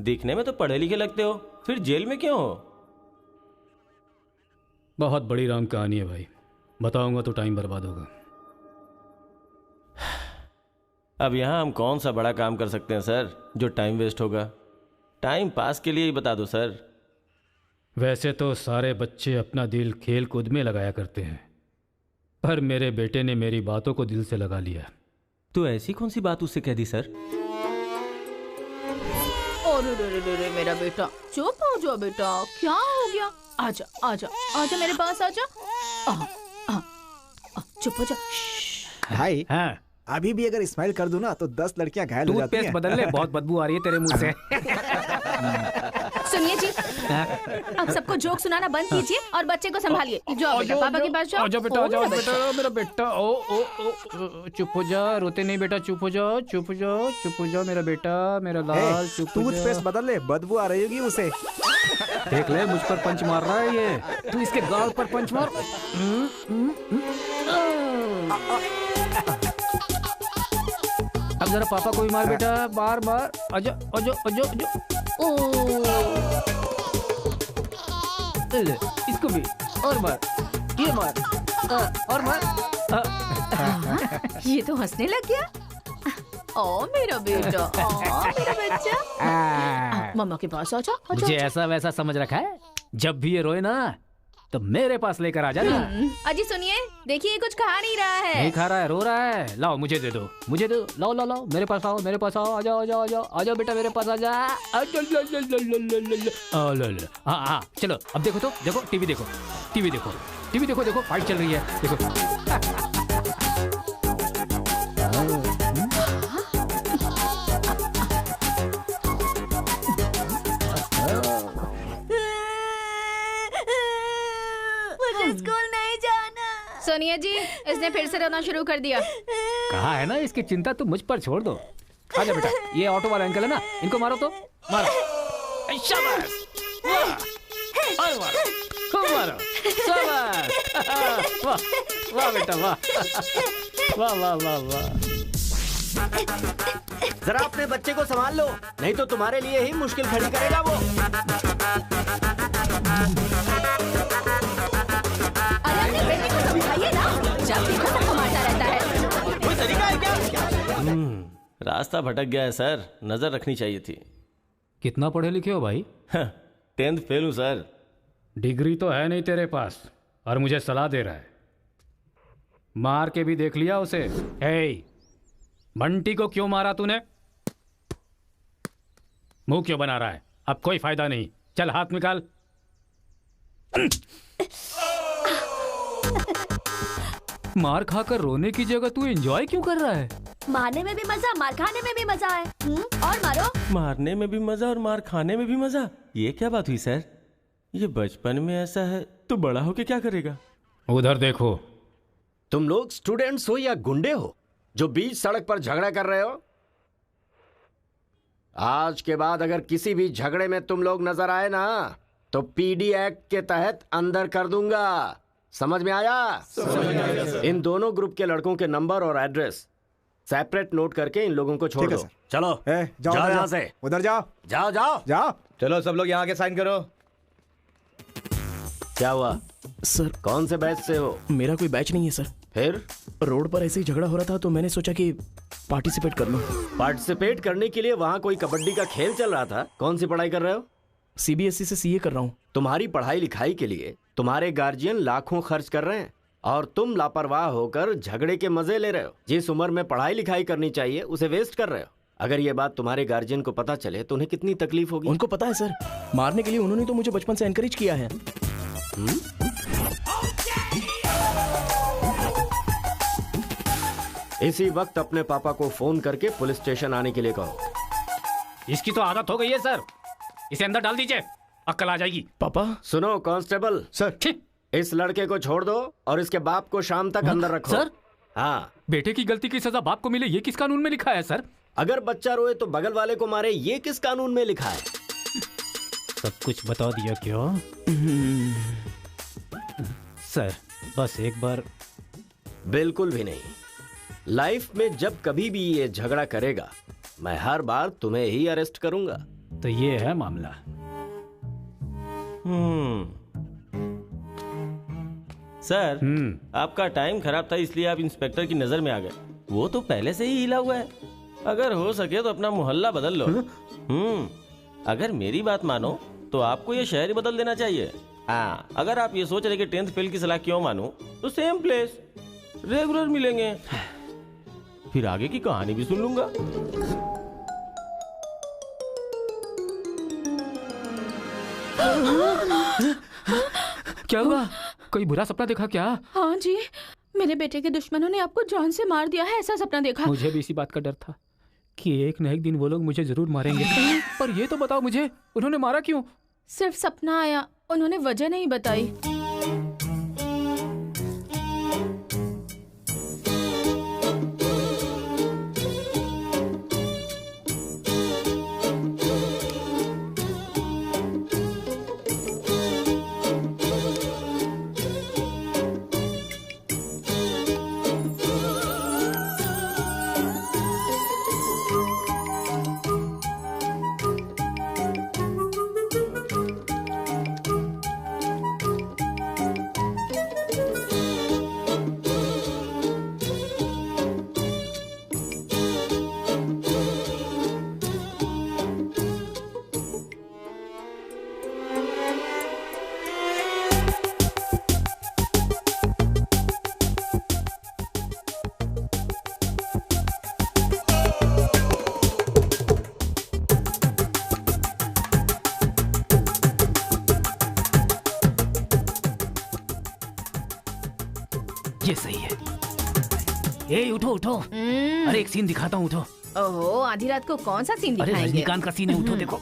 दिखने में तो पढ़े लिखे लगते हो, फिर जेल में क्यों हो? बहुत बड़ी राम कहानी है भाई, बताऊंगा तो टाइम बर्बाद होगा। अब यहाँ हम कौन सा बड़ा काम कर सकते हैं सर जो टाइम वेस्ट होगा? टाइम पास के लिए ही बता दो सर। वैसे तो सारे बच्चे अपना दिल खेल कूद में लगाया करते हैं, पर मेरे बेटे ने मेरी बातों को दिल से लगा लिया। तो ऐसी कौन सी बात उससे कह दी सर? अरे मेरा बेटा, चुप हो जाओ बेटा, क्या हो गया? आजा आजा आजा मेरे पास आजा। चुप हो जा। भाई हाँ, अभी भी अगर स्माइल कर दूं ना तो 10 लड़कियां घायल हो जाती हैं। बदल ले, बहुत बदबू आ रही है तेरे मुंह से। सुनिए जी, अब सबको जोक सुनाना बंद कीजिए और बच्चे को संभालिए। जाओ बेटा, पापा के पास जाओ। आजा बेटा, आजा बेटा, मेरा बेटा। ओ ओ ओ, चुप हो जा, रोते नहीं बेटा, चुप हो जाओ, चुप हो जाओ, चुप हो जाओ मेरा बेटा, मेरा लाल, चुप हो जा। टूथपेस्ट बदल ले, बदबू आ रही होगी उसे। देख ले, मुझ पर पंच मार रहा है ये, तू इसके गाल पर पंच मार। अब जरा पापा को भी मार बेटा, बार बार। आजा आजा आजा आजा। ले, इसको भी और मार, ये मार, और मार। ये तो हंसने लग गया। ओ मेरा बेटा, ओ मेरा बच्चा, मम्मा के पास आजा। मुझे ऐसा वैसा समझ रखा है? जब भी ये रोए ना तो मेरे पास लेकर आ जाना। अजी सुनिए, देखिए कुछ खा नहीं रहा है। नहीं खा रहा है, रो रहा है। लाओ मुझे दे दो, मुझे दो, लाओ लाओ लाओ, मेरे पास आओ, मेरे पास आओ, आ जाओ आ जाओ आ जाओ आ जाओ बेटा, मेरे पास आ जा। हाँ हाँ, चलो अब देखो, तो देखो, टीवी देखो, टीवी देखो, टीवी देखो, देखो फाइट चल रही है, देखो। स्कूल नहीं जाना। सोनिया जी, इसने फिर से रोना शुरू कर दिया। कहा है ना, इसकी चिंता तुम मुझ पर छोड़ दो। आजा बेटा, ये ऑटो वाला अंकल है ना, इनको मारो तो मारो। शाबाश, वाह, मारो, खूब मारो, शाबाश। वाह वाह बेटा, वाह वाह वाह वाह वाह। जरा अपने बच्चे को संभाल लो, नहीं तो तुम्हारे लिए ही मुश्किल खड़ी करेगा वो। समझाइए ना, जब देखो सबको मारता रहता है। कोई तरीका है क्या? रास्ता भटक गया है सर, नजर रखनी चाहिए थी। कितना पढ़े लिखे हो भाई? 10th फेल हूँ सर। डिग्री तो है नहीं तेरे पास और मुझे सलाह दे रहा है। मार के भी देख लिया उसे। हे, बंटी को क्यों मारा तूने? मुंह क्यों बना रहा है? अब कोई फायदा नहीं, चल हाथ निकाल। मार खाकर रोने की जगह तू एंजॉय क्यों कर रहा है? मारने में भी मजा, मार खाने में भी मजा है। और मारो। मारने में भी मजा और मार खाने में भी मजा, ये क्या बात हुई सर? ये बचपन में ऐसा है तो बड़ा होके क्या करेगा? उधर देखो। तुम लोग स्टूडेंट्स हो या गुंडे हो जो बीच सड़क पर झगड़ा कर रहे हो? आज के बाद अगर किसी भी झगड़े में तुम लोग नजर आए ना तो पीडी एक्ट के तहत अंदर कर दूंगा। समझ में आया? इन दोनों ग्रुप के लड़कों के नंबर और एड्रेस सेपरेट नोट करके इन लोगों को छोड़ दो। चलो जाओ यहाँ से, उधर जाओ, जाओ जाओ जाओ। चलो सब लोग यहाँ के साइन करो। क्या हुआ सर? कौन से बैच से हो? मेरा कोई बैच नहीं है सर। फिर रोड पर ऐसे ही झगड़ा हो रहा था तो मैंने सोचा कि पार्टिसिपेट कर लूं। पार्टिसिपेट करने के लिए वहाँ कोई कबड्डी का खेल चल रहा था? कौन सी पढ़ाई कर रहे हो? सीबीएसई से सीए कर रहा हूँ। तुम्हारी पढ़ाई लिखाई के लिए तुम्हारे गार्जियन लाखों खर्च कर रहे हैं और तुम लापरवाह होकर झगड़े के मजे ले रहे हो। जिस उम्र में पढ़ाई लिखाई करनी चाहिए उसे वेस्ट कर रहे हो। अगर ये बात तुम्हारे गार्जियन को पता चले तो उन्हें कितनी तकलीफ होगी। उनको पता है सर, मारने के लिए उन्होंने तो मुझे बचपन से एनकरेज किया है। इसी वक्त अपने पापा को फोन करके पुलिस स्टेशन आने के लिए कहो। इसकी तो आदत हो गई है सर, इसे अंदर डाल दीजिए, अक्ल आ जाएगी। पापा। सुनो कांस्टेबल सर, इस लड़के को छोड़ दो और इसके बाप को शाम तक अंदर रखो। सर? हाँ। बेटे की गलती की सजा बाप को मिले, ये किस कानून में लिखा है सर? अगर बच्चा रोए तो बगल वाले को मारे, ये किस कानून में लिखा है? सब कुछ बता दिया क्या? सर बस एक बार। बिल्कुल भी नहीं। लाइफ में जब कभी भी ये झगड़ा करेगा मैं हर बार तुम्हें ही अरेस्ट करूंगा। तो ये है मामला। सर, आपका टाइम खराब था इसलिए आप इंस्पेक्टर की नजर में आ गए। वो तो पहले से ही हिला हुआ है। अगर हो सके तो अपना मोहल्ला बदल लो। अगर मेरी बात मानो तो आपको ये शहर ही बदल देना चाहिए। हाँ, अगर आप ये सोच रहे कि 10th फेल की सलाह क्यों मानूं, तो सेम प्लेस रेगुलर मिलेंगे, फिर आगे की कहानी भी सुन लूंगा। क्या हुआ? कोई बुरा सपना देखा क्या? हाँ जी, मेरे बेटे के दुश्मनों ने आपको जान से मार दिया है, ऐसा सपना देखा। मुझे भी इसी बात का डर था कि एक न एक दिन वो लोग मुझे जरूर मारेंगे। पर ये तो बताओ मुझे, उन्होंने मारा क्यों? सिर्फ सपना आया, उन्होंने वजह नहीं बताई। ये सही है। ए उठो उठो, अरे एक सीन दिखाता हूँ, उठो। ओहो, आधी रात को कौन सा सीन अरे दिखाएंगे? रजनीकांत का सीन है, उठो देखो।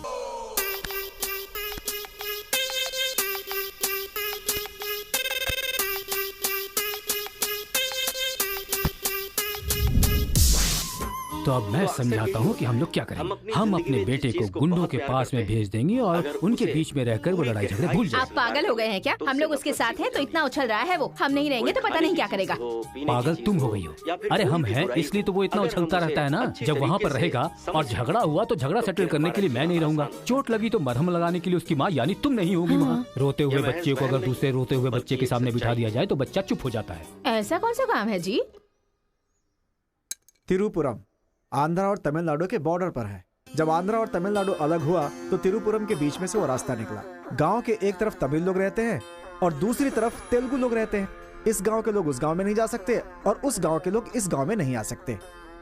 तो अब मैं समझाता हूँ कि हम लोग क्या करेंगे। हम अपने बेटे को गुंडों के पास में भेज देंगे और उनके बीच में रहकर वो लड़ाई झगड़े भूल जाएगा। आप पागल हो गए हैं क्या? हम लोग उसके साथ हैं तो इतना उछल रहा है वो, हम नहीं रहेंगे तो पता नहीं क्या करेगा। पागल तुम हो गई हो। अरे हम हैं इसलिए तो वो इतना उछलता रहता है ना। जब वहाँ पर रहेगा और झगड़ा हुआ तो झगड़ा सेटल करने के लिए मैं नहीं रहूंगा। चोट लगी तो मरहम लगाने के लिए उसकी माँ यानी तुम नहीं होगी वहाँ। रोते हुए बच्चे को अगर दूसरे रोते हुए बच्चे के सामने बिठा दिया जाए तो बच्चा चुप हो जाता है। ऐसा कौन सा काम है जी? तिरुपुरम आंध्रा और तमिलनाडु के बॉर्डर पर है। जब आंध्रा और तमिलनाडु अलग हुआ तो तिरुपुरम के बीच में से वो रास्ता निकला। गांव के एक तरफ तमिल लोग रहते हैं और दूसरी तरफ तेलुगु लोग रहते हैं। इस गांव के लोग उस गांव में नहीं जा सकते और उस गांव के लोग इस गांव में नहीं आ सकते।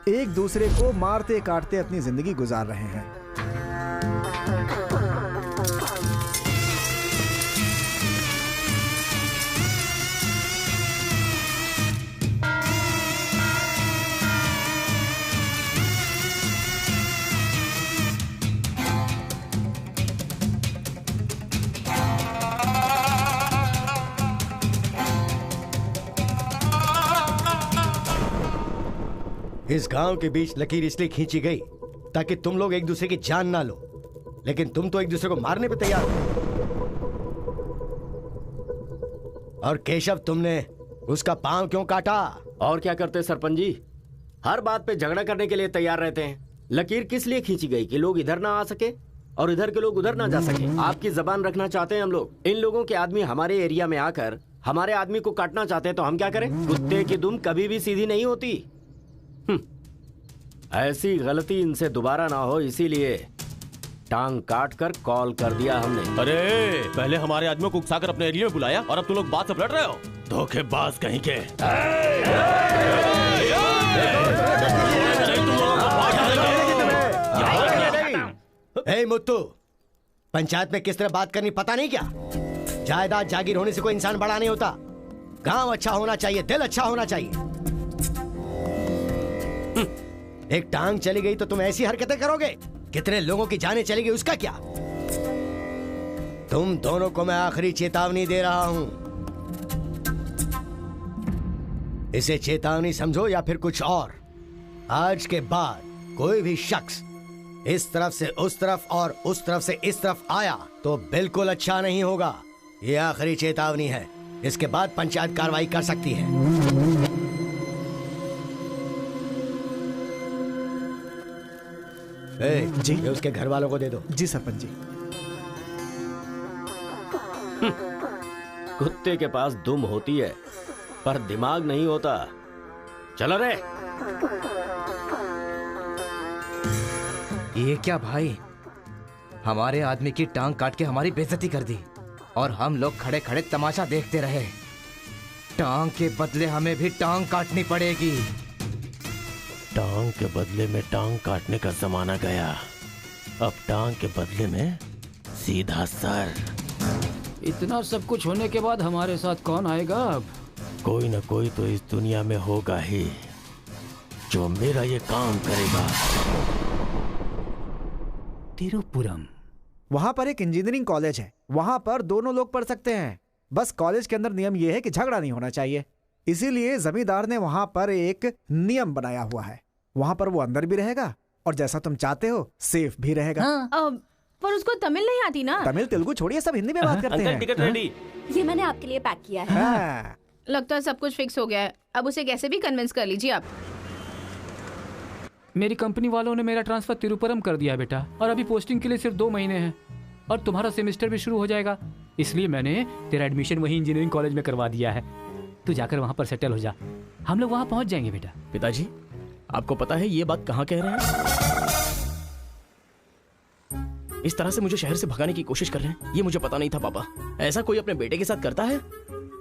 एक दूसरे को मारते काटते अपनी जिंदगी गुजार रहे हैं। इस गांव के बीच लकीर इसलिए खींची गई ताकि तुम लोग एक दूसरे की जान ना लो, लेकिन तुम तो एक दूसरे को मारने पे तैयार हो। और केशव, तुमने उसका पांव क्यों काटा? और क्या करते सरपंच जी, हर बात पे झगड़ा करने के लिए तैयार रहते हैं। लकीर किस लिए खींची गई कि लोग इधर ना आ सके और इधर के लोग उधर ना जा सके। आपकी जबान रखना चाहते हैं हम लोग। इन लोगों के आदमी हमारे एरिया में आकर हमारे आदमी को काटना चाहते हैं तो हम क्या करें? कुत्ते की दुम कभी भी सीधी नहीं होती। ऐसी गलती इनसे दोबारा ना हो, इसीलिए टांग काट कर कॉल कर दिया हमने। अरे पहले हमारे आदमियों को उकसाकर अपने एरिया में बुलाया और अब तुम लोग बात से लड़ रहे हो। धोखेबाज कहीं के। ए मुत्तू, पंचायत में किस तरह बात करनी पता नहीं क्या? जायदाद जागीर होने से कोई इंसान बड़ा नहीं होता। गांव अच्छा होना चाहिए, दिल अच्छा होना चाहिए। एक टांग चली गई तो तुम ऐसी हरकतें करोगे? कितने लोगों की जानें चली गई उसका क्या? तुम दोनों को मैं आखिरी चेतावनी दे रहा हूं। इसे चेतावनी समझो या फिर कुछ और। आज के बाद कोई भी शख्स इस तरफ से उस तरफ और उस तरफ से इस तरफ आया तो बिल्कुल अच्छा नहीं होगा। यह आखिरी चेतावनी है। इसके बाद पंचायत कार्रवाई कर सकती है। जी ये उसके घर वालों को दे दो। जी सरपंच जी। कुत्ते के पास दुम होती है पर दिमाग नहीं होता। चलो रे। ये क्या भाई, हमारे आदमी की टांग काट के हमारी बेइज्जती कर दी और हम लोग खड़े खड़े तमाशा देखते रहे। टांग के बदले हमें भी टांग काटनी पड़ेगी। टांग के बदले में टांग काटने का जमाना गया। अब टांग के बदले में सीधा सर। इतना सब कुछ होने के बाद हमारे साथ कौन आएगा अब? कोई ना कोई तो इस दुनिया में होगा ही जो मेरा ये काम करेगा। तिरुपुरम। वहां पर एक इंजीनियरिंग कॉलेज है, वहां पर दोनों लोग पढ़ सकते हैं। बस कॉलेज के अंदर नियम यह है कि झगड़ा नहीं होना चाहिए, इसीलिए जमींदार ने वहां पर एक नियम बनाया हुआ है। वहां पर वो अंदर भी रहेगा और जैसा तुम चाहते हो सेफ भी रहेगा। पर उसको तमिल नहीं आती ना। तमिल तेलुगु छोड़िए, सब हिंदी में बात करते अंकल हैं। Ticket ready. ये मैंने आपके लिए पैक किया है। हाँ। लगता है सब कुछ फिक्स हो गया है। अब उसे कैसे भी कन्विंस कर लीजिए आप। मेरी कंपनी वालों ने मेरा ट्रांसफर तिरुपुरम कर दिया बेटा, और अभी पोस्टिंग के लिए सिर्फ 2 महीने हैं और तुम्हारा सेमेस्टर भी शुरू हो जाएगा। इसलिए मैंने तेरा एडमिशन वही इंजीनियरिंग कॉलेज में करवा दिया है। तू जाकर वहाँ पर सेटल हो जा, हम लोग वहाँ पहुँच जाएंगे बेटा। पिताजी, आपको पता है ये बात कहाँ कह रहे हैं? इस तरह से मुझे शहर से भगाने की कोशिश कर रहे हैं, ये मुझे पता नहीं था पापा। ऐसा कोई अपने बेटे के साथ करता है?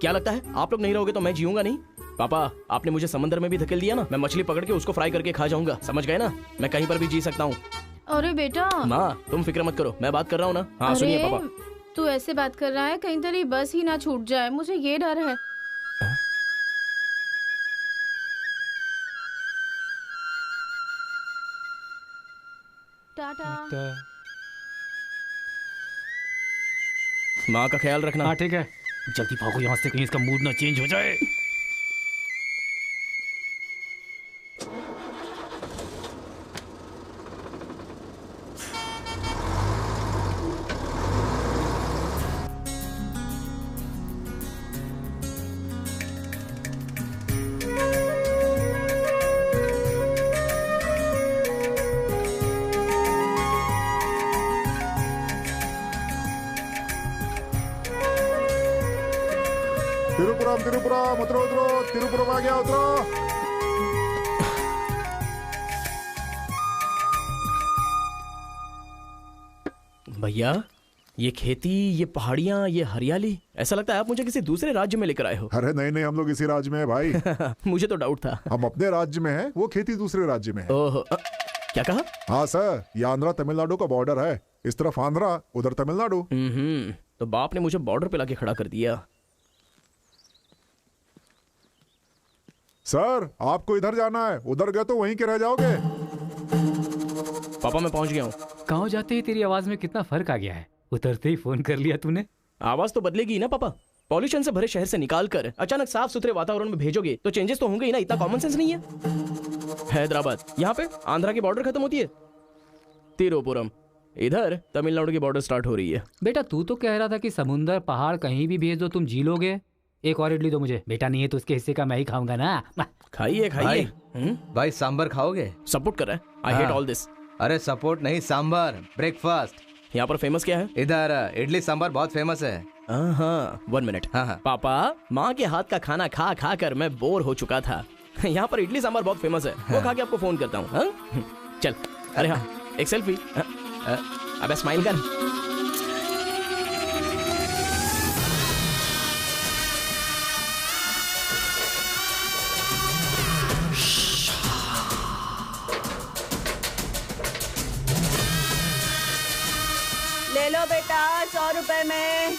क्या लगता है आप लोग नहीं रहोगे तो मैं जीऊंगा नहीं? पापा, आपने मुझे समंदर में भी धकेल दिया ना, मैं मछली पकड़ के उसको फ्राई करके खा जाऊंगा, समझ गए ना? मैं कहीं पर भी जी सकता हूँ। अरे बेटा। माँ तुम फिक्र मत करो, मैं बात कर रहा हूँ ना। हाँ सुनिए पापा। तू ऐसे बात कर रहा है, कहीं तेरी बस ही ना छूट जाए, मुझे ये डर है। टाटा। माँ का ख्याल रखना। हाँ ठीक है, जल्दी भागो यहाँ से, कहीं इसका मूड ना चेंज हो जाए। तिरुपुरम तिरुपुरम, उतरो उतरो, तिरुपुरम आ गया, उतरो। भैया, ये खेती, ये पहाड़ियाँ, ये हरियाली, ऐसा लगता है आप मुझे किसी दूसरे राज्य में लेकर आए हो। अरे नहीं नहीं, हम लोग इसी राज्य में है भाई। मुझे तो डाउट था। हम अपने राज्य में है, वो खेती दूसरे राज्य में है। ओह, क्या कहा? हाँ सर, ये आंध्रा तमिलनाडु का बॉर्डर है। इस तरफ आंध्रा, उधर तमिलनाडु। तो बाप ने मुझे बॉर्डर पे लाके खड़ा कर दिया। सर, आपको इधर जाना है, उधर गए तो वहीं के रह जाओगे। पापा मैं पहुंच गया हूँ। गाँव जाते ही तेरी आवाज में कितना फर्क आ गया है। उतरते ही फोन कर लिया तूने। आवाज तो बदलेगी ना पापा। पॉल्यूशन से भरे शहर से निकाल कर अचानक साफ सुथरे वातावरण में भेजोगे तो चेंजेस तो होंगे ही ना। इतना कॉमन सेंस नहीं है? हैदराबाद, यहाँ पे आंध्रा की बॉर्डर खत्म होती है। तिरुपुरम, इधर तमिलनाडु की बॉर्डर स्टार्ट हो रही है। बेटा तू तो कह रहा था कि समुंदर पहाड़ कहीं भी भेज दो तुम जी लोगे। एक और इडली दो मुझे। बेटा नहीं है तो उसके हिस्से का मैं ही खाऊंगा ना। खाइए खाइए। भाई सांबर खाओगे? सपोर्ट कर रहा है। I hate all this. अरे सपोर्ट नहीं, सांबर, ब्रेकफास्ट। यहाँ पर फेमस क्या है? इधर इडली सांबर बहुत फेमस है। हाँ, 1 मिनट। हाँ। पापा, माँ के हाथ का खाना खा खा कर मैं बोर हो चुका था। यहाँ पर इडली सांबर बहुत फेमस है, वो खा के आपको फोन करता हूँ। चल। अरे हाँ, एक सेल्फी। अबे स्माइल कर। ले लो बेटा, 100 रुपए में,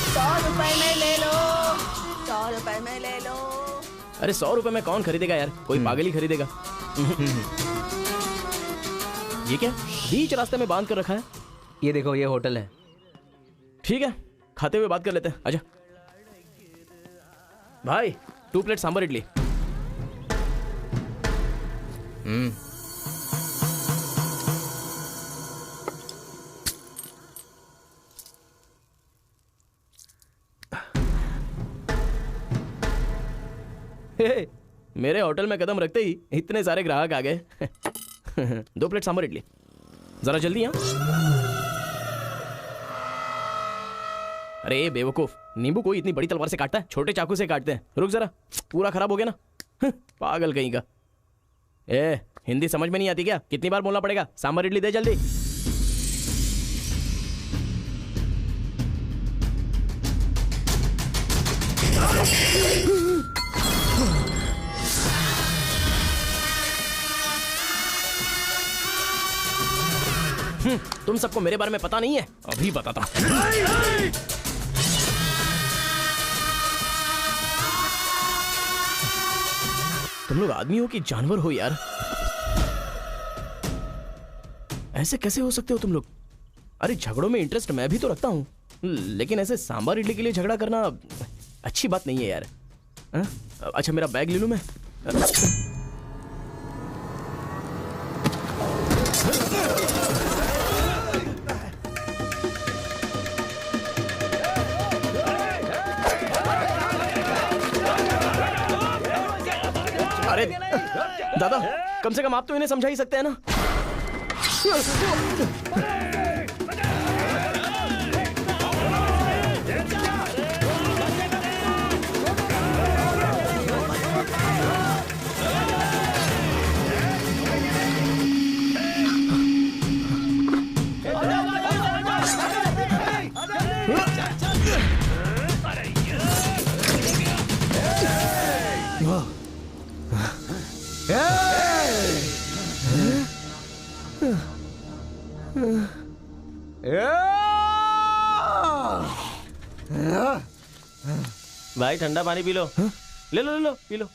100 रुपए में ले लो, 100 रुपए में ले लो। अरे 100 रुपए में कौन खरीदेगा यार, कोई पागल ही खरीदेगा। ये क्या बीच रास्ते में बांध कर रखा है? ये देखो, ये होटल है। ठीक है, खाते हुए बात कर लेते हैं। आजा भाई, 2 प्लेट सांबर इडली। मेरे होटल में कदम रखते ही इतने सारे ग्राहक आ गए। 2 प्लेट सांबर इडली। जरा जल्दी यहाँ। अरे बेवकूफ, नींबू कोई इतनी बड़ी तलवार से काटता है? छोटे चाकू से काटते हैं। रुक जरा, पूरा खराब हो गया ना। पागल कहीं का। ए, हिंदी समझ में नहीं आती क्या? कितनी बार बोलना पड़ेगा? सांभर इडली दे जल्दी। तुम सबको मेरे बारे में पता नहीं है? अभी बताता हूं। तुम लोग आदमी हो कि जानवर हो यार? ऐसे कैसे हो सकते हो तुम लोग? अरे झगड़ों में इंटरेस्ट मैं भी तो रखता हूं, लेकिन ऐसे सांभर इडली के लिए झगड़ा करना अच्छी बात नहीं है यार। अच्छा मेरा बैग ले लूं मैं? अरे दादा, कम से कम आप तो इन्हें समझा ही सकते हैं ना। भाई ठंडा पानी पी लो। ले लो ले लो, पी लो।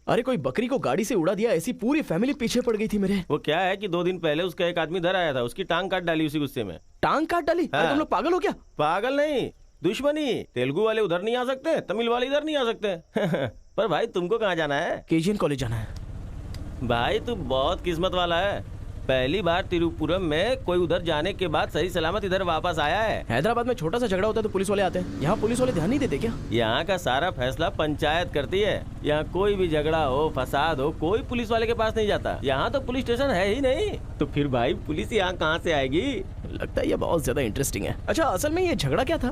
अरे कोई बकरी को गाड़ी से उड़ा दिया, ऐसी पूरी फैमिली पीछे पड़ गई थी मेरे। वो क्या है कि 2 दिन पहले उसका एक आदमी इधर आया था, उसकी टांग काट डाली उसी गुस्से में। टांग काट डाली? हाँ। अरे तुम लोग पागल हो क्या? पागल नहीं, दुश्मनी। तेलुगु वाले उधर नहीं आ सकते, तमिल वाले इधर नहीं आ सकते। पर भाई तुमको कहाँ जाना है? केजीएन कॉलेज जाना है। भाई तू बहुत किस्मत वाला है, पहली बार तिरुपुरम में कोई उधर जाने के बाद सही सलामत इधर वापस आया है। हैदराबाद में छोटा सा झगड़ा होता है तो पुलिस वाले आते हैं, यहाँ पुलिस वाले ध्यान नहीं देते क्या? यहाँ का सारा फैसला पंचायत करती है। यहाँ कोई भी झगड़ा हो, फसाद हो, कोई पुलिस वाले के पास नहीं जाता। यहाँ तो पुलिस स्टेशन है ही नहीं, तो फिर भाई पुलिस यहाँ कहाँ से आएगी? लगता है ये बहुत ज्यादा इंटरेस्टिंग है। अच्छा असल में ये झगड़ा क्या था?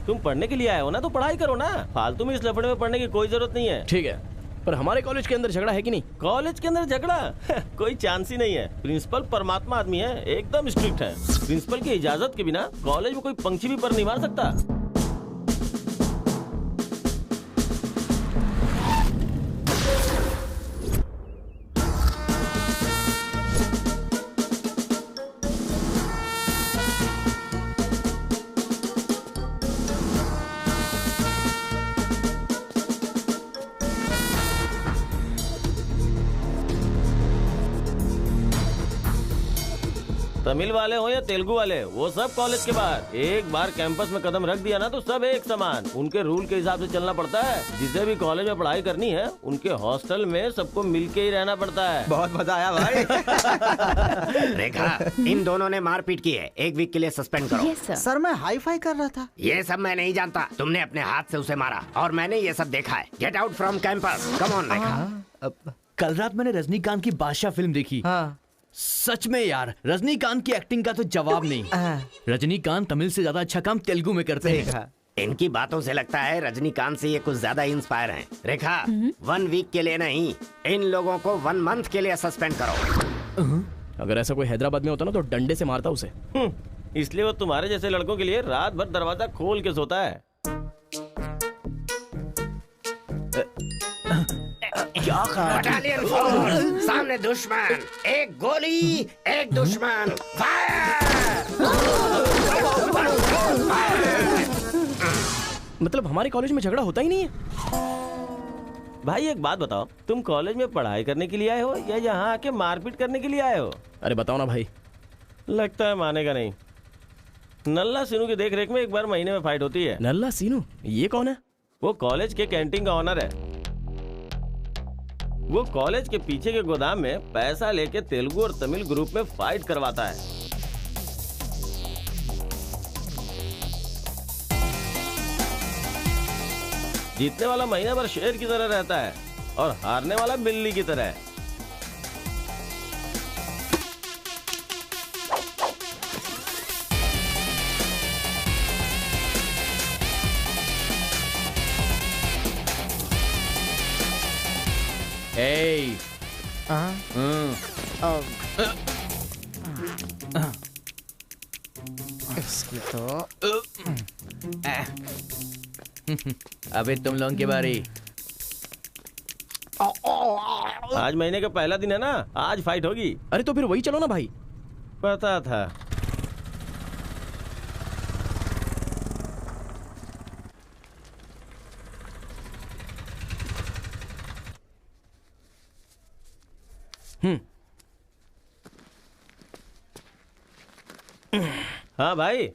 तुम पढ़ने के लिए आए हो ना, तो पढ़ाई करो ना, फालतू में इस लफड़े में पढ़ने की कोई जरूरत नहीं है। ठीक है, पर हमारे कॉलेज के अंदर झगड़ा है कि नहीं? कॉलेज के अंदर झगड़ा? कोई चांस ही नहीं है। प्रिंसिपल परमात्मा आदमी है, एकदम स्ट्रिक्ट है। प्रिंसिपल की इजाजत के बिना कॉलेज में कोई पंछी भी पर नहीं मार सकता। तमिल वाले हो या तेलुगु वाले, वो सब कॉलेज के बाहर। एक बार कैंपस में कदम रख दिया ना तो सब एक समान। उनके रूल के हिसाब से चलना पड़ता है। जिसे भी कॉलेज में पढ़ाई करनी है, उनके हॉस्टल में सबको मिलके ही रहना पड़ता है। बहुत मजा आया भाई। रेखा, इन दोनों ने मारपीट की है, 1 वीक के लिए सस्पेंड करो। Yes, sir. सर मैं हाई फाई कर रहा था। ये सब मैं नहीं जानता, तुमने अपने हाथ से उसे मारा और मैंने ये सब देखा है। Get out from campus, come on Rekha. कल रात मैंने रजनीकांत की बादशाह फिल्म देखी। हाँ। सच में यार, रजनीकांत की एक्टिंग का तो जवाब नहीं। रजनीकांत तमिल से ज्यादा अच्छा काम तेलुगु में करते हैं। इनकी बातों से लगता है रजनीकांत से ये कुछ ज्यादा इंस्पायर हैं। रेखा, 1 वीक के लिए नहीं, इन लोगों को 1 मंथ के लिए सस्पेंड करो। अगर ऐसा कोई हैदराबाद में होता ना तो डंडे से मारता उसे। इसलिए वो तुम्हारे जैसे लड़कों के लिए रात भर दरवाजा खोल के सोता है। क्या बटालियन फॉरवर्ड, सामने दुश्मन, एक गोली, एक दुश्मन, मतलब हमारे कॉलेज में झगड़ा होता ही नहीं है? भाई एक बात बताओ, तुम कॉलेज में पढ़ाई करने के लिए आए हो या यहाँ आके मारपीट करने के लिए आए हो? अरे बताओ ना भाई। लगता है मानेगा नहीं। नल्ला सीनू की देख रेख में 1 बार महीने में फाइट होती है। नल्ला सीनू? ये कौन है? वो कॉलेज के कैंटीन का ऑनर है। वो कॉलेज के पीछे के गोदाम में पैसा लेके तेलुगु और तमिल ग्रुप में फाइट करवाता है। जीतने वाला महीना भर शेर की तरह रहता है और हारने वाला बिल्ली की तरह। ए इसकी तो अबे तुम लोगों की बारी। आज महीने का पहला दिन है ना, आज फाइट होगी। अरे तो फिर वही चलो ना भाई। पता था। हाँ भाई,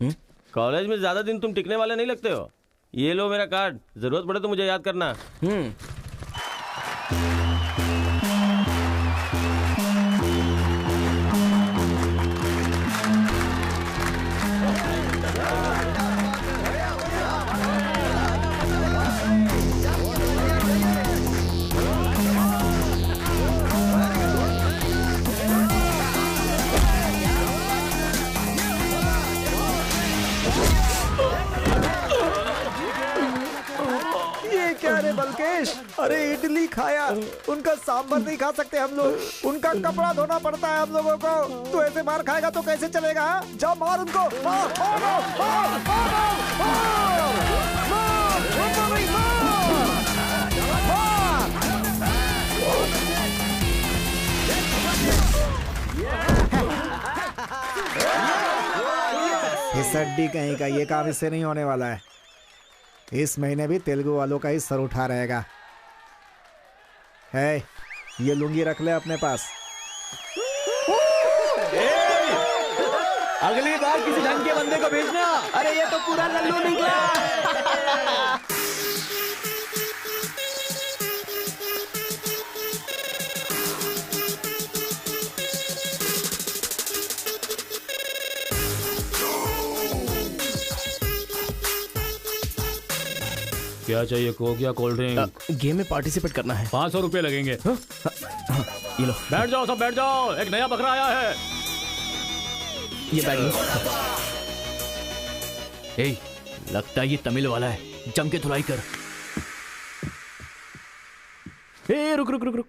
कॉलेज में ज्यादा दिन तुम टिकने वाले नहीं लगते हो। ये लो मेरा कार्ड, जरूरत पड़े तो मुझे याद करना। क्या रे बलकेश, अरे इडली खाया, उनका सांभर नहीं खा सकते हम लोग, उनका कपड़ा धोना पड़ता है हम लोगों को। तू ऐसे मार खाएगा तो कैसे चलेगा? जा मार उनको, मार, मार, मार, इस हड्डी कहीं का ये काम इससे नहीं होने वाला है। इस महीने भी तेलुगु वालों का ही सर उठा रहेगा। है, ये लुंगी रख ले अपने पास। अगली बार किसी ढंग के बंदे को भेजना। अरे ये तो पूरा लल्लू निकला। क्या चाहिए? कोक या कोल्ड ड्रिंक? गेम में पार्टिसिपेट करना है। 500 रुपए लगेंगे। ये लो। बैठ जाओ, सब बैठ जाओ, एक नया बकरा आया है। ये बैग लो। ए, लगता है ये तमिल वाला है, जम के धुलाई कर। ए, रुक रुक रुक रुक।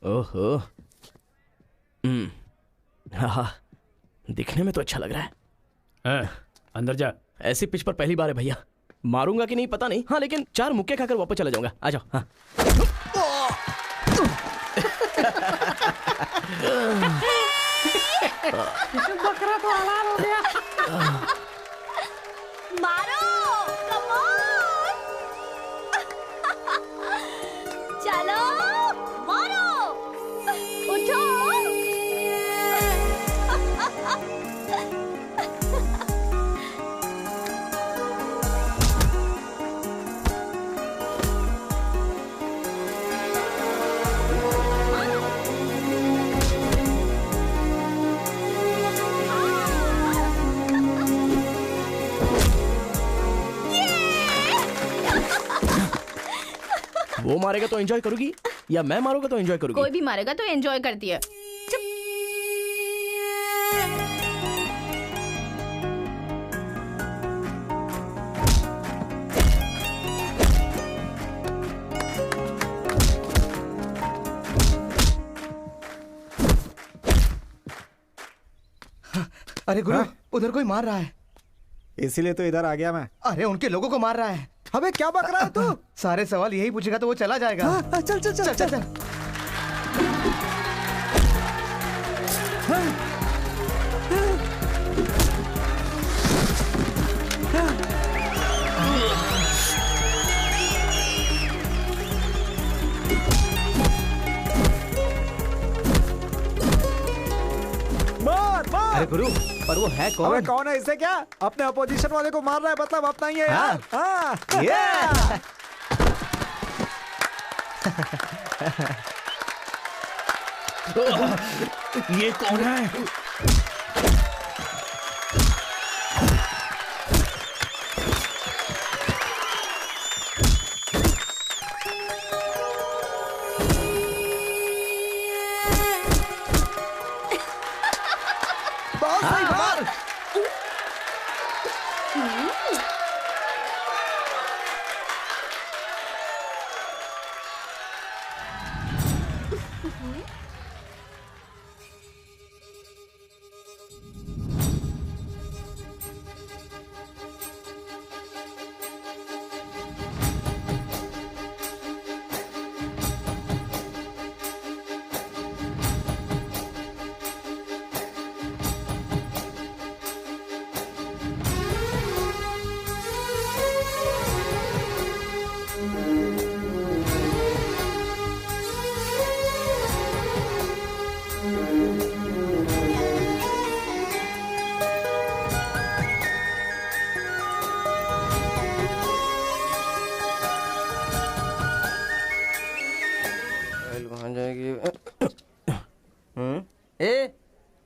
ओहो, हाँ, दिखने में तो अच्छा लग रहा है। अंदर जा। ऐसी पिच पर पहली बार है भैया, मारूंगा कि नहीं पता नहीं। हाँ, लेकिन 4 मुक्के खाकर वापस चला जाऊंगा। आ जाओ। हाँ। बकरा तो हलाल हो गया। मारो, कम ऑन। चलो, मारो, उठो। वो मारेगा तो एंजॉय करूंगी या मैं मारूंगा तो एंजॉय करूंगी? कोई भी मारेगा तो एंजॉय करती है। अरे गुरु, उधर कोई मार रहा है। इसीलिए तो इधर आ गया मैं। अरे उनके लोगों को मार रहा है। अबे क्या बक रहा है तू? सारे सवाल यही पूछेगा तो वो चला जाएगा। चल चल चल चल, चल। अरे गुरु, पर वो है कौन? अबे कौन है? इससे क्या? अपने अपोजिशन वाले को मार रहा है, मतलब अपना ही है यार। हाँ। ये कौन है?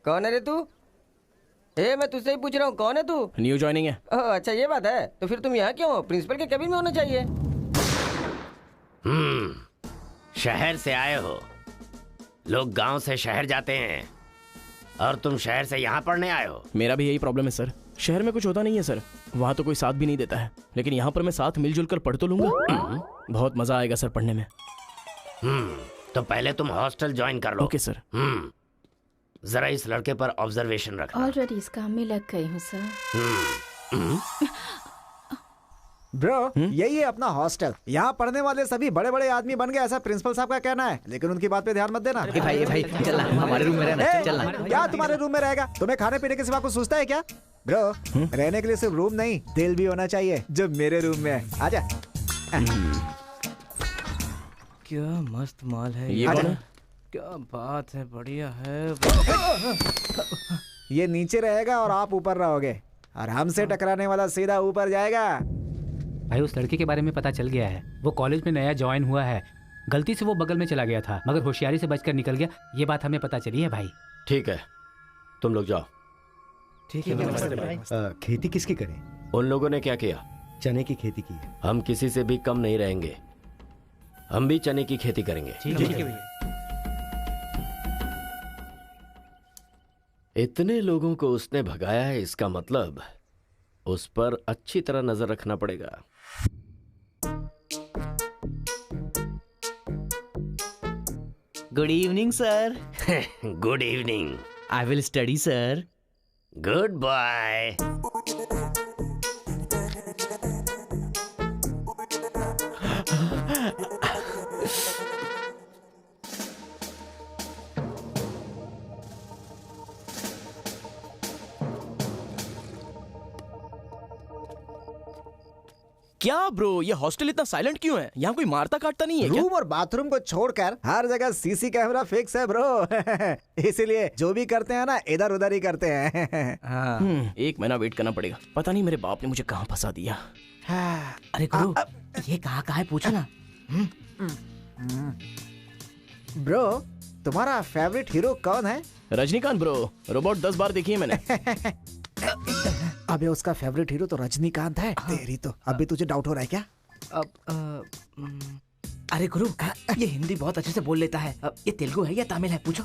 कौन है रे तू? मैं तुझसे ही पूछ रहा हूँ, कौन है तू? न्यू ज्वाइनिंग है। ओह अच्छा ये बात है, तो फिर तुम यहाँ क्यों हो? प्रिंसिपल के केबिन में होना चाहिए। शहर से आए हो, लोग गांव से शहर जाते हैं और तुम शहर से यहाँ पढ़ने आए हो। मेरा भी यही प्रॉब्लम है सर, शहर में कुछ होता नहीं है सर, वहाँ तो कोई साथ भी नहीं देता है, लेकिन यहाँ पर मैं साथ मिलजुल कर पढ़ तो लूंगा। बहुत मजा आएगा सर पढ़ने में। तो पहले तुम हॉस्टल ज्वाइन कर लो। Okay sir. जरा इस लड़के पर ऑब्जर्वेशन रखना। ऑलरेडी इस काम में लग गई हूँ सर। ब्रो यही है अपना हॉस्टल, यहाँ पढ़ने वाले सभी बड़े बड़े आदमी बन गए, ऐसा प्रिंसिपल साहब का कहना है, लेकिन उनकी बात पे ध्यान मत देना। भाई चल हमारे रूम में रहना, चल क्या तुम्हारे रूम में रहेगा? तुम्हें खाने पीने के सिवा कुछ सोचता है क्या? ब्रो रहने के लिए सिर्फ रूम नहीं, दिल भी होना चाहिए, जो मेरे रूम में है। आजा। क्या मस्त माल है ये कौन है? क्या बात है, बढ़िया है। ये नीचे रहेगा और आप ऊपर रहोगे, और हमसे टकराने वाला सीधा ऊपर जाएगा। भाई उस लड़के के बारे में पता चल गया है, वो कॉलेज में नया ज्वाइन हुआ है, गलती से वो बगल में चला गया था मगर होशियारी से बचकर निकल गया, ये बात हमें पता चली है भाई। ठीक है तुम लोग जाओ। ठीक है। खेती किसकी करें? उन लोगों ने क्या किया? चने की खेती की है। हम किसी से भी कम नहीं रहेंगे, हम भी चने की खेती करेंगे। ठीक है। इतने लोगों को उसने भगाया है, इसका मतलब उस पर अच्छी तरह नजर रखना पड़ेगा। Good evening sir. Good evening. I will study sir. Goodbye. क्या ब्रो ये हॉस्टल इतना साइलेंट क्यों है? यहाँ कोई मारता काटता नहीं है क्या? रूम और बाथरूम को छोड़कर हर जगह सीसी कैमरा फिक्स है ब्रो। इसीलिए जो भी करते हैं ना इधर उधर ही करते हैं। एक महीना वेट करना पड़ेगा, पता नहीं मेरे बाप ने मुझे कहाँ फंसा दिया। अरे गुरु ये कहाँ है पूछो ना। ब्रो तुम्हारा फेवरेट हीरो कौन है? रजनीकांत ब्रो, रोबोट 10 बार देखी है मैंने। अबे उसका फेवरेट हीरो तो रजनीकांत है। तेरी तो अभी तुझे डाउट हो रहा है क्या? अरे गुरु ये हिंदी बहुत अच्छे से बोल लेता है, ये तेलुगु है या तमिल है पूछो।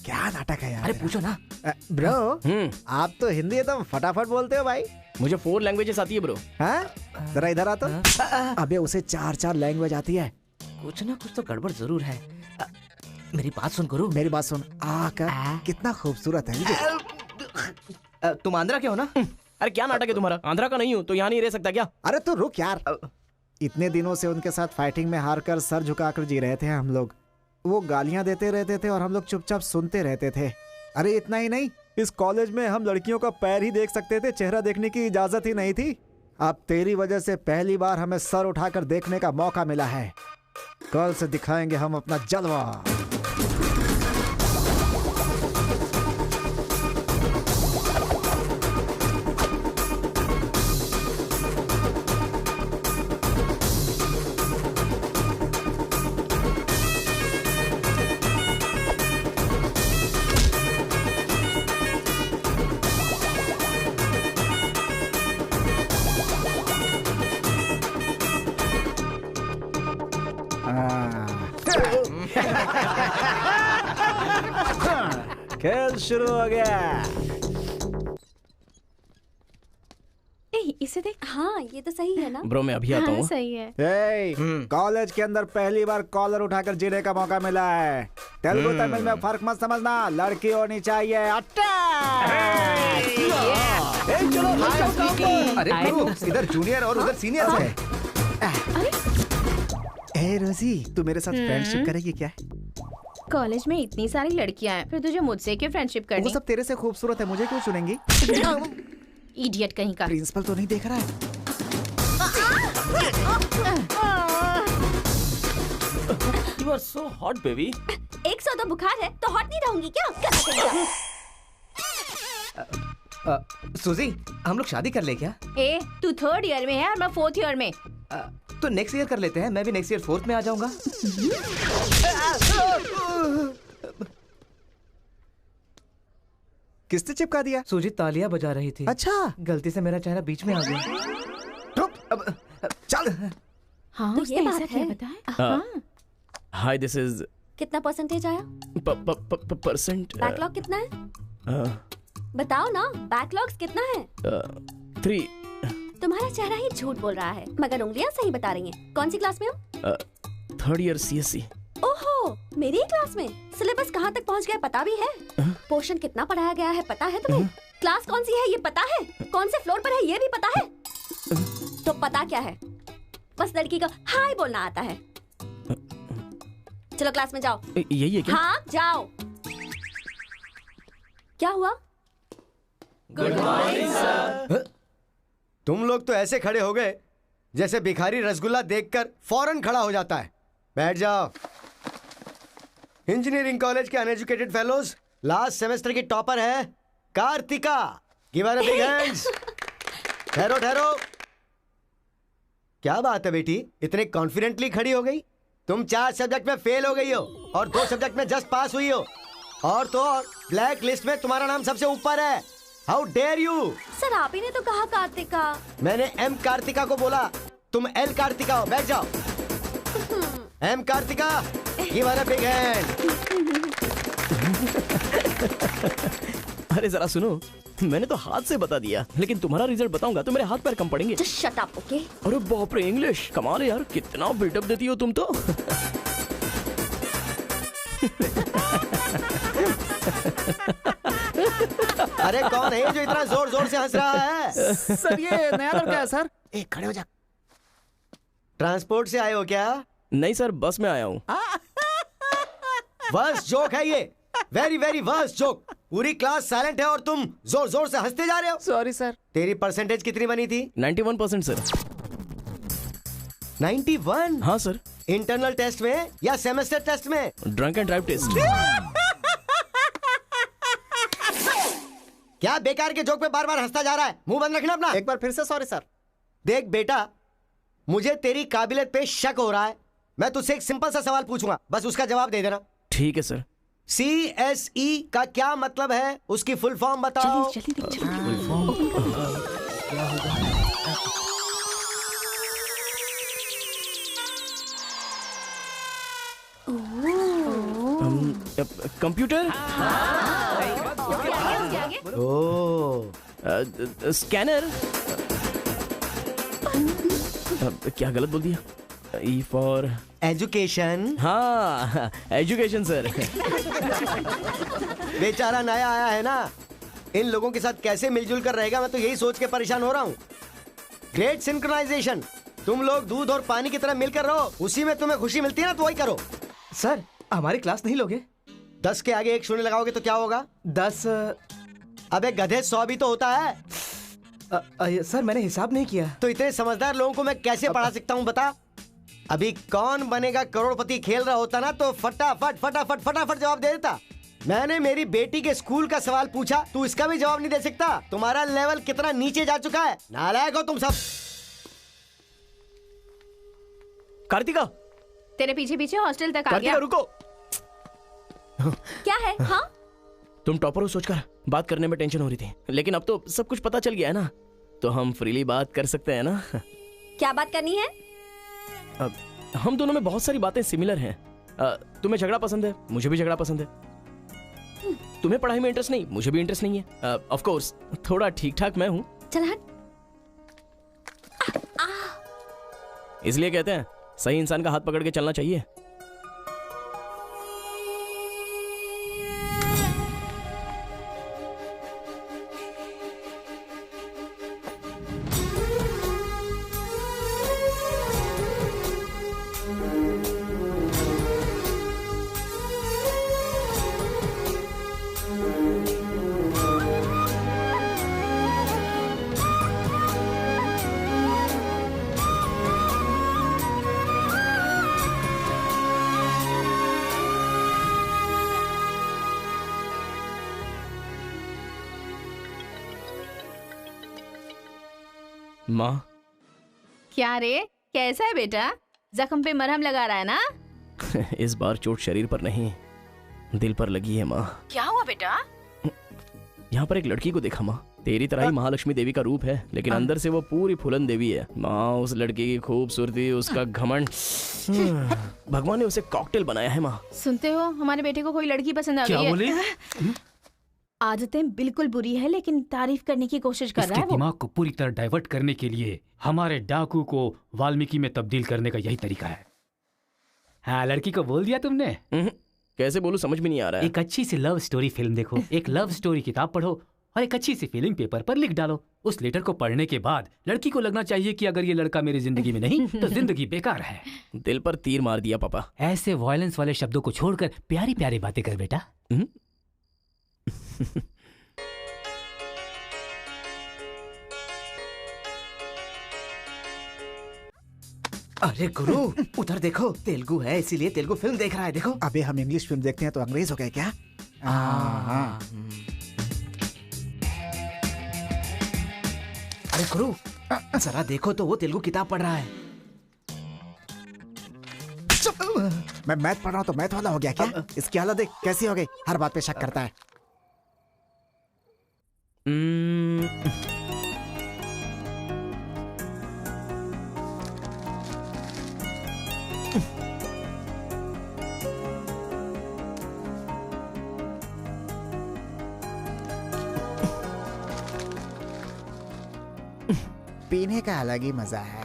क्या नाटक है यार। अरे पूछो ना। ब्रो आप तो हिंदी एकदम फटाफट बोलते हो भाई। मुझे 4 लैंग्वेजेस आती है ब्रो। हाँ जरा इधर आ तो। अबे उसे 4 लैंग्वेज आती है। कुछ ना कुछ तो गड़बड़ जरूर है। मेरी बात सुन गुरु। मेरी बात सुन। कितना खूबसूरत है। तुम आंध्रा के हो ना? अरे क्या नाटक है तुम्हारा? आंध्रा का नहीं हूँ तो यहाँ नहीं रह सकता क्या? अरे तू रुक यार। इतने दिनों से उनके साथ फाइटिंग में हारकर सर झुकाकर जी रहे थे हम लोग। वो गालियां देते रहते थे और हम लोग चुपचाप सुनते रहते थे। अरे इतना ही नहीं, इस कॉलेज में हम लड़कियों का पैर ही देख सकते थे, चेहरा देखने की इजाजत ही नहीं थी। अब तेरी वजह से पहली बार हमें सर उठाकर देखने का मौका मिला है। कल से दिखाएंगे हम अपना जलवा। खेल शुरू हो गया। इसे देख। हाँ ये तो सही है ना ब्रो मैं अभी आता हूँ। हाँ, सही है। कॉलेज के अंदर पहली बार कॉलर उठाकर जीने का मौका मिला है। तेलुगु तमिल में फर्क मत समझना, लड़की होनी चाहिए। अरे इधर जूनियर और उधर सीनियर है। ए रोजी तू मेरे साथ फ्रेंडशिप करेगी क्या? कॉलेज में इतनी सारी लड़कियां हैं, फिर तुझे मुझसे क्यों फ्रेंडशिप करनी? वो सब तेरे से खूबसूरत है, मुझे क्यों चुनेंगी? इडियट कहीं का। प्रिंसिपल तो नहीं देख रहा है? You are so hot, baby. 100 तो बुखार है तो हॉट नहीं रहूंगी क्या? सुजी हम लोग शादी कर ले क्या? ए तू 3rd ईयर में है और मैं 4th ईयर में। तो नेक्स्ट ईयर कर लेते हैं, मैं भी नेक्स्ट ईयर 4th में आ जाऊंगा। किसने चिपका दिया? सुजीत तालियां बजा रही थी। अच्छा, गलती से मेरा चेहरा बीच में आ गया। चल। हाँ, तो उसने ये ऐसा बात क्या है। बताया? हाँ। हाय दिस इज कितना परसेंटेज आया? परसेंट। बैकलॉग कितना है? बताओ ना, बैकलॉग्स कितना है? 3। तुम्हारा चेहरा ही झूठ बोल रहा है, मगर उंगलियां सही बता रही हैं। कौन सी क्लास में हो? 3rd year CSC। ओहो, मेरी क्लास में। सिलेबस कहाँ तक पहुँच गया पता भी है? पोर्शन कितना पढ़ाया गया है पता है तुम्हें? क्लास कौन सी है ये पता है? कौन से फ्लोर पर है ये भी पता है? तो पता क्या है? बस लड़की को हाय बोलना आता है। चलो क्लास में जाओ। यही है क्या? हाँ जाओ। क्या हुआ? Good morning sir. तुम लोग तो ऐसे खड़े हो गए जैसे भिखारी रसगुल्ला देखकर फौरन खड़ा हो जाता है। बैठ जाओ। इंजीनियरिंग कॉलेज के अनएजुकेटेड फेलोज, लास्ट सेमेस्टर की टॉपर है Karthika. Give her a big hands. ठहरो ठहरो। क्या बात है बेटी, इतने कॉन्फिडेंटली खड़ी हो गई? तुम 4 सब्जेक्ट में फेल हो गई हो और 2 सब्जेक्ट में जस्ट पास हुई हो, और तो और ब्लैक लिस्ट में तुम्हारा नाम सबसे ऊपर है। How dare you? सर आप ही ने तो कहा कार्तिका। मैंने एम कार्तिका को बोला, तुम एल कार्तिका हो। बैठ जाओ। Um Kartika, give her a big hand. अरे जरा सुनो, मैंने तो हाथ से बता दिया, लेकिन तुम्हारा रिजल्ट बताऊंगा तो मेरे हाथ पैर कम पड़ेंगे। Just shut up, okay? अरे बाप रे, इंग्लिश कमाल है यार, कितना बिल्डअप देती हो तुम तो। अरे कौन है जो इतना जोर जोर से हंस रहा है? सर ये नया लड़का है सर। एक खड़े हो जा। ट्रांसपोर्ट से आए हो क्या? नहीं सर, बस में आया हूँ। वर्स्ट जोक है ये, वेरी वेरी वर्स्ट जोक। पूरी क्लास साइलेंट है और तुम जोर जोर से हंसते जा रहे हो। Sorry sir. तेरी परसेंटेज कितनी बनी थी? 91% सर। 91? हाँ सर। इंटरनल टेस्ट में या सेमेस्टर टेस्ट में? Drunk and drive test. क्या बेकार के जोक पे बार बार हंसता जा रहा है? मुंह बंद रखना अपना। एक बार फिर से सॉरी सर। देख बेटा, मुझे तेरी काबिलियत पे शक हो रहा है। मैं तुझसे एक सिंपल सा सवाल पूछूंगा, बस उसका जवाब दे देना। ठीक है सर। CSE का क्या मतलब है? उसकी फुल फॉर्म बताओ। Computer, scanner. क्या गलत बोल दिया? E for education. हाँ, एजुकेशन सर। बेचारा नया आया है ना, इन लोगों के साथ कैसे मिलजुल कर रहेगा, मैं तो यही सोच के परेशान हो रहा हूँ। Great synchronization. तुम लोग दूध और पानी की तरह मिलकर रहो, उसी में तुम्हें खुशी मिलती है ना, तो वही करो। सर हमारी क्लास नहीं लोगे? 10 के आगे 1 शून्य लगाओगे तो क्या होगा? 10। अबे गधे 100 भी तो होता है। सर मैंने हिसाब नहीं किया। तो इतने समझदार लोगों को मैं कैसे पढ़ा सकता हूँ बता? अभी कौन बनेगा करोड़पति खेल रहा होता ना, तो फटाफट फटाफट फटाफट जवाब दे देता। मैंने मेरी बेटी के स्कूल का सवाल पूछा, तू इसका भी जवाब नहीं दे सकता? तुम्हारा लेवल कितना नीचे जा चुका है। नालायक हो तुम सब। कार्तिका, तेरे पीछे पीछे हॉस्टल तक आ कार्तिका गया। रुको। क्या है? हाँ तुम टॉपर हो सोचकर बात करने में टेंशन हो रही थी, लेकिन अब तो सब कुछ पता चल गया है ना, तो हम फ्रीली बात कर सकते हैं ना। क्या बात करनी है? अब हम दोनों में बहुत सारी बातें सिमिलर हैं। तुम्हें झगड़ा पसंद है, मुझे भी झगड़ा पसंद है। तुम्हें पढ़ाई में इंटरेस्ट नहीं, मुझे भी इंटरेस्ट नहीं है। ऑफ कोर्स थोड़ा ठीक ठाक मैं हूँ। चल हट। इसलिए कहते हैं सही इंसान का हाथ पकड़ के चलना चाहिए। माँ। क्या रे, कैसा है बेटा? जख्म पे मरहम लगा रहा है ना? इस बार चोट शरीर पर नहीं, दिल पर लगी है माँ। क्या हुआ बेटा? यहाँ पर एक लड़की को देखा माँ, तेरी तरह ही महालक्ष्मी देवी का रूप है, लेकिन अंदर से वो पूरी फूलन देवी है। माँ उस लड़की की खूबसूरती, उसका घमंड, भगवान ने उसे कॉकटेल बनाया है माँ। सुनते हो, हमारे बेटे को कोई लड़की पसंद आ गई है। क्या बोली? आदतें बिल्कुल बुरी है, लेकिन तारीफ करने की कोशिश कर रहा है वो। दिमाग को पूरी तरह डाइवर्ट करने के लिए हमारे डाकू को वाल्मीकि में तब्दील करने का यही तरीका है। हाँ, लड़की को बोल दिया तुमने? कैसे बोलूं, समझ में नहीं आ रहा है। एक अच्छी सी लव स्टोरी फिल्म देखो, एक लव स्टोरी किताब पढ़ो और एक अच्छी सी फीलिंग पेपर पर लिख डालो। उस लेटर को पढ़ने के बाद लड़की को लगना चाहिए कि अगर ये लड़का मेरी जिंदगी में नहीं तो जिंदगी बेकार है। दिल पर तीर मार दिया पापा। ऐसे वायलेंस वाले शब्दों को छोड़कर प्यारी प्यारी बातें कर बेटा। अरे गुरु, उधर देखो, तेलुगु है इसीलिए तेलुगु फिल्म देख रहा है। देखो। अबे हम इंग्लिश फिल्म देखते हैं तो अंग्रेज हो गए क्या? अरे गुरु, जरा देखो तो वो तेलुगु किताब पढ़ रहा है। मैं मैथ पढ़ रहा हूँ तो मैथ वाला हो गया क्या? इसकी हालत देख कैसी हो गई, हर बात पे शक करता है। पीने का अलग ही मजा है।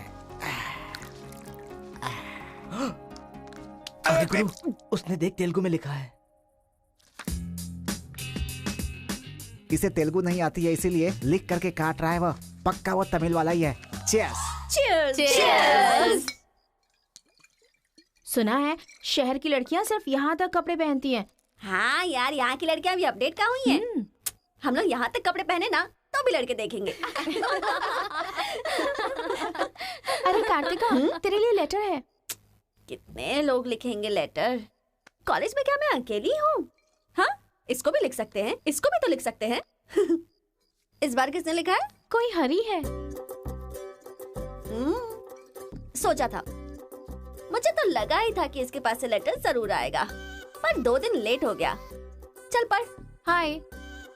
अरे गुरु, उसने देख तेलुगु में लिखा है। इसे तेलुगु नहीं आती है इसीलिए लिख करके काट रहा है वो। पक्का वो तमिल वाला ही है। चीयर्स। चीयर्स। चीयर्स। सुना है शहर की लड़कियां सिर्फ यहाँ तक कपड़े पहनती हैं। हाँ यार, यहाँ की लड़कियां भी अपडेट कहाँ हुई हैं? हम लोग यहाँ तक कपड़े पहने ना तो भी लड़के देखेंगे। अरे कार्तिका, तेरे लिए लेटर है। कितने लोग लिखेंगे लेटर? कॉलेज में क्या मैं अकेली हूँ? हाँ, इसको भी लिख सकते हैं, इसको भी तो लिख सकते हैं। इस बार किसने लिखा है? कोई हरी है। सोचा था, मुझे तो लगा ही था कि इसके पास से लेटर जरूर आएगा, पर 2 दिन लेट हो गया। चल पढ़। हाय,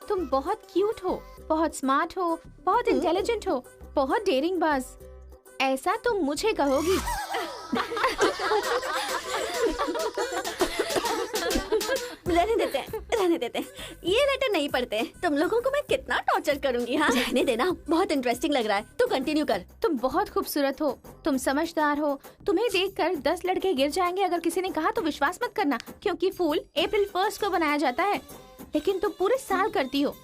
तुम बहुत क्यूट हो, बहुत स्मार्ट हो, बहुत इंटेलिजेंट हो, बहुत डेयरिंग बाज। ऐसा तुम मुझे कहोगी? रहने देते हैं, रहने देते हैं। ये लेटर नहीं पढ़ते। तुम लोगों को मैं कितना टॉर्चर करूंगी। हाँ, रहने देना, बहुत इंटरेस्टिंग लग रहा है। तू कंटिन्यू कर। तुम बहुत खूबसूरत हो, तुम समझदार हो। तुम्हें देखकर 10 लड़के गिर जाएंगे। अगर किसी ने कहा तो विश्वास मत करना, क्योंकि फूल अप्रैल 1 को बनाया जाता है, लेकिन तुम पूरे साल करती हो।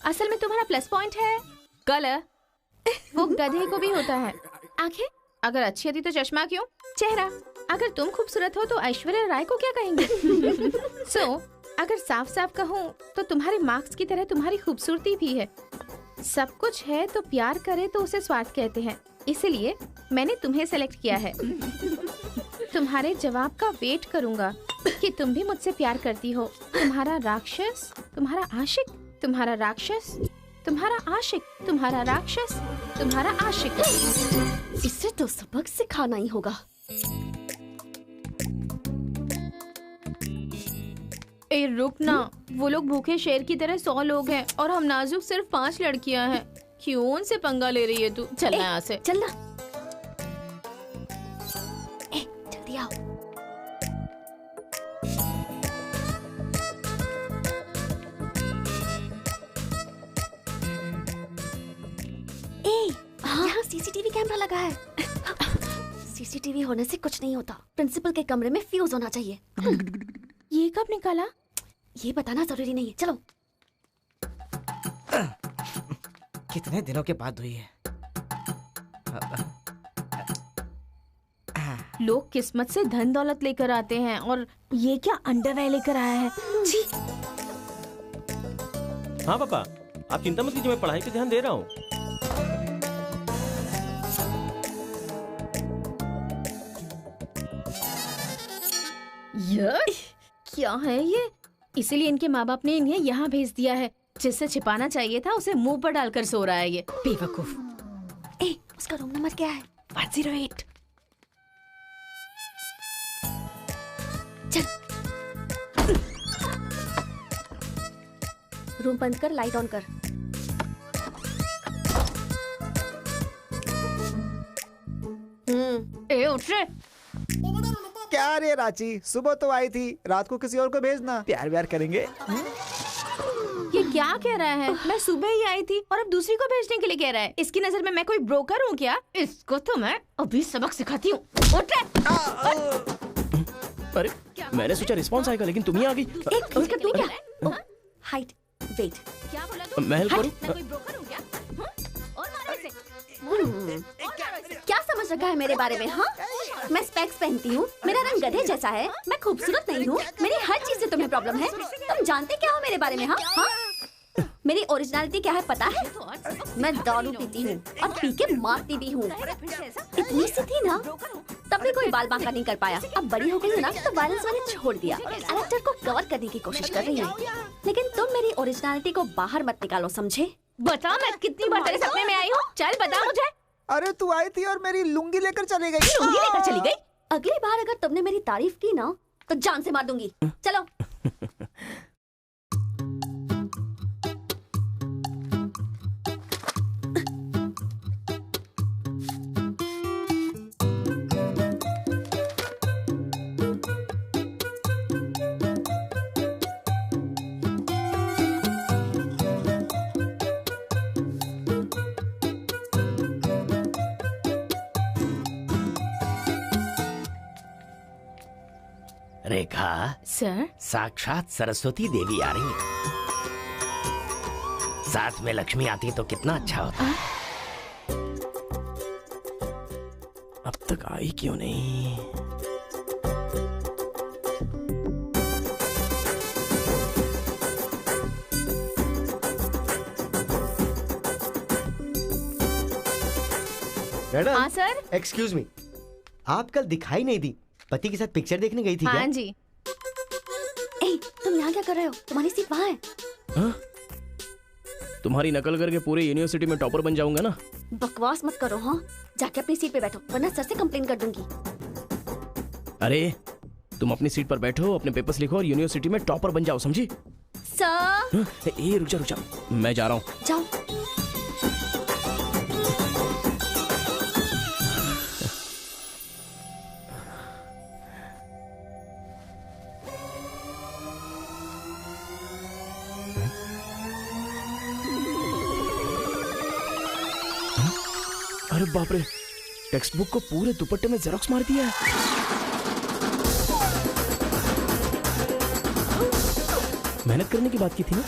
असल में तुम्हारा प्लस पॉइंट है कलर। वो गधे को भी होता है। आंखें अगर अच्छी थी तो चश्मा क्यों? चेहरा अगर तुम खूबसूरत हो तो ऐश्वर्या राय को क्या कहेंगे? अगर साफ साफ कहूँ तो तुम्हारे मार्क्स की तरह तुम्हारी खूबसूरती भी है। सब कुछ है तो प्यार करे तो उसे स्वार्थ कहते हैं, इसलिए मैंने तुम्हें सेलेक्ट किया है। तुम्हारे जवाब का वेट करूंगा कि तुम भी मुझसे प्यार करती हो। तुम्हारा राक्षस, तुम्हारा आशिक, तुम्हारा राक्षस, तुम्हारा आशिक, तुम्हारा राक्षस, तुम्हारा आशिक। इसे तो सबक सिखाना ही होगा। ए रुक ना, वो लोग भूखे शेर की तरह 100 लोग हैं और हम नाजुक सिर्फ 5 लड़कियां हैं। क्यों उनसे पंगा ले रही है तू? चलना यहाँ से। चलना। जल्दी आओ। यहाँ सीसीटीवी कैमरा लगा है। सीसीटीवी होने से कुछ नहीं होता। प्रिंसिपल के कमरे में फ्यूज होना चाहिए। ये कब निकाला? ये बताना जरूरी नहीं है। चलो। कितने दिनों के बाद हुई है? लोग किस्मत से धन दौलत लेकर आते हैं और ये क्या अंडरवेयर लेकर आया है? जी। हाँ पापा, आप चिंता मत कीजिए, मैं पढ़ाई पे ध्यान दे रहा हूँ। क्या है ये? इसीलिए इनके माँ बाप ने इन्हें यहाँ भेज दिया है। जिससे छिपाना चाहिए था उसे मुंह पर डालकर सो रहा है ये बेवकूफ। उसका रूम नंबर क्या है? 108। चल। रूम बंद कर, लाइट ऑन कर। ए उठ रे। क्या रे रांची, सुबह तो आई थी, रात को किसी और को भेजना, प्यार व्यार करेंगे। ये क्या कह रहा है? मैं सुबह ही आई थी और अब दूसरी को भेजने के लिए कह रहा है। इसकी नजर में मैं कोई ब्रोकर हूँ क्या? इसको तो मैं अभी सबक सिखाती हूँ। उठ रे। अरे मैंने सोचा रिस्पॉन्स आएगा, लेकिन तुम ही आ गई। एक मिनट, तू क्या? Height, weight. क्या बोला तू? मैं हेल्प करूं? मैं कोई ब्रोकर हूँ क्या? और मारो इसे। क्या समझ रखा है मेरे बारे में? हाँ, मैं स्पेक्स पहनती हूँ, मेरा रंग गधे जैसा है, मैं खूबसूरत नहीं हूँ, मेरी हर चीज से तुम्हें प्रॉब्लम है। तुम जानते क्या हो मेरे बारे में? हाँ हाँ, मेरी ओरिजिनलिटी क्या है पता है? मैं दारू पीती हूँ और पी के मारती भी हूँ। इतनी सी थी ना, तब भी कोई बाल बांका नहीं कर पाया। अब बड़ी हो गई हूँ ना, तो वायलेंस मैंने छोड़ दिया। कैरेक्टर को कवर करने की कोशिश कर रही हूँ, लेकिन तुम मेरी ओरिजिनलिटी को बाहर मत निकालो, समझे? बता, मैं कितनी बार तेरे सपने में आई हूँ? चल बता मुझे। अरे तू आई थी और मेरी लुंगी लेकर चली गई। लुंगी लेकर चली गई? अगली बार अगर तुमने मेरी तारीफ की ना, तो जान से मार दूंगी। चलो। रेखा सर, साक्षात सरस्वती देवी आ रही है। साथ में लक्ष्मी आती तो कितना अच्छा होता। अब तक आई क्यों नहीं? मैडम। हाँ सर। एक्सक्यूज मी, आप कल दिखाई नहीं दी, पति के साथ पिक्चर देखने गई थी क्या? हाँ जी। ए, तुम यहाँ क्या कर रहे हो? तुम्हारी सीट वहाँ है। हाँ? तुम्हारी नकल करके पूरे यूनिवर्सिटी में टॉपर बन जाऊंगा ना। बकवास मत करो। हाँ, जाके अपनी सीट पे बैठो, वरना सर से कंप्लेन कर दूंगी। अरे तुम अपनी सीट पर बैठो, अपने पेपर्स लिखो और यूनिवर्सिटी में टॉपर बन जाओ, समझी? सर। ए रुक जा, मैं जा रहा हूँ। जाओ। अरे बाप रे, टेक्स्ट बुक को पूरे दुपट्टे में जेरोक्स मार दिया है। मेहनत करने की बात की थी ना।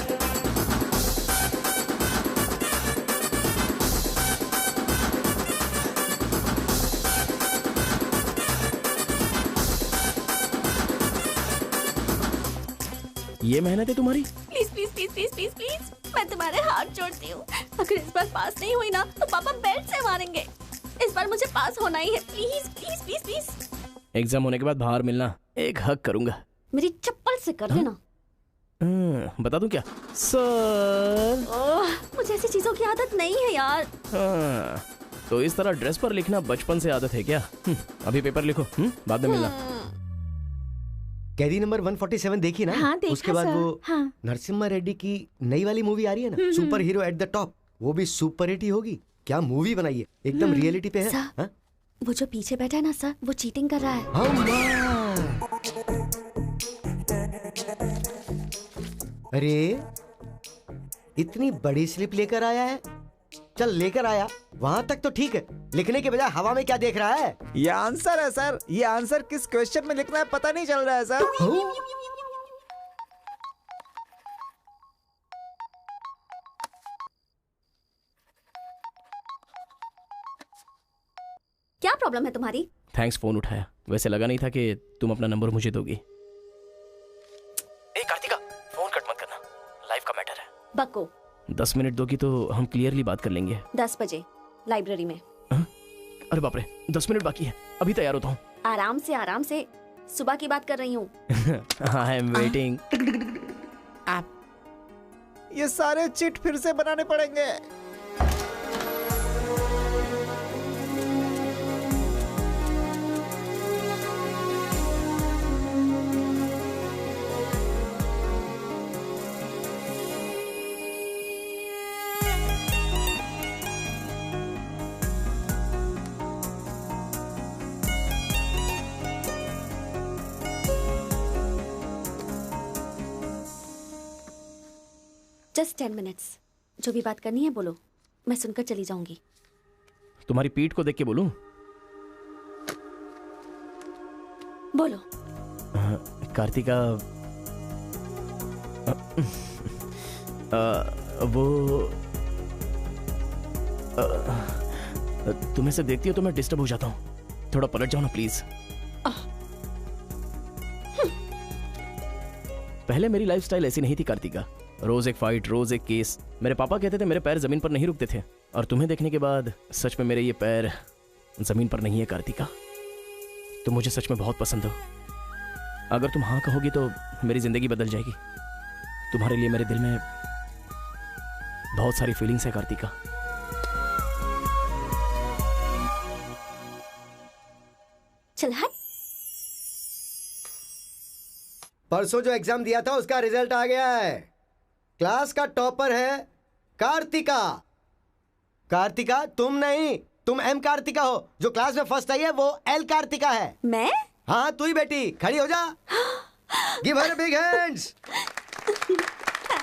ये मेहनत है तुम्हारी? Please please please please please please, मैं तुम्हारे हाथ जोड़ती हूँ। अगर इस बार पास नहीं हुई ना, तो पापा बेल्ट से मारेंगे। इस बार मुझे पास होना ही है। Please please please please. Exam होने के बाद बाहर मिलना, एक हक करूंगा। मेरी चप्पल से कर देना। बता दूं क्या? सर। मुझे ऐसी चीजों की आदत नहीं है यार। तो इस तरह ड्रेस पर लिखना बचपन से आदत है क्या? अभी पेपर लिखो, बाद में मिलना। कैदी नंबर 147 देखी ना? हाँ, देखा उसके बाद सर। वो हाँ। नरसिम्हा रेड्डी की नई वाली मूवी आ रही है ना, super hero at the top, वो भी सुपर हिट ही होगी। क्या मूवी बनाई है, एकदम रियलिटी पे है। सर, वो जो पीछे बैठा है ना सर, वो चीटिंग कर रहा है। अरे इतनी बड़ी स्लिप लेकर आया है। चल लेकर आया, वहां तक तो ठीक है, लिखने के बजाय हवा में क्या देख रहा है? ये आंसर है सर। ये आंसर किस क्वेश्चन में लिखना है पता नहीं चल रहा है सर। क्या प्रॉब्लम है तुम्हारी? थैंक्स फोन उठाया, वैसे लगा नहीं था कि तुम अपना नंबर मुझे दोगी। ए कार्तिका, फोन कट मत करना, लाइफ का मैटर है। बको। 10 मिनट दोगी तो हम क्लियरली बात कर लेंगे। 10 बजे लाइब्रेरी में। अरे बाप रे, 10 मिनट बाकी है, अभी तैयार होता हूँ। आराम से सुबह की बात कर रही हूँ। I am waiting. ये सारे चिट फिर से बनाने पड़ेंगे। Just 10 minutes. जो भी बात करनी है बोलो, मैं सुनकर चली जाऊंगी। तुम्हारी पीठ को देख के बोलूं? बोलो। कार्तिका, वो तुम्हें से देखती हो तो मैं डिस्टर्ब हो जाता हूँ। थोड़ा पलट जाओ ना प्लीज। पहले मेरी लाइफस्टाइल ऐसी नहीं थी कार्तिका। रोज एक फाइट, रोज एक केस। मेरे पापा कहते थे मेरे पैर जमीन पर नहीं रुकते थे, और तुम्हें देखने के बाद सच में मेरे ये पैर जमीन पर नहीं है कार्तिका। तुम मुझे सच में बहुत पसंद हो। अगर तुम हाँ कहोगी तो मेरी जिंदगी बदल जाएगी। तुम्हारे लिए मेरे दिल में बहुत सारी फीलिंग्स है कार्तिका। चल हट। परसों जो एग्जाम दिया था उसका रिजल्ट आ गया है। क्लास का टॉपर है कार्तिका। कार्तिका तुम नहीं, तुम एम कार्तिका हो। जो क्लास में फर्स्ट आई है वो एल कार्तिका है। मैं? हाँ तू ही बेटी, खड़ी हो जा। Give her big hands.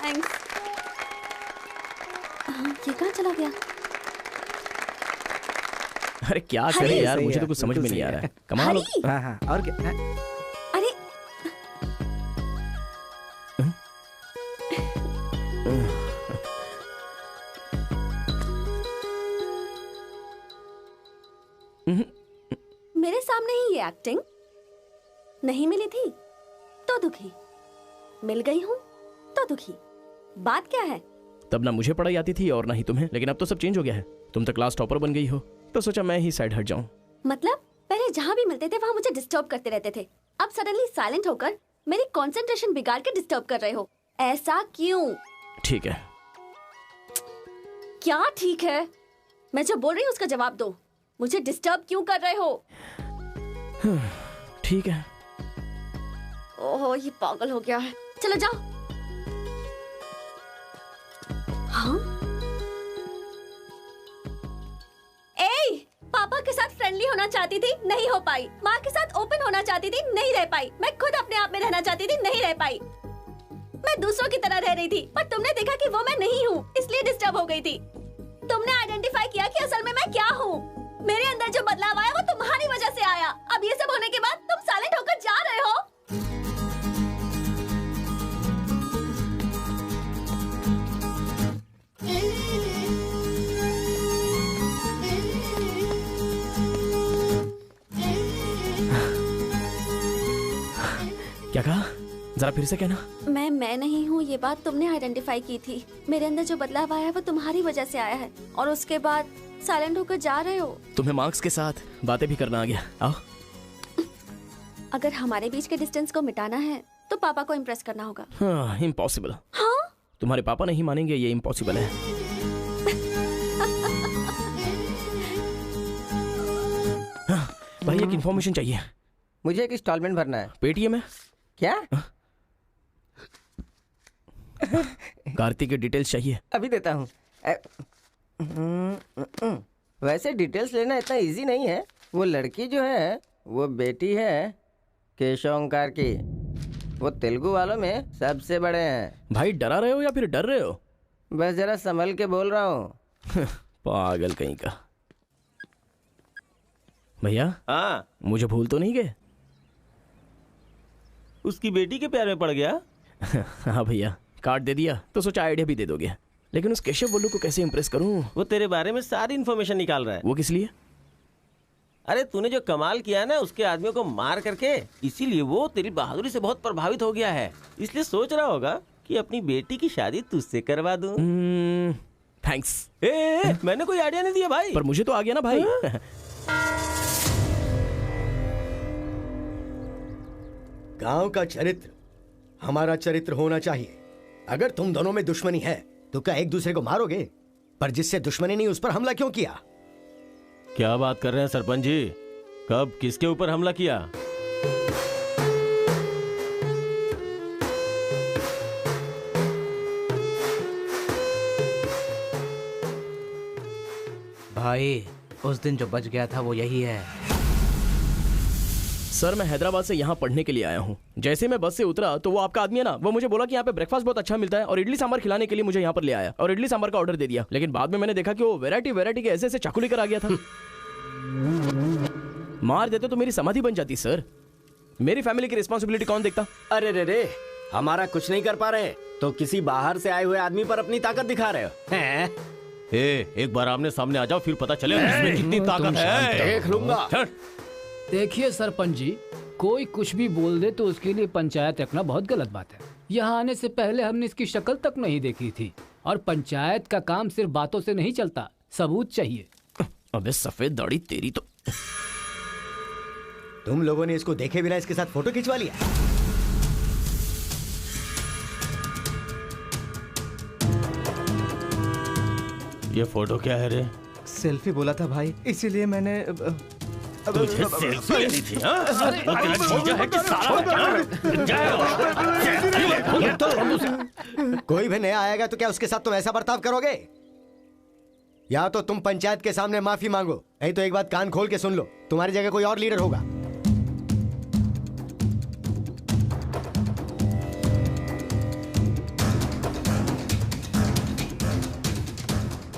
Thanks. ये कहाँ चला गया? अरे क्या करे यार, मुझे तो कुछ समझ में नहीं आ रहा है। कमाल। हाँ हाँ, और क्या? अरे मेरे सामने ही ये एक्टिंग नहीं मिली थी तो दुखी, मिल गई हूँ तो दुखी। बात क्या है? तब ना मुझे पढ़ाई आती थी और ना ही तुम्हें, लेकिन अब तो सब चेंज हो गया है। तुम तो क्लास टॉपर बन गई हो, तो सोचा मैं ही साइड हट जाऊं। मतलब पहले जहाँ भी मिलते थे वहाँ मुझे डिस्टर्ब करते रहते थे, अब सडनली साइलेंट होकर मेरी कंसंट्रेशन बिगाड़ के डिस्टर्ब कर रहे हो। ऐसा क्यों? ठीक है। क्या ठीक है? मैं जो बोल रही हूँ उसका जवाब दो। मुझे डिस्टर्ब क्यों कर रहे हो? ठीक है। ओहो ये पागल हो गया है। चलो जाओ। हाँ? ए, पापा के साथ फ्रेंडली होना चाहती थी, नहीं हो पाई। माँ के साथ ओपन होना चाहती थी, नहीं रह पाई। मैं खुद अपने आप में रहना चाहती थी, नहीं रह पाई। मैं दूसरों की तरह रह रही थी, पर तुमने देखा कि वो मैं नहीं हूँ, इसलिए डिस्टर्ब हो गई थी। तुमने आइडेंटिफाई किया कि असल में मैं क्या हूँ। मेरे अंदर जो बदलाव आया वो तुम्हारी वजह से आया। अब ये सब होने के बाद तुम साइलेंट होकर जा रहे हो। क्या कहा? जरा फिर से कहना। मैं नहीं हूँ, ये बात तुमने आइडेंटिफाई की थी। मेरे अंदर जो बदलाव आया है वो तुम्हारी वजह से आया है, और उसके बाद साइलेंट होकर जा रहे हो। तुम्हें मार्क्स के साथ बातें भी करना आ गया। आओ। अगर हमारे बीच के डिस्टेंस को मिटाना है तो पापा को इम्प्रेस करना होगा। हाँ, इम्पॉसिबल। हाँ? तुम्हारे पापा नहीं मानेंगे, ये इम्पॉसिबल है। हाँ, भाई एक इन्फॉर्मेशन चाहिए। मुझे एक इंस्टॉलमेंट भरना है। पेटीएम है क्या? कार्तिक की डिटेल्स चाहिए। अभी देता हूँ। वैसे डिटेल्स लेना इतना इजी नहीं है। वो लड़की जो है वो बेटी है केशव ओंकार की। वो तेलुगु वालों में सबसे बड़े हैं। भाई डरा रहे हो या फिर डर रहे हो? बस जरा संभल के बोल रहा हूँ। पागल कहीं का। भैया हाँ, मुझे भूल तो नहीं गए? उसकी बेटी के प्यार में पड़ गया। हाँ भैया, कार्ड दे दिया तो सोचा आइडिया भी दे दोगे। लेकिन उस केशव बोलू को कैसे इम्प्रेस करूं? वो तेरे बारे में सारी इन्फॉर्मेशन निकाल रहा है। वो किस लिए? अरे तूने जो कमाल किया ना उसके आदमियों को मार करके, इसीलिए वो तेरी बहादुरी से बहुत प्रभावित हो गया है। इसलिए सोच रहा होगा कि अपनी बेटी की शादी तुझसे करवा दूं। थैंक्स। मैंने कोई आइडिया नहीं दिया भाई। पर मुझे तो आ गया ना भाई। गांव का चरित्र हमारा चरित्र होना चाहिए। अगर तुम दोनों में दुश्मनी है तो क्या एक दूसरे को मारोगे? पर जिससे दुश्मनी नहीं उस पर हमला क्यों किया? क्या बात कर रहे हैं सरपंच जी? कब किसके ऊपर हमला किया? भाई उस दिन जो बच गया था वो यही है। सर मैं हैदराबाद से यहाँ पढ़ने के लिए आया हूँ। जैसे मैं बस से उतरा तो वो आपका आदमी है ना, वो मुझे बोला कि यहाँ पे ब्रेकफास्ट बहुत अच्छा मिलता है और इडली सांभर खिलाने के लिए मुझे यहाँ पर ले आया और इडली सांभर का ऑर्डर दे दिया। लेकिन बाद में मैंने देखा कि वो वैरायटी के ऐसे चाकू लेकर आ गया था। मार देते तो मेरी समाधि बन जाती सर। मेरी फैमिली की रिस्पॉन्सिबिलिटी कौन देखता? अरे रे रे, हमारा कुछ नहीं कर पा रहे तो किसी बाहर से आए हुए आदमी पर अपनी ताकत दिखा रहे हो हैं? एक बार आमने सामने आ जाओ, फिर पता चले इसमें कितनी ताकत है। देख लूंगा। देखिए सरपंच जी, कोई कुछ भी बोल दे तो उसके लिए पंचायत रखना बहुत गलत बात है। यहाँ आने से पहले हमने इसकी शक्ल तक नहीं देखी थी और पंचायत का काम सिर्फ बातों से नहीं चलता, सबूत चाहिए। अबे सफेद दाढ़ी तेरी तो। तुम लोगों ने इसको देखे बिना इसके साथ फोटो खिंचवा लिया। ये फोटो क्या है रे? सेल्फी बोला था भाई, इसीलिए मैंने तुझे सेल्फी लेनी थी हाँ? वो तेरा जीजा है कि साला कोई भी नया आएगा तो क्या उसके साथ तुम ऐसा बर्ताव करोगे? या तो तुम पंचायत के सामने माफी मांगो, नहीं तो एक बात कान खोल के सुन लो, तुम्हारी जगह कोई और लीडर होगा।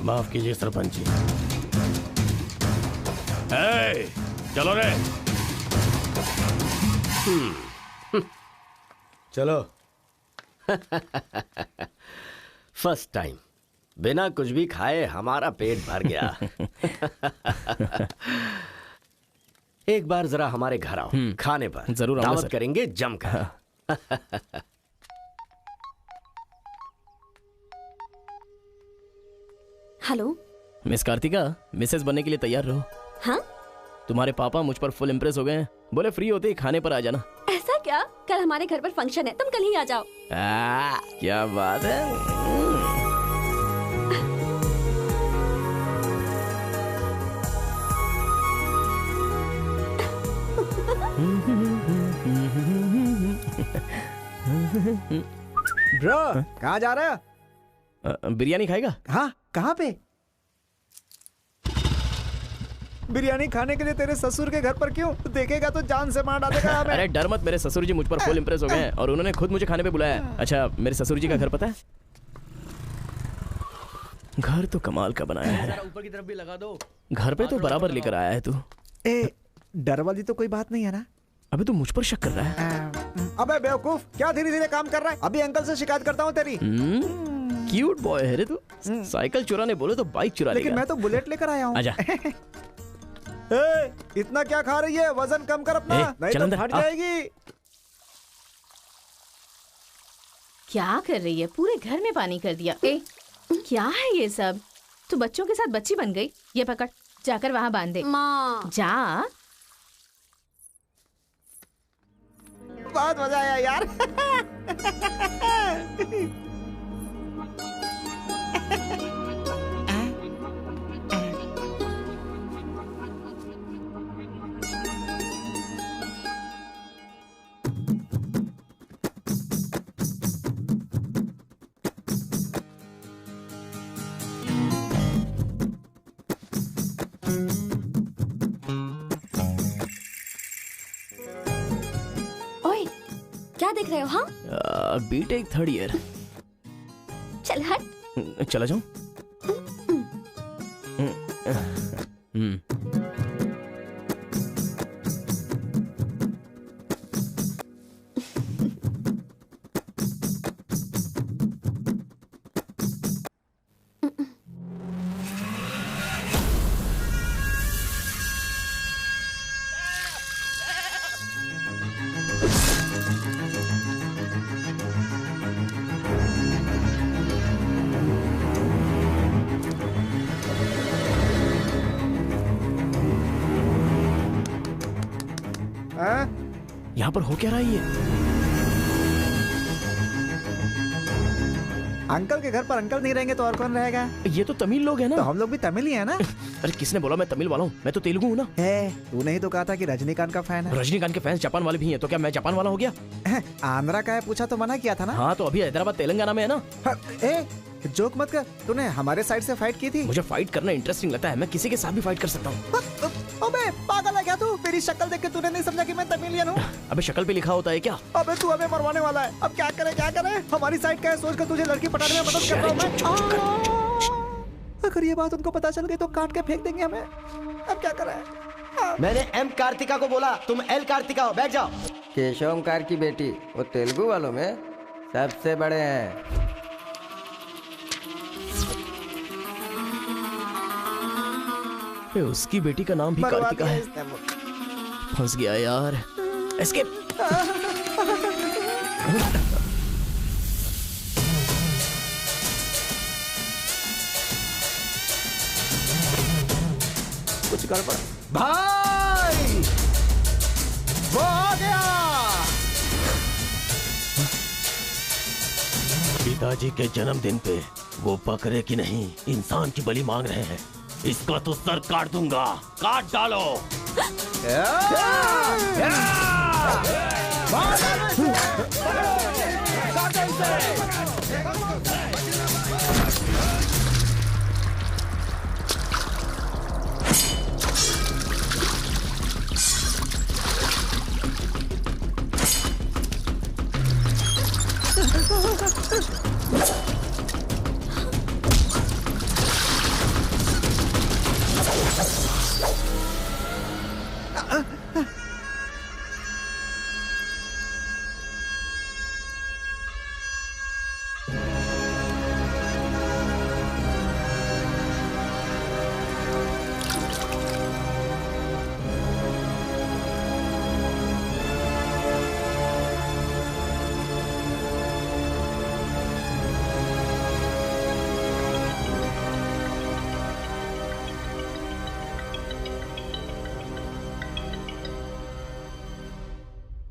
माफ कीजिए सरपंच जी। चलो रे। चलो। फर्स्ट टाइम बिना कुछ भी खाए हमारा पेट भर गया। एक बार जरा हमारे घर आओ, खाने पर जरूर दावत करेंगे जमकर। हेलो मिस कार्तिका, मिसेस बनने के लिए तैयार रहो। हाँ? तुम्हारे पापा मुझ पर फुल इम्प्रेस हो गए हैं, बोले फ्री होते ही खाने पर आ जाना। ऐसा क्या? कल हमारे घर पर फंक्शन है, तुम कल ही आ जाओ। क्या बात है। ब्रो कहाँ जा रहा है? बिरयानी खाएगा? हाँ, कहाँ पे? बिरयानी खाने के लिए तेरे ससुर के घर पर क्यों? देखेगा तो जान से मार डालेगा हमें। अरे डर मत, मेरे ससुर जी मुझ पर फुल इम्प्रेस हो गए हैं और उन्होंने खुद मुझे खाने पे बुलाया है। अच्छा, मेरे ससुर जी का घर पता है? घर तो कमाल का बनाया है। ऊपर की तरफ भी लगा दो। घर पे तो बराबर लेकर आया है तू। डर वाली तो कोई बात नहीं है ना? अबे तू मुझ पर शक कर रहा है? अबे बेवकूफ, क्या धीरे धीरे काम कर रहा है? अभी अंकल से शिकायत करता हूँ तेरी। क्यूट बॉय है रे तू। साइकिल चुराने बोले तो बाइक चुरा लेगा। लेकिन मैं तो बुलेट लेकर आया हूँ। आजा। इतना क्या खा रही है? वजन कम कर अपना, नहीं तो फट जाएगी। क्या कर रही है? पूरे घर में पानी कर दिया। क्या है ये सब? तू बच्चों के साथ बच्ची बन गई। ये पकड़, जाकर वहाँ बांध दे। माँ जा। बहुत मजा आया यार। क्या देख रहे हो? हाँ, बीटेक थर्ड ईयर। चल हट। चला जाऊं? यहाँ पर हो क्या रहा है ये? अंकल के घर पर अंकल नहीं रहेंगे तो और कौन रहेगा? ये तो तमिल लोग हैं ना। तो हम लोग भी तमिल ही है ना। अरे किसने बोला मैं तमिल वाला हूँ? मैं तो तेलुगु हूँ ना। तूने ही तो कहा था कि रजनीकांत का फैन है। रजनीकांत के फैंस जापान वाले भी हैं, तो क्या मैं जापान वाला हो गया? आंध्रा का है पूछा तो मना किया था ना। हाँ तो अभी हैदराबाद तेलंगाना में है ना। जोक मत कर, तूने हमारे साइड से फाइट की थी। मुझे फाइट करना इंटरेस्टिंग लगता है, मैं किसी के साथ भी फाइट कर सकता हूँ। अबे पागल है क्या तू? मेरी शक्ल देख के तूने नहीं समझा कि मैं तमिल एलियन हूँ। अबे शक्ल पे लिखा होता है क्या? अबे तू हमें मरवाने वाला है, अब क्या करे क्या करे? हमारी साइड का है, सोच कर तुझे लड़की पटाने में मदद कर रहा हूँ मैं। अगर ये बात उनको पता चल गई तो काट के फेंक देंगे हमें, अब क्या करें? मैंने एम कार्तिका को बोला, तुम एल कार्तिका हो, बैठ जाओ। केशव ओमकार की बेटी, वो तेलुगु वालों में सबसे बड़े हैं। उसकी बेटी का नाम भी कार्तिका है। फंस गया यार। एस्केप। कुछ गड़बड़। भाई वो आ गया। पिताजी के जन्मदिन पे वो बकरे की नहीं इंसान की बलि मांग रहे हैं। इसका तो सर काट दूंगा, काट डालो।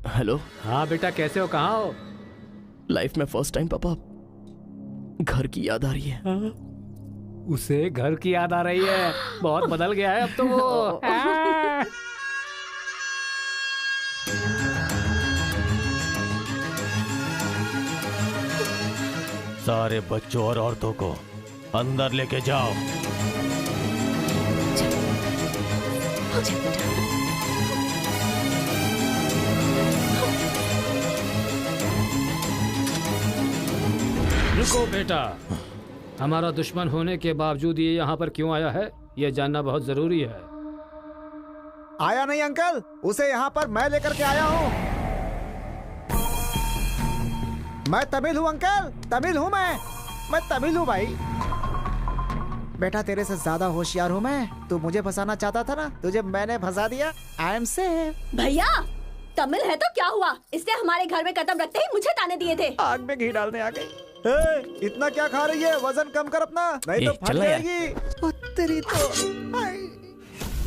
हेलो। हाँ बेटा, कैसे हो, कहाँ हो? लाइफ में फर्स्ट टाइम पापा घर की याद आ रही है। उसे घर की याद आ रही है? बहुत बदल गया है अब तो वो। सारे बच्चों और औरतों को अंदर लेके जाओ। रुको बेटा, हमारा दुश्मन होने के बावजूद ये यहाँ पर क्यों आया है, ये जानना बहुत जरूरी है। आया नहीं अंकल, उसे यहाँ पर मैं लेकर के आया हूँ। मैं तमिल हूँ अंकल, तमिल हूँ मैं तमिल हूँ भाई। बेटा तेरे से ज्यादा होशियार हूँ मैं। तू मुझे फंसाना चाहता था ना, तुझे मैंने फंसा दिया। I am safe. भैया तमिल है तो क्या हुआ, इसने हमारे घर में कदम रखते ही मुझे ताने दिए थे। आग में घी डालने आ गई। इतना क्या खा रही है, वजन कम कर अपना, नहीं तो फट जाएगी। तेरी तो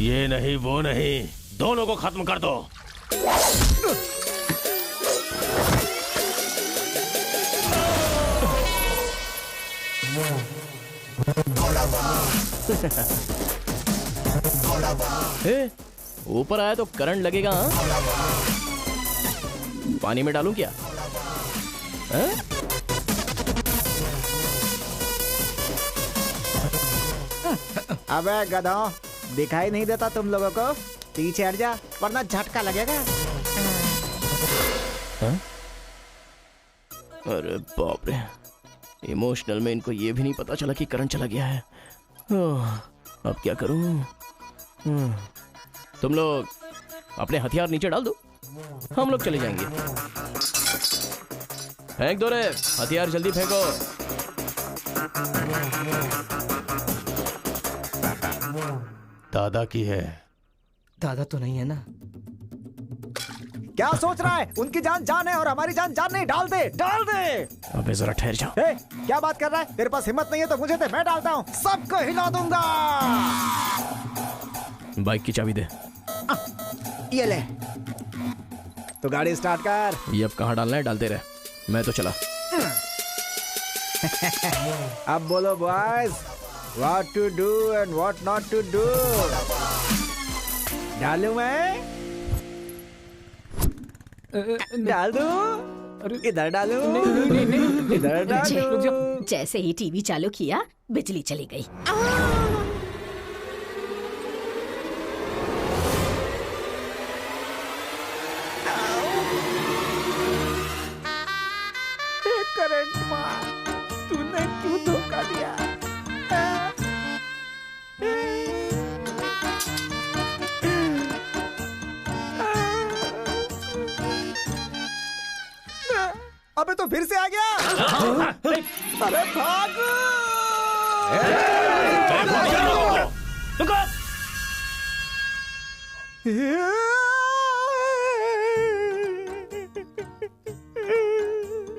ये नहीं वो नहीं, दोनों को खत्म कर दो। ऊपर आया तो करंट लगेगा। पानी में डालूं क्या? अबे गधों, दिखाई नहीं देता तुम लोगों को? पीछे हट जा वरना झटका लगेगा। अरे बाप रे, इमोशनल में इनको ये भी नहीं पता चला कि करंट चला गया है। अब क्या करूं? तुम लोग अपने हथियार नीचे डाल दो, हम लोग चले जाएंगे। फेंक दो रे हथियार, जल्दी फेंको। दादा की है। दादा तो नहीं है ना? क्या सोच रहा है? उनकी जान जान है और हमारी जान जान नहीं। डाल दे, डाल दे। अबे जरा ठहर जाओ। क्या बात कर रहा है? तेरे पास हिम्मत नहीं है तो मुझे दे, मैं डालता हूँ, सबको हिला दूंगा। बाइक की चाबी दे। ये ले, तो गाड़ी स्टार्ट कर। ये अब कहाँ डालना है, डालते रहे, मैं तो चला। अब बोलो boys, what to do and what not to do. डालूं मैं? डाल दूं? इधर डालूं? इधर डालूं? जैसे ही टीवी चालू किया बिजली चली गई। अबे तो फिर से आ गया। अरे भागो।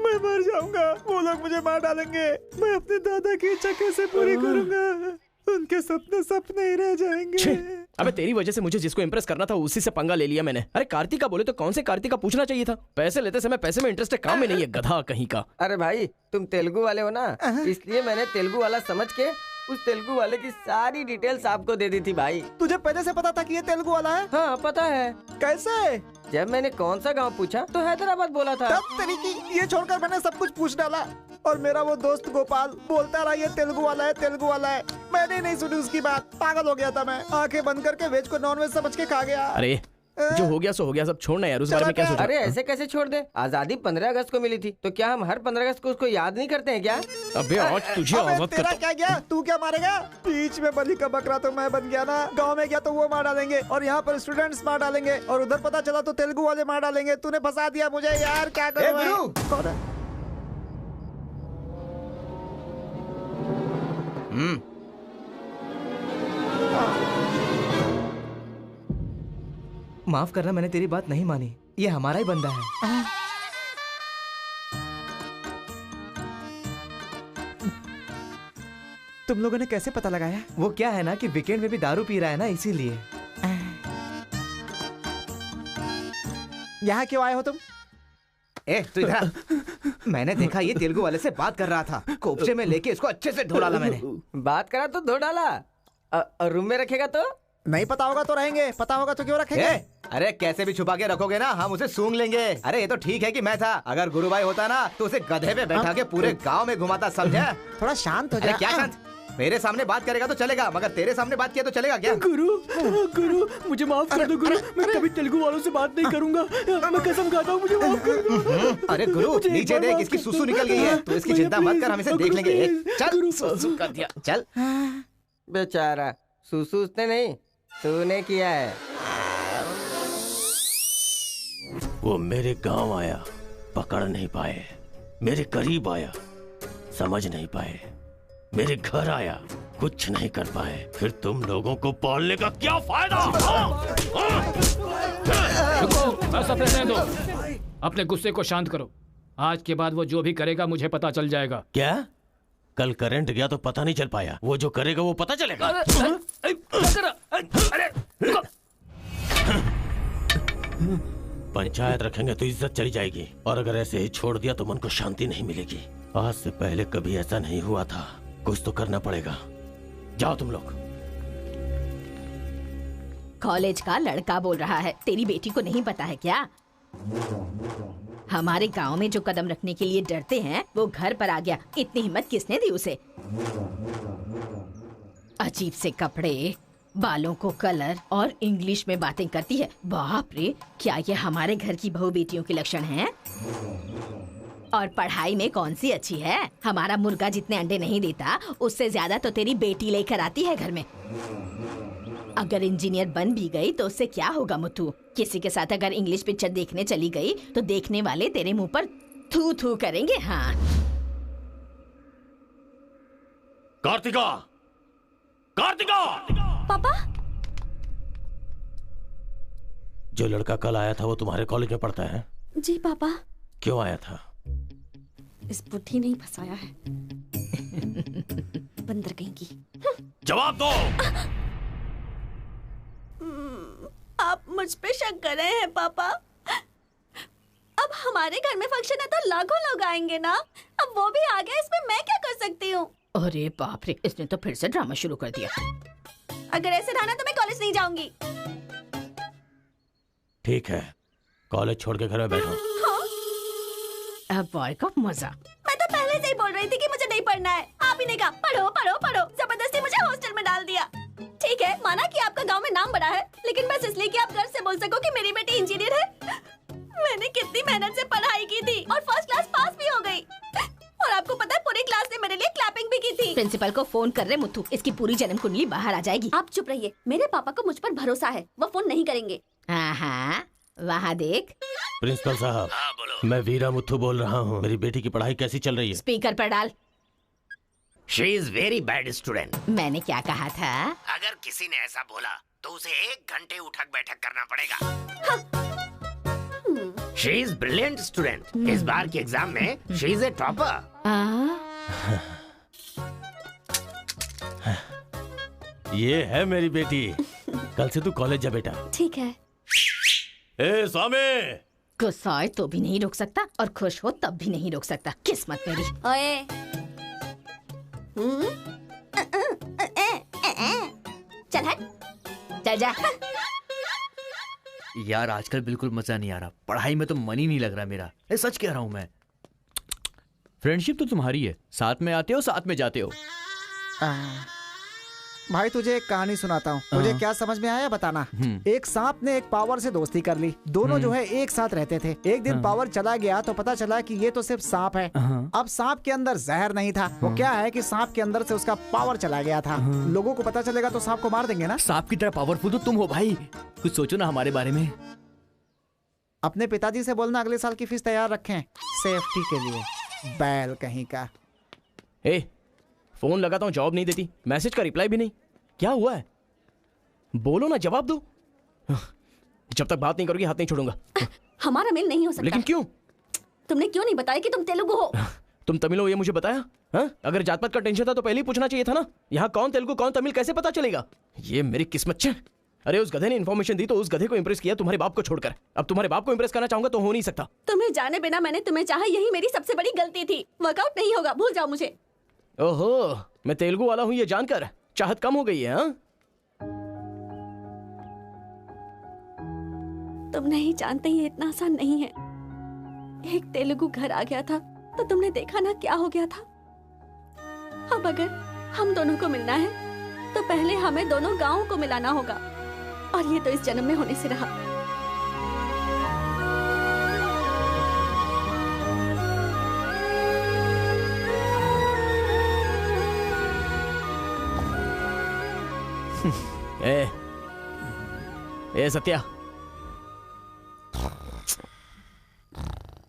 मैं मर जाऊंगा, वो लोग मुझे मार डालेंगे। मैं अपने दादा की इच्छा कैसे पूरी करूंगा? उनके सपने सपने ही रह जाएंगे। अबे तेरी वजह से मुझे जिसको इम्प्रेस करना था उसी से पंगा ले लिया मैंने। अरे कार्तिका बोले तो कौन से कार्तिका पूछना चाहिए था। पैसे लेते समय पैसे में इंटरेस्ट है, काम में नहीं है, गधा कहीं का। अरे भाई तुम तेलुगु वाले हो ना, इसलिए मैंने तेलुगु वाला समझ के उस तेलुगु वाले की सारी डिटेल्स आपको दे दी थी भाई। तुझे पहले से पता था कि ये तेलुगु वाला है? हाँ पता है। कैसे? जब मैंने कौन सा गांव पूछा तो हैदराबाद बोला था। तब तरीकी ये छोड़कर मैंने सब कुछ पूछ डाला और मेरा वो दोस्त गोपाल बोलता रहा ये तेलुगु वाला है, तेलुगु वाला है। मैंने नहीं सुनी उसकी बात, पागल हो गया था मैं। आंखें बंद करके वेज को नॉन वेज समझ के खा गया। अरे जो हो गया सो हो गया, सब छोड़ना यार, उस बारे में क्या सोचा? अरे ऐसे कैसे छोड़ दे? आजादी 15 अगस्त को मिली थी, तो क्या हम हर 15 अगस्त को उसको याद नहीं करते हैं क्या? अबे आज तुझे आजाद तेरा क्या गया? तू क्या मारेगा? बीच में बलि का बकरा तो मैं बन गया ना। गांव में गया तो वो मार डालेंगे और यहाँ पर स्टूडेंट्स मार डालेंगे और उधर पता चला तो तेलुगु वाले मार डालेंगे। तूने फंसा दिया मुझे यार, क्या करूं? माफ करना, मैंने तेरी बात नहीं मानी। ये हमारा ही बंदा है। तुम लोगों ने कैसे पता लगाया? वो क्या है ना कि वीकेंड में भी दारू पी रहा है ना, इसीलिए। यहाँ क्यों आए हो तुम? तू इधर। मैंने देखा ये तेलुगु वाले से बात कर रहा था, कोपचे में लेके इसको अच्छे से धो डाला मैंने। बात करा तो धो डाला, और रूम में रखेगा तो? नहीं पता होगा तो रहेंगे, पता होगा तो क्यों रखेंगे? अरे कैसे भी छुपा के रखोगे ना, हम उसे सूंघ लेंगे। अरे ये तो ठीक है कि मैं था, अगर गुरु भाई होता ना तो उसे गधे पे बैठा के पूरे गांव में घुमाता, समझा? थोड़ा शांत हो जा। क्या शांत? मेरे सामने बात करेगा तो चलेगा, मगर तेरे सामने बात किया तो चलेगा क्या? गुरु मुझे माफ कर दो गुरु, मैं कभी तेलुगु वालों से बात नहीं करूंगा, मैं कसम खाता हूँ, मुझे माफ कर दो। अरे गुरु नीचे देख, इसकी सुसु निकल गई है, तो इसकी चिंता मत कर, हम इसे देख लेंगे। चल सुसु कर दिया, चल। बेचारा सुसु उसने नहीं, तूने किया है। वो मेरे गांव आया, पकड़ नहीं पाए, मेरे करीब आया, समझ नहीं पाए, मेरे घर आया, कुछ नहीं कर पाए, फिर तुम लोगों को पालने का क्या फायदा? रुको, बस अब रहने दो, अपने गुस्से को शांत करो। आज के बाद वो जो भी करेगा मुझे पता चल जाएगा। क्या? कल करंट गया तो पता नहीं चल पाया, वो जो करेगा वो पता चलेगा। पंचायत रखेंगे तो इज्जत चली जाएगी, और अगर ऐसे ही छोड़ दिया तो मन को शांति नहीं मिलेगी। आज से पहले कभी ऐसा नहीं हुआ था, कुछ तो करना पड़ेगा। जाओ तुम लोग। कॉलेज का लड़का बोल रहा है, तेरी बेटी को नहीं पता है क्या? हमारे गांव में जो कदम रखने के लिए डरते हैं वो घर पर आ गया। इतनी हिम्मत किसने दी उसे? अजीब से कपड़े, बालों को कलर और इंग्लिश में बातें करती है। बाप रे, क्या ये हमारे घर की बहू बेटियों के लक्षण हैं? और पढ़ाई में कौन सी अच्छी है? हमारा मुर्गा जितने अंडे नहीं देता उससे ज्यादा तो तेरी बेटी लेकर आती है घर में। अगर इंजीनियर बन भी गई तो उससे क्या होगा मुथु? किसी के साथ अगर इंग्लिश पिक्चर देखने चली गई तो देखने वाले तेरे मुंह पर थू थू करेंगे। हाँ कार्तिका, कार्तिका! पापा, जो लड़का कल आया था वो तुम्हारे कॉलेज में पढ़ता है? जी पापा। क्यों आया था? इस बुढ़ी ने फंसाया है। बंदर कहीं की। जवाब दो। आप मुझ पे शक कर रहे हैं पापा? अब हमारे घर में फंक्शन है तो लाखों लोग आएंगे ना। अब वो भी आ गया, इसमें मैं क्या कर सकती हूँ? अरे बाप रे, इसने तो फिर से ड्रामा शुरू कर दिया। अगर ऐसे रहना तो मैं कॉलेज नहीं जाऊंगी। ठीक है, कॉलेज छोड़ के घर में बैठो। हाँ? अब बॉय का मजा। मैं तो पहले से ही बोल रही थी कि मुझे नहीं पढ़ना है। आप ही ने कहा पढ़ो पढ़ो पढ़ो, जबरदस्ती मुझे हॉस्टल में डाल दिया। ठीक है, माना कि आपका गांव में नाम बड़ा है, लेकिन बस इसलिए कि आप गर्व से बोल सको कि मेरी बेटी इंजीनियर है। मैंने कितनी मेहनत से पढ़ाई की थी और फर्स्ट क्लास पास भी हो गई। और आपको पता है पूरी क्लास ने मेरे लिए क्लैपिंग भी की थी। प्रिंसिपल को फोन कर रहे मुथु, इसकी पूरी जन्म कुंडली बाहर आ जाएगी। आप चुप रहिए, मेरे पापा को मुझ पर भरोसा है, वो फोन नहीं करेंगे। हाँ, वहाँ देख, प्रिंसिपल साहब, मैं वीरा मुथु बोल रहा हूँ। मेरी बेटी की पढ़ाई कैसी चल रही है? स्पीकर पर डाल। She is very bad student. मैंने क्या कहा था? अगर किसी ने ऐसा बोला तो उसे 1 घंटे उठक बैठक करना पड़ेगा। She is brilliant student. इस बार के एग्जाम में शी इज ए टॉपर। ये है मेरी बेटी। कल से तू कॉलेज जा बेटा। ठीक है। ए स्वामी, गुस्सा आए तो भी नहीं रोक सकता और खुश हो तब भी नहीं रोक सकता। किस्मत मेरी। ओए। चल हट। चल जा। यार आजकल बिल्कुल मजा नहीं आ रहा। पढ़ाई में तो मन ही नहीं लग रहा मेरा। सच कह रहा हूँ मैं। फ्रेंडशिप तो तुम्हारी है, साथ में आते हो साथ में जाते हो। भाई तुझे एक कहानी सुनाता हूँ, मुझे क्या समझ में आया बताना। एक सांप ने एक पावर से दोस्ती कर ली। दोनों जो है एक साथ रहते थे। एक दिन पावर चला गया तो पता चला कि ये तो सिर्फ सांप है। अब सांप के अंदर जहर नहीं था। वो क्या है कि सांप के अंदर से उसका पावर चला गया था। लोगों को पता चलेगा तो सांप को मार देंगे ना। सांप की तरह पावरफुल तो तुम हो भाई। कुछ सोचो ना हमारे बारे में। अपने पिताजी से बोलना अगले साल की फीस तैयार रखें, सेफ्टी के लिए। बैल कहीं का। फोन लगाता हूँ, जवाब नहीं देती। मैसेज का रिप्लाई भी नहीं। क्या हुआ है? बोलो ना, जवाब दो। जब तक बात नहीं करोगी हाथ नहीं छोड़ूंगा। हमारा मेल नहीं हो सकता। लेकिन क्यों? तुमने क्यों नहीं बताया कि तुम तेलुगु हो? तुम तमिल हो ये मुझे बताया? हाँ? अगर जात पात का टेंशन था तो पहले ही पूछना चाहिए था ना। यहाँ कौन तेलुगु कौन तमिल कैसे पता चलेगा? ये मेरी किस्मत है। अरे उस गधे ने इन्फॉर्मेशन दी तो उस गधे को इंप्रेस किया, तुम्हारे बाप को छोड़कर। अब तुम्हारे बाप को इंप्रेस करना चाहूंगा तो हो नहीं सकता। तुम्हें जाने बिना मैंने तुम्हें चाहा, यही मेरी सबसे बड़ी गलती थी। वर्कआउट नहीं होगा, भूल जाओ मुझे। ओहो, मैं तेलुगु वाला हूँ ये जानकर चाहत कम हो गई है। हाँ? तुम नहीं जानते ये इतना आसान नहीं है। एक तेलुगु घर आ गया था तो तुमने देखा ना क्या हो गया था। अब अगर हम दोनों को मिलना है तो पहले हमें दोनों गांवों को मिलाना होगा, और ये तो इस जन्म में होने से रहा। ए सत्या,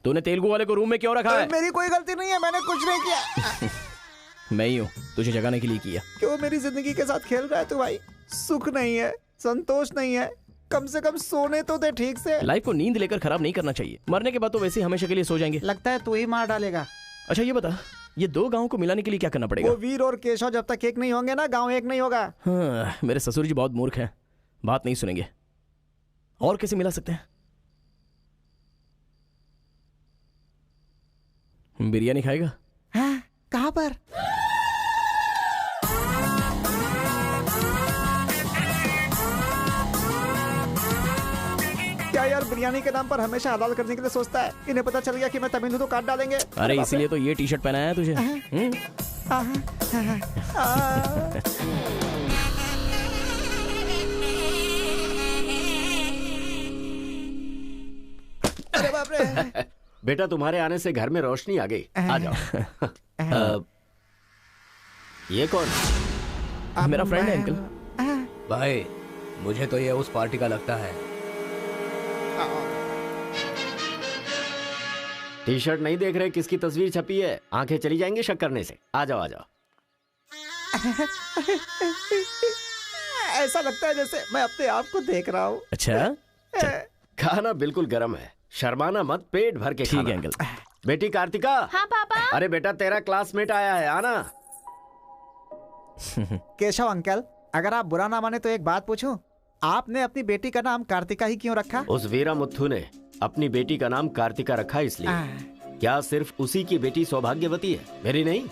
तूने तेलुगु वाले को रूम में क्यों रखा है? मेरी कोई गलती नहीं है, मैंने कुछ नहीं किया। मैं ही हूँ तुझे जगाने के लिए किया। क्यों मेरी जिंदगी के साथ खेल रहा है तू भाई? सुख नहीं है, संतोष नहीं है, कम से कम सोने तो दे ठीक से। लाइफ को नींद लेकर खराब नहीं करना चाहिए। मरने के बाद तो वैसे ही हमेशा के लिए सो जाएंगे। लगता है तू ही मार डालेगा। अच्छा ये बता, ये 2 गांवों को मिलाने के लिए क्या करना पड़ेगा? वो वीर और केशव जब तक एक नहीं होंगे ना, गांव एक नहीं होगा। हाँ, मेरे ससुर जी बहुत मूर्ख हैं, बात नहीं सुनेंगे। और कैसे मिला सकते हैं? बिरयानी खाएगा? हाँ, कहाँ पर? क्या यार बिरयानी के नाम पर हमेशा हलाल करने के लिए सोचता है। इन्हें पता चल गया कि मैं तमिल हूं तो काट डालेंगे। अरे इसीलिए तो ये टी शर्ट पहनाया है तुझे। अरे बाप रे। बेटा तुम्हारे आने से घर में रोशनी आ गई। आ जाओ। ये कौन? मेरा फ्रेंड है अंकल। भाई मुझे तो ये उस पार्टी का लगता है। टी शर्ट नहीं देख रहे किसकी तस्वीर छपी है? आंखें चली जाएंगी शक करने से। आ जाओ आ जाओ। ऐसा लगता है जैसे मैं अपने आप को देख रहा हूँ। अच्छा खाना बिल्कुल गर्म है, शर्माना मत, पेट भर के खाना। ठीक है अंकल। बेटी कार्तिका। हाँ पापा। अरे बेटा तेरा क्लासमेट आया है, आना। केशव अंकल, अगर आप बुरा ना माने तो एक बात पूछूं? आपने अपनी बेटी का नाम कार्तिका ही क्यों रखा? उस वीरा मुथु ने अपनी बेटी का नाम कार्तिका रखा इसलिए। क्या सिर्फ उसी की बेटी सौभाग्यवती है? मेरी नहीं,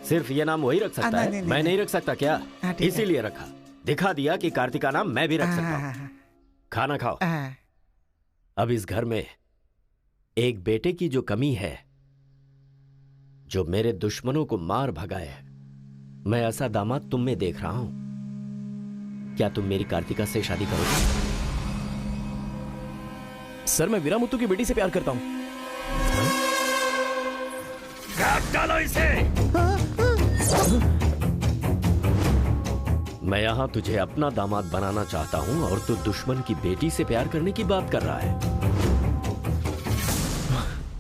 सिर्फ ये नाम वही रख सकता है। मैं नहीं रख सकता क्या? इसीलिए रखा, दिखा दिया कि कार्तिका नाम मैं भी रख सकता हूँ। खाना खाओ। अब इस घर में एक बेटे की जो कमी है, जो मेरे दुश्मनों को मार भगाए, मैं ऐसा दामाद तुम में देख रहा हूं। क्या तुम मेरी कार्तिका से शादी करोगे? सर मैं वीरा मुथु की बेटी से प्यार करता हूं। काट डालो इसे। मैं यहां तुझे अपना दामाद बनाना चाहता हूं और तू दुश्मन की बेटी से प्यार करने की बात कर रहा है।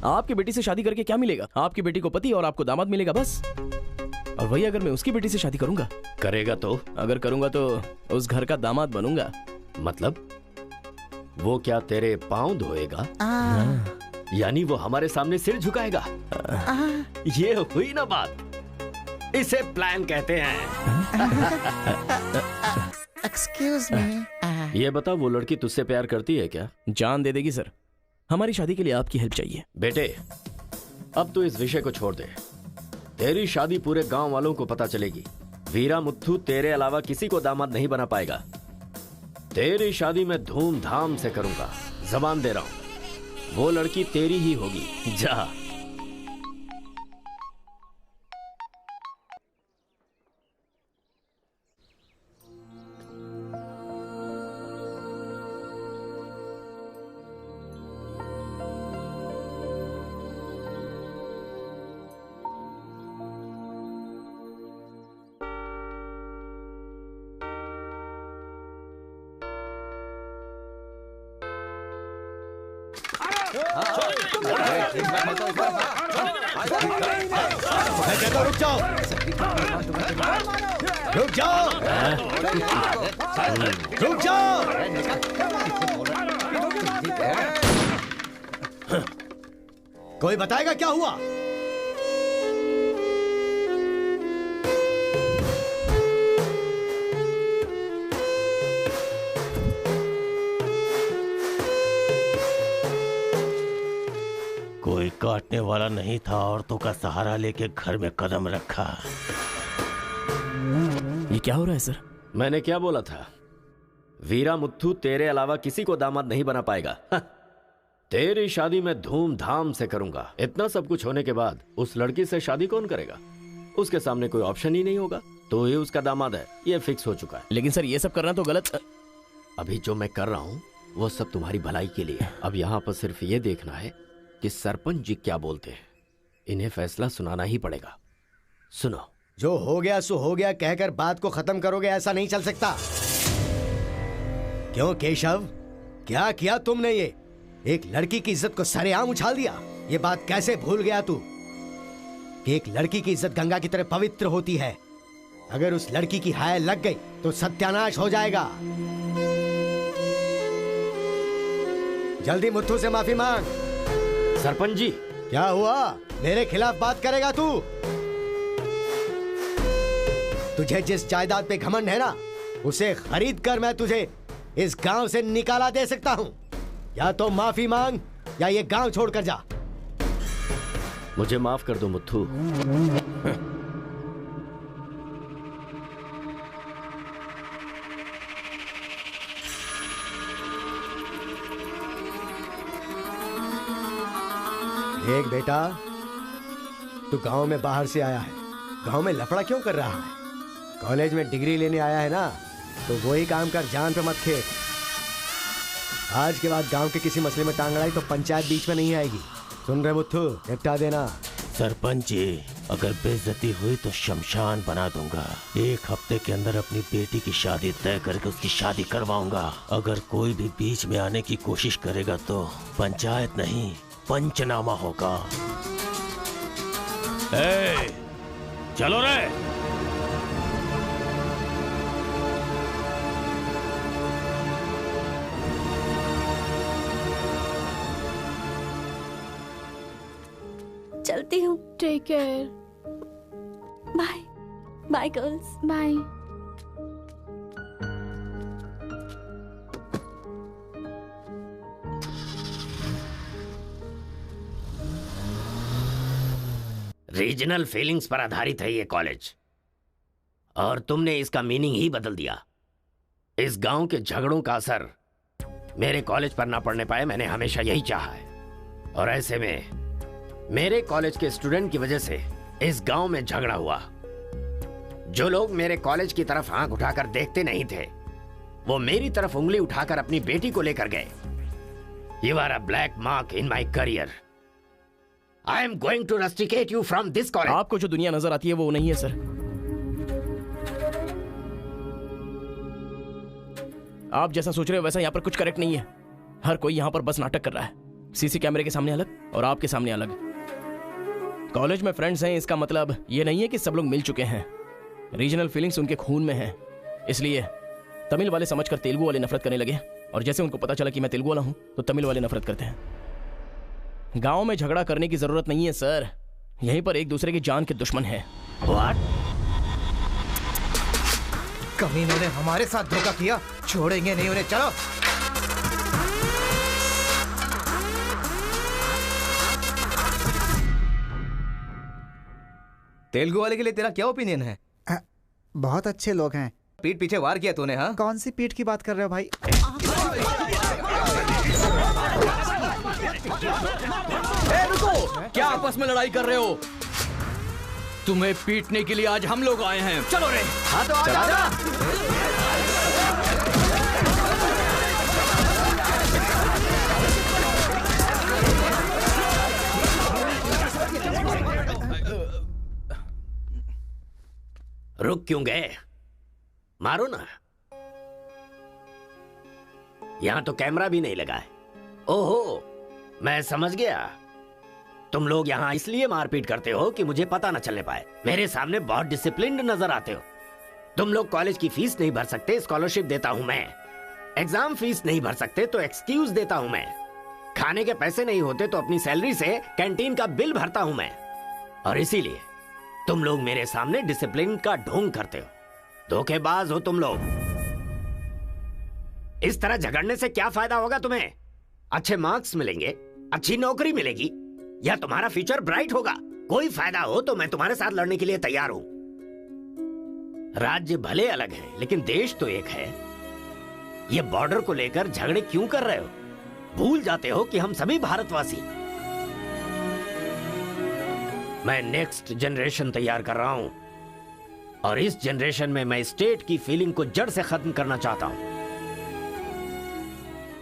आपकी बेटी से शादी करके क्या मिलेगा? आपकी बेटी को पति और आपको दामाद मिलेगा बस। और वही अगर मैं उसकी बेटी से शादी करूंगा, करेगा तो? अगर करूंगा तो उस घर का दामाद बनूंगा। मतलब वो क्या तेरे पांव धोएगा? यानी वो हमारे सामने सिर झुकाएगा? ये हुई ना बात। इसे प्लान कहते हैं। Excuse me. ये बता, वो लड़की तुझसे प्यार करती है क्या? जान दे देगी सर। हमारी शादी के लिए आपकी हेल्प चाहिए। बेटे, अब तो इस विषय को छोड़ दे। तेरी शादी पूरे गांव वालों को पता चलेगी। वीरा मुत्थू तेरे अलावा किसी को दामाद नहीं बना पाएगा। तेरी शादी में धूमधाम से करूंगा, जबान दे रहा हूं। वो लड़की तेरी ही होगी। जा। रुक जाओ, रुक जाओ, रुक जाओ। कोई बताएगा क्या हुआ? कोई काटने वाला नहीं था, औरतों का सहारा लेके घर में कदम रखा। ये क्या हो रहा है सर? मैंने क्या बोला था? वीरा मुत्थू तेरे अलावा किसी को दामाद नहीं बना पाएगा। तेरी शादी में धूमधाम से करूंगा। इतना सब कुछ होने के बाद उस लड़की से शादी कौन करेगा? उसके सामने कोई ऑप्शन ही नहीं होगा। तो ये उसका दामाद है, ये फिक्स हो चुका है। लेकिन सर ये सब करना तो गलत। अभी जो मैं कर रहा हूं वो सब तुम्हारी भलाई के लिए। अब यहाँ पर सिर्फ ये देखना है कि सरपंच जी क्या बोलते हैं। इन्हें फैसला सुनाना ही पड़ेगा। सुनो। जो हो गया सो हो गया कहकर बात को खत्म करोगे, ऐसा नहीं चल सकता। क्यों केशव, क्या किया तुमने? ये एक लड़की की इज्जत को सरेआम उछाल दिया। ये बात कैसे भूल गया तू कि एक लड़की की इज्जत गंगा की तरह पवित्र होती है। अगर उस लड़की की हाय लग गई तो सत्यानाश हो जाएगा। जल्दी मुत्थू से माफी मांग। सरपंच जी। क्या हुआ? मेरे खिलाफ बात करेगा तू? तुझे जिस जायदाद पे घमंड है ना, उसे खरीद कर मैं तुझे इस गांव से निकाला दे सकता हूं। या तो माफी मांग या ये गांव छोड़कर जा। मुझे माफ कर दो मुत्थू। एक बेटा, तू गांव में बाहर से आया है, गांव में लफड़ा क्यों कर रहा है? कॉलेज में डिग्री लेने आया है ना, तो वही काम कर, जान पे मत खेल। आज के बाद गांव के किसी मसले में टांग अड़ाई तो पंचायत बीच में नहीं आएगी। सुन रहे मुत्थू, निपटा देना। सरपंच जी, अगर बेइज्जती हुई तो शमशान बना दूंगा। 1 हफ्ते के अंदर अपनी बेटी की शादी तय करके उसकी शादी करवाऊंगा। अगर कोई भी बीच में आने की कोशिश करेगा तो पंचायत नहीं, पंचनामा होगा। चलो रे। चलती हूँ। Take care. Bye bye girls. Bye. Regional feelings पर आधारित है ये कॉलेज, और तुमने इसका मीनिंग ही बदल दिया। इस गांव के झगड़ों का असर मेरे कॉलेज पर ना पड़ने पाए, मैंने हमेशा यही चाहा है। और ऐसे में मेरे कॉलेज के स्टूडेंट की वजह से इस गांव में झगड़ा हुआ। जो लोग मेरे कॉलेज की तरफ आंख उठाकर देखते नहीं थे, वो मेरी तरफ उंगली उठाकर अपनी बेटी को लेकर गए। You are a black mark in my career. I am going to rusticate you from this college. आपको जो दुनिया नजर आती है वो नहीं है सर। आप जैसा सोच रहे हो वैसा यहाँ पर कुछ करेक्ट नहीं है। हर कोई यहाँ पर बस नाटक कर रहा है। सीसी कैमरे के सामने अलग और आपके सामने अलग। कॉलेज में फ्रेंड्स हैं, इसका मतलब ये नहीं है कि सब लोग मिल चुके हैं। रीजनल फीलिंग्स उनके खून में हैं, इसलिए तमिल वाले समझकर तेलुगु वाले नफरत करने लगे, और जैसे उनको पता चला कि मैं तेलुगु वाला हूं तो तमिल वाले नफरत करते हैं। गांव में झगड़ा करने की जरूरत नहीं है सर, यहीं पर एक दूसरे की जान के दुश्मन है। कमीनों ने हमारे साथ धोखा किया, छोड़ेंगे नहीं उन्हें। चलो तेलुगु वाले के लिए तेरा क्या ओपिनियन है? बहुत अच्छे लोग हैं। पीठ पीछे वार किया तूने? हाँ, कौन सी पीठ की बात कर रहे हो भाई? रुको, क्या आपस में लड़ाई कर रहे हो? तुम्हें पीटने के लिए आज हम लोग आए हैं। चलो रे। हाँ तो आजा। रुक क्यों गए? मारो ना। यहां तो कैमरा भी नहीं लगा है। ओहो, मैं समझ गया। तुम लोग यहाँ इसलिए मारपीट करते हो कि मुझे पता न चलने पाए। मेरे सामने बहुत डिसिप्लिन्ड नजर आते हो। तुम लोग कॉलेज की फीस नहीं भर सकते, स्कॉलरशिप देता हूं मैं। एग्जाम फीस नहीं भर सकते तो एक्सक्यूज देता हूं मैं। खाने के पैसे नहीं होते तो अपनी सैलरी से कैंटीन का बिल भरता हूं मैं। और इसीलिए तुम लोग मेरे सामने डिसिप्लिन का ढोंग करते हो। धोखेबाज हो तुम लोग। इस तरह झगड़ने से क्या फायदा होगा तुम्हें? अच्छे मार्क्स मिलेंगे, अच्छी नौकरी मिलेगी, या तुम्हारा फ्यूचर ब्राइट होगा। कोई फायदा हो तो मैं तुम्हारे साथ लड़ने के लिए तैयार हूं। राज्य भले अलग है लेकिन देश तो एक है। ये बॉर्डर को लेकर झगड़े क्यों कर रहे हो? भूल जाते हो कि हम सभी भारतवासी। मैं नेक्स्ट जनरेशन तैयार कर रहा हूं, और इस जनरेशन में मैं स्टेट की फीलिंग को जड़ से खत्म करना चाहता हूं।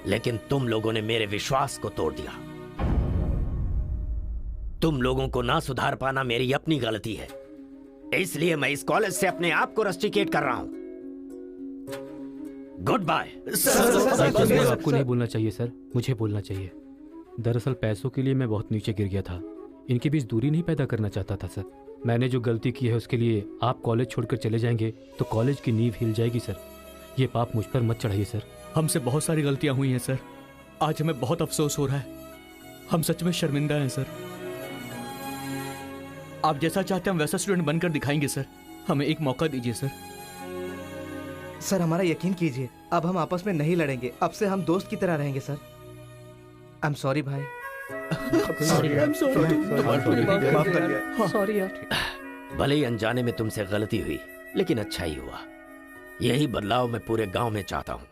लेकिन तुम लोगों ने मेरे विश्वास को तोड़ दिया। तुम लोगों को ना सुधार पाना मेरी अपनी गलती है, इसलिए मैं इस कॉलेज से अपने आप को रस्टिकेट कर रहा हूं। Good bye. आपको नहीं बोलना चाहिए सर, मुझे बोलना चाहिए। दरअसल पैसों के लिए मैं बहुत नीचे गिर गया था। इनके बीच दूरी नहीं पैदा करना चाहता था सर। मैंने जो गलती की है उसके लिए आप कॉलेज छोड़कर चले जाएंगे तो कॉलेज की नींव हिल जाएगी सर। ये पाप मुझ पर मत चढ़ाइए सर। हमसे बहुत सारी गलतियां हुई हैं सर। आज हमें बहुत अफसोस हो रहा है। हम सच में शर्मिंदा हैं सर। आप जैसा चाहते हैं हम वैसा स्टूडेंट बनकर दिखाएंगे सर। हमें एक मौका दीजिए सर। सर हमारा यकीन कीजिए, अब हम आपस में नहीं लड़ेंगे। अब से हम दोस्त की तरह रहेंगे सर। आई एम सॉरी भाई। सॉरी यार। भले ही अनजाने में तुमसे गलती हुई, लेकिन अच्छा ही हुआ। यही बदलाव मैं पूरे गांव में चाहता हूं,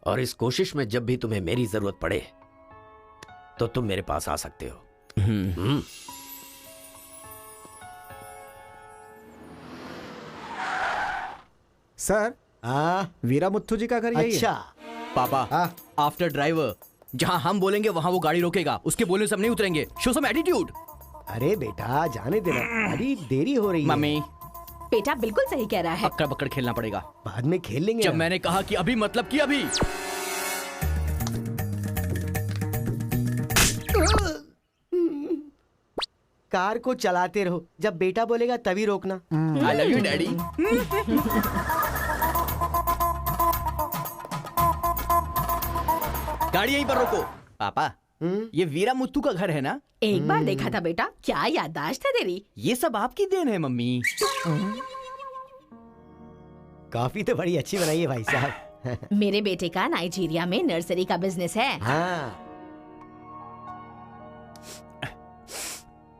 और इस कोशिश में जब भी तुम्हें मेरी जरूरत पड़े तो तुम मेरे पास आ सकते हो। सर, वीरा मुत्थु जी का घर यही है। अच्छा पापा, आफ्टर ड्राइवर जहां हम बोलेंगे वहां वो गाड़ी रोकेगा। उसके बोलने से हम नहीं उतरेंगे। Show some attitude. अरे बेटा जाने देना, अभी देरी हो रही है। मम्मी, बेटा बिल्कुल सही कह रहा है। अक्कड़ बक्कड़ खेलना पड़ेगा। बाद में खेल लेंगे। जब मैंने कहा कि अभी मतलब कि अभी। कार को चलाते रहो, जब बेटा बोलेगा तभी रोकना। आई लव यू डैडी। गाड़ी यहीं पर रोको। पापा, ये वीरा मुत्तू का घर है ना? एक बार देखा था बेटा। क्या याददाश्त है तेरी। ये सब आपकी देन है मम्मी। कॉफी तो बड़ी अच्छी बनाई है भाई साहब। मेरे बेटे का नाइजीरिया में नर्सरी का बिजनेस है। हाँ।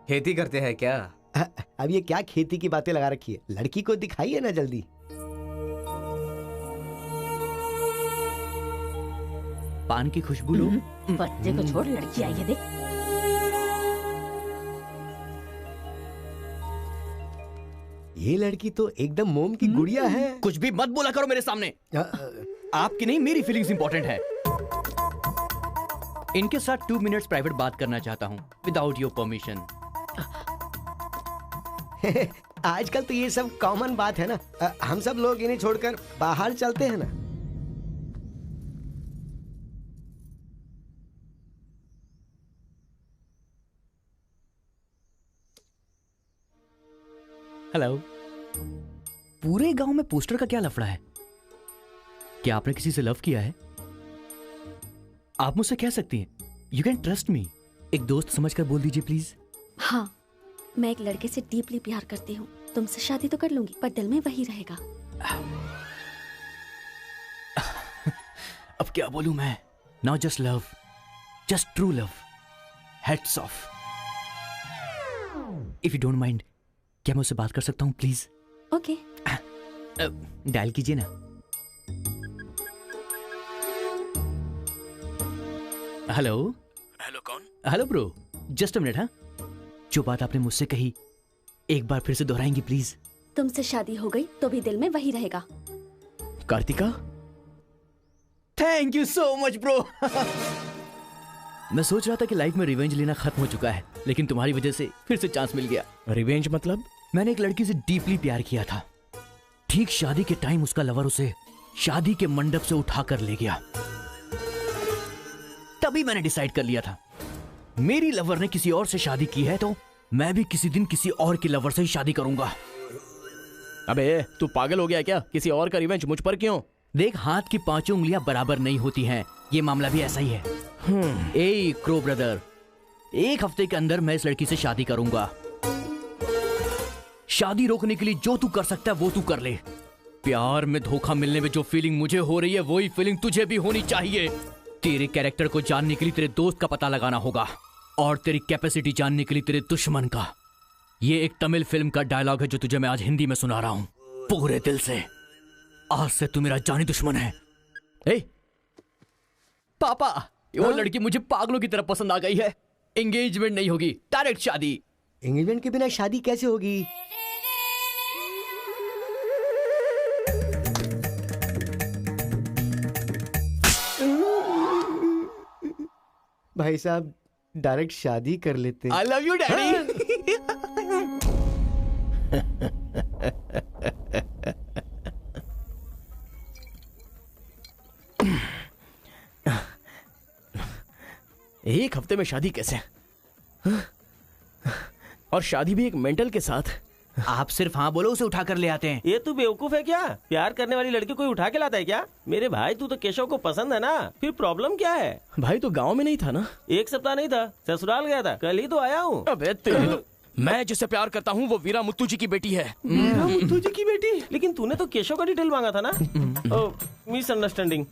खेती करते हैं क्या? अब ये क्या खेती की बातें लगा रखी है? लड़की को दिखाइए ना जल्दी। पान की खुशबू लो। बच्चे को छोड़, लड़की आई है देख। ये लड़की तो एकदम मोम की गुड़िया है। कुछ भी मत बोला करो मेरे सामने। आपकी नहीं, मेरी फीलिंग्स इंपॉर्टेंट है। इनके साथ 2 मिनट्स प्राइवेट बात करना चाहता हूँ, विदाउट योर परमिशन। आजकल तो ये सब कॉमन बात है ना। हम सब लोग इन्हें छोड़कर बाहर चलते हैं ना। हेलो। पूरे गांव में पोस्टर का क्या लफड़ा है? क्या आपने किसी से लव किया है? आप मुझसे कह सकती हैं, यू कैन ट्रस्ट मी। एक दोस्त समझकर बोल दीजिए प्लीज। हाँ, मैं एक लड़के से डीपली प्यार करती हूँ। तुमसे शादी तो कर लूंगी, पर दिल में वही रहेगा। अब क्या बोलूं मैं? Not just love, just true love. Heads of. If you don't mind, क्या मैं उससे बात कर सकता हूँ प्लीज? ओके। डायल कीजिए ना। हेलो। हेलो कौन? Hello bro, just a minute. हाँ, जो बात आपने मुझसे कही एक बार फिर से दोहराएंगी प्लीज? तुमसे शादी हो गई तो भी दिल में वही रहेगा। Kartika, thank you so much bro. मैं सोच रहा था कि लाइफ में रिवेंज लेना खत्म हो चुका है, लेकिन तुम्हारी वजह से फिर से चांस मिल गया। रिवेंज मतलब? मैंने एक लड़की से डीपली प्यार किया था। ठीक शादी के टाइम उसका लवर उसे शादी के मंडप से उठाकर ले गया। तभी मैंने डिसाइड कर लिया था, मेरी लवर ने किसी और से शादी की है तो मैं भी किसी दिन किसी और की लवर से ही शादी करूंगा। अबे तू पागल हो गया क्या? किसी और का रिवेंज मुझ पर क्यों? देख, हाथ की पांचों उंगलियां बराबर नहीं होती हैं। ये मामला भी ऐसा ही है। ए क्रो ब्रदर, एक हफ्ते के अंदर मैं इस लड़की से शादी करूंगा। शादी रोकने के लिए जो तू कर सकता है वो तू कर ले। प्यार में धोखा मिलने में जो फीलिंग मुझे हो रही है वही फीलिंग तुझे भी होनी चाहिए। तेरे कैरेक्टर को जानने के लिए तेरे दोस्त का पता लगाना होगा और तेरी कैपेसिटी जानने के लिए तेरे दुश्मन का। ये एक तमिल फिल्म का डायलॉग है जो तुझे मैं आज हिंदी में सुना रहा हूं पूरे दिल से। आज से तू मेरा जानी दुश्मन है। ए पापा, वो लड़की मुझे पागलों की तरह पसंद आ गई है। एंगेजमेंट नहीं होगी, डायरेक्ट शादी। एंगेजमेंट के बिना शादी कैसे होगी? भाई साहब, डायरेक्ट शादी कर लेते। आई लव यू डैडी। एक हफ्ते में शादी कैसे? और शादी भी एक मेंटल के साथ। आप सिर्फ हाँ बोलो, उसे उठा कर ले आते हैं। ये तू बेवकूफ है क्या? प्यार करने वाली लड़की कोई उठा के लाता है क्या? मेरे भाई, तू तो केशव को पसंद है ना, फिर प्रॉब्लम क्या है? भाई तो गांव में नहीं था ना? एक सप्ताह नहीं था, ससुराल गया था, कल ही तो आया हूँ। अबे मैं जिससे प्यार करता हूँ वो वीरा मुत्तू जी की बेटी है। मुत्तू जी की बेटी? लेकिन तूने तो केशव का डिटेल मांगा था ना। मिसअंडरस्टैंडिंग।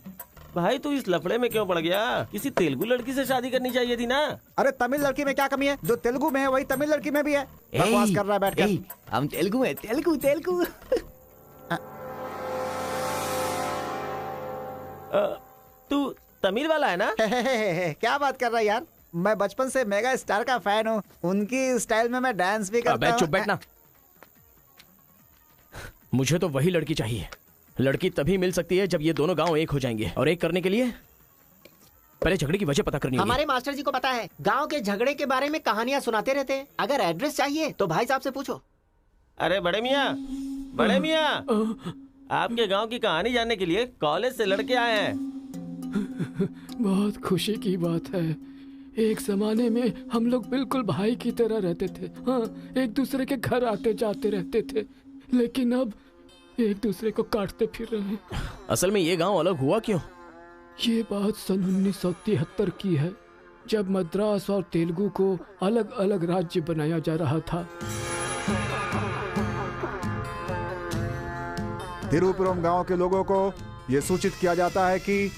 भाई तू इस लफड़े में क्यों पड़ गया? किसी तेलुगु लड़की से शादी करनी चाहिए थी ना। अरे तमिल लड़की में क्या कमी है? जो तेलुगु में है वही तमिल लड़की में भी है। बकवास कर रहा है बैठकर। हम तेलुगु है, तेलुगु तेलुगु। तू तमिल वाला है ना? क्या बात कर रहा है यार? मैं बचपन से मेगा स्टार का फैन हूँ। उनकी स्टाइल में मैं डांस भी करता हूँ। चुप बैठना। मुझे तो वही लड़की चाहिए। लड़की तभी मिल सकती है जब ये दोनों गांव एक हो जाएंगे, और एक करने के लिए पहले झगड़े की वजह पता करनी होगी। हमारे मास्टर जी को पता है, गांव के झगड़े के बारे में कहानियां सुनाते रहते हैं। अगर एड्रेस चाहिए तो भाई साहब से पूछो। अरे बड़े मियाँ, बड़े मियाँ, आपके गांव की कहानी जानने के लिए कॉलेज से लड़के आए हैं। बहुत खुशी की बात है। एक जमाने में हम लोग बिल्कुल भाई की तरह रहते थे। हाँ, एक दूसरे के घर आते जाते रहते थे, लेकिन अब एक दूसरे को काटते फिर रहे हैं। असल में ये गांव अलग हुआ क्यों? ये बात सन 1973 की है, जब मद्रास और तेलुगु को अलग अलग राज्य बनाया जा रहा था। तिरुपुरम गांव के लोगों को ये सूचित किया जाता है कि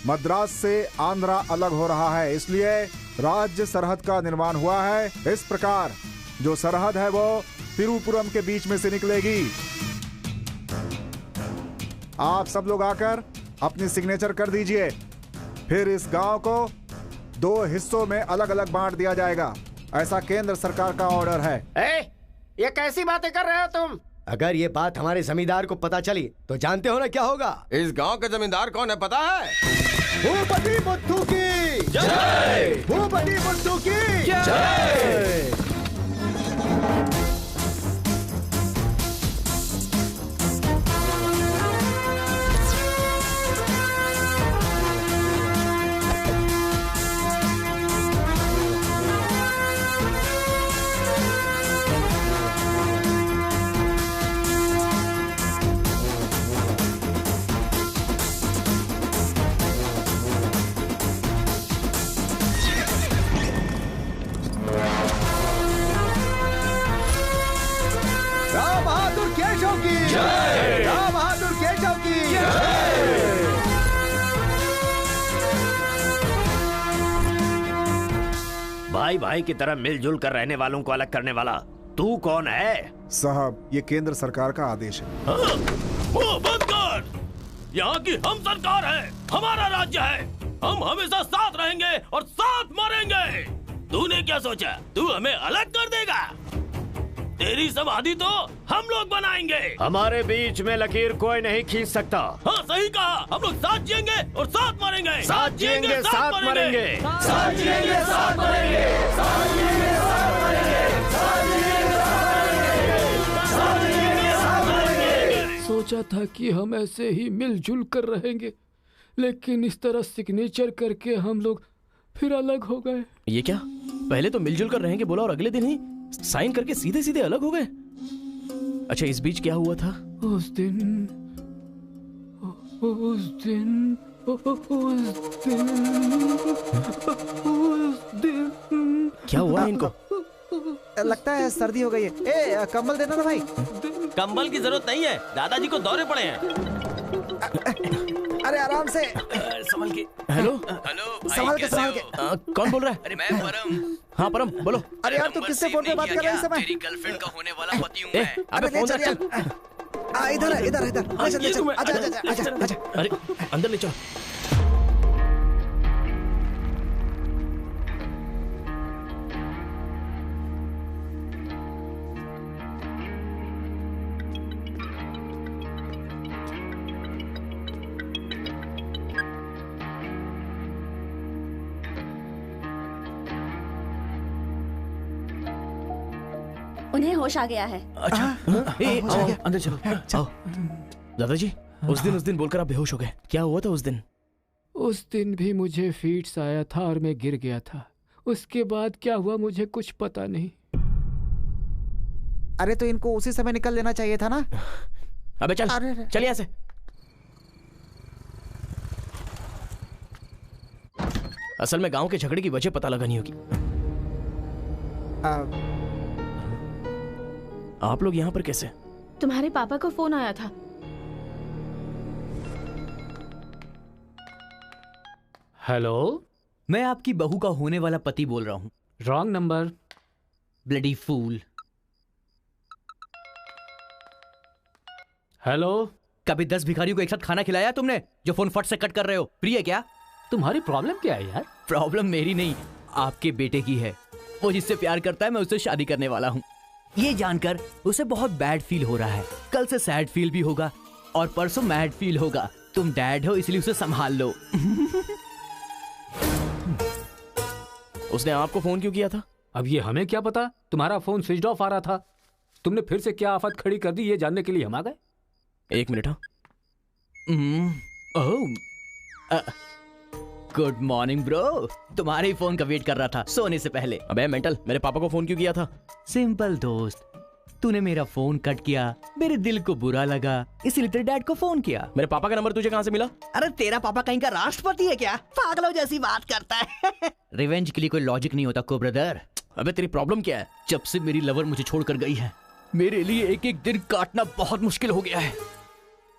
मद्रास से आंध्रा अलग हो रहा है, इसलिए राज्य सरहद का निर्माण हुआ है। इस प्रकार जो सरहद है वो तिरुपुरम के बीच में से निकलेगी। आप सब लोग आकर अपनी सिग्नेचर कर दीजिए, फिर इस गांव को 2 हिस्सों में अलग अलग बांट दिया जाएगा। ऐसा केंद्र सरकार का ऑर्डर है। ये कैसी बातें कर रहे हो तुम? अगर ये बात हमारे जमींदार को पता चली तो जानते हो ना क्या होगा? इस गांव के जमींदार कौन है पता है? भूपति बुद्धू की जय! भूपति बुद्धू की जय! भाई भाई की तरह मिलजुल कर रहने वालों को अलग करने वाला तू कौन है? साहब, ये केंद्र सरकार का आदेश है। वो बंद कर। यहाँ की हम सरकार है, हमारा राज्य है। हम हमेशा साथ रहेंगे और साथ मरेंगे। तूने क्या सोचा तू हमें अलग कर देगा? तेरी समाधि तो हम लोग बनाएंगे। हमारे बीच में लकीर कोई नहीं खींच सकता। हाँ सही कहा, हम लोग साथ जिएंगे और साथ मरेंगे। साथ जिएंगे, साथ मरेंगे। साथ जिएंगे, साथ मरेंगे। साथ जिएंगे, साथ मरेंगे। साथ जिएंगे, साथ मरेंगे। सोचा था कि हम ऐसे ही मिलजुल कर रहेंगे, लेकिन इस तरह सिग्नेचर करके हम लोग फिर अलग हो गए। ये क्या? पहले तो मिलजुल कर रहेंगे बोला और अगले दिन ही साइन करके सीधे सीधे अलग हो गए। अच्छा, इस बीच क्या हुआ था? उस दिन क्या हुआ इनको? लगता है सर्दी हो गई है। ए, कंबल देना ना भाई। कंबल की जरूरत नहीं है, दादाजी को दौरे पड़े हैं। अरे आराम से संभल के। हेलो हेलो संभाल के संभाल के। कौन बोल रहा है? अरे मैं परम। हाँ परम बोलो। अरे यार, तू किससे फोन पे बात कर रहा है इस समय? तेरी गर्लफ्रेंड का होने वाला पति हूँ मैं। अबे फोन रख चल। इधर है, इधर इधर। आजा आजा आजा आजा आजा। अरे अंदर ले चलो। उन्हें होश आ गया है। अच्छा आओ, अंदर चलो। आओ। दादाजी, उस दिन बोलकर आप बेहोश हो गए, क्या हुआ था उस दिन? उस दिन भी मुझे फीट्स आया था और मैं गिर गया था। उसके बाद क्या हुआ मुझे कुछ पता नहीं। अरे तो इनको उसी समय निकल लेना चाहिए था ना। अबे चल चल यहाँ से। असल में गांव के झगड़े की वजह पता लगानी होगी। आप लोग यहाँ पर कैसे? तुम्हारे पापा को फोन आया था। हेलो, मैं आपकी बहू का होने वाला पति बोल रहा हूँ। Wrong number. Bloody fool. Hello, कभी 10 भिखारियों को एक साथ खाना खिलाया तुमने जो फोन फट से कट कर रहे हो? प्रिय क्या? तुम्हारी प्रॉब्लम क्या है यार? प्रॉब्लम मेरी नहीं, आपके बेटे की है। वो जिससे प्यार करता है, मैं उससे शादी करने वाला हूँ। ये जानकर उसे बहुत बैड फील हो रहा है। कल से सैड फील भी होगा और परसों मैड फील होगा। तुम डैड हो इसलिए उसे संभाल लो। उसने आपको फोन क्यों किया था? अब ये हमें क्या पता, तुम्हारा फोन स्विच ऑफ आ रहा था। तुमने फिर से क्या आफत खड़ी कर दी ये जानने के लिए हम आ गए। एक मिनट। हाँ, गुड मॉर्निंग ब्रो। तुम्हारे ही फोन का वेट कर रहा था सोने से पहले। अबे मेंटल, मेरे पापा को फोन क्यों किया था? सिंपल दोस्त, तूने मेरा फोन कट किया, मेरे दिल को बुरा लगा, इसलिए तेरे डैड को फोन किया। मेरे पापा का नंबर तुझे कहाँ से मिला? अरे तेरा पापा कहीं का राष्ट्रपति है क्या? पागलों जैसी बात करता है। रिवेंज के लिए कोई लॉजिक नहीं होता को ब्रदर। अबे तेरी प्रॉब्लम क्या है? जब से मेरी लवर मुझे छोड़कर गई है, मेरे लिए एक एक दिन काटना बहुत मुश्किल हो गया है।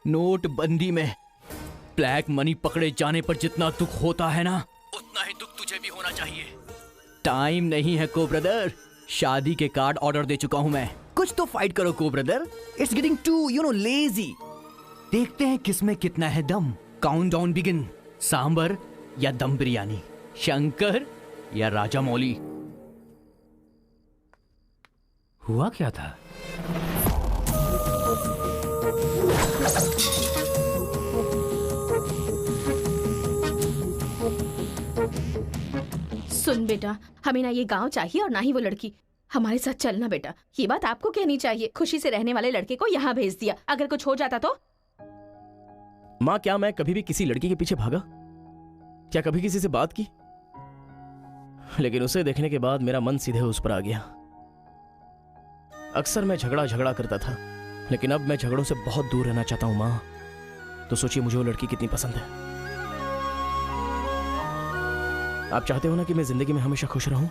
नोटबंदी में ब्लैक मनी पकड़े जाने पर जितना दुख होता है ना, उतना ही दुख तुझे भी होना चाहिए। टाइम नहीं है को ब्रदर। शादी के कार्ड ऑर्डर दे चुका हूं मैं। कुछ तो फाइट करो को brother. It's getting too lazy. देखते हैं किसमें कितना है दम। Countdown begin. सांबर या दम बिरयानी, शंकर या राजा मौली। हुआ क्या था? सुन बेटा, हमें ना ये गांव चाहिए और ना ही वो लड़की। हमारे साथ चलना बेटा। ये बात आपको कहनी चाहिए। खुशी से रहने वाले लड़के को यहाँ भेज दिया, अगर कुछ हो जाता तो? माँ, क्या मैं कभी भी किसी लड़की के पीछे भागा? क्या कभी किसी से बात की? लेकिन उसे देखने के बाद मेरा मन सीधे उस पर आ गया। अक्सर मैं झगड़ा करता था, लेकिन अब मैं झगड़ों से बहुत दूर रहना चाहता हूँ माँ। तो सोचिए मुझे वो लड़की कितनी पसंद है। आप चाहते हो ना कि मैं जिंदगी में हमेशा खुश रहूं?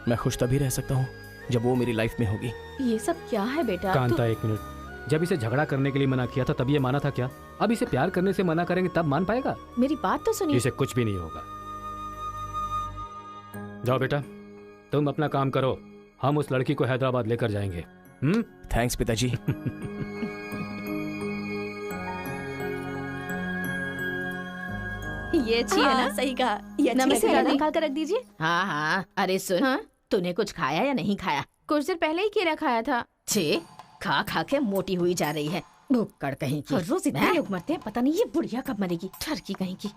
मैं खुश तभी रह सकता हूं जब वो मेरी लाइफ में होगी। ये सब क्या है बेटा? कांता, एक मिनट। जब इसे झगड़ा करने के लिए मना किया था तब ये माना था क्या? अब इसे प्यार करने से मना करेंगे तब मान पाएगा? मेरी बात तो सुनिए। इसे कुछ भी नहीं होगा। जाओ बेटा, तुम अपना काम करो, हम उस लड़की को हैदराबाद लेकर जाएंगे। थैंक्स पिताजी। ये अच्छी है ना? सही कहा। ये अच्छी नमस्ते है। दादी। निकाल कर रख दीजिए। हाँ हाँ, अरे सुन, तूने कुछ खाया या नहीं खाया? कुछ देर पहले ही केला खाया था। छे, खा खा के मोटी हुई जा रही है, भुक्कड़ कहीं की। हर रोज इतने लोग मरते हैं, पता नहीं ये बुढ़िया कब मरेगी, ठरकी कहीं की।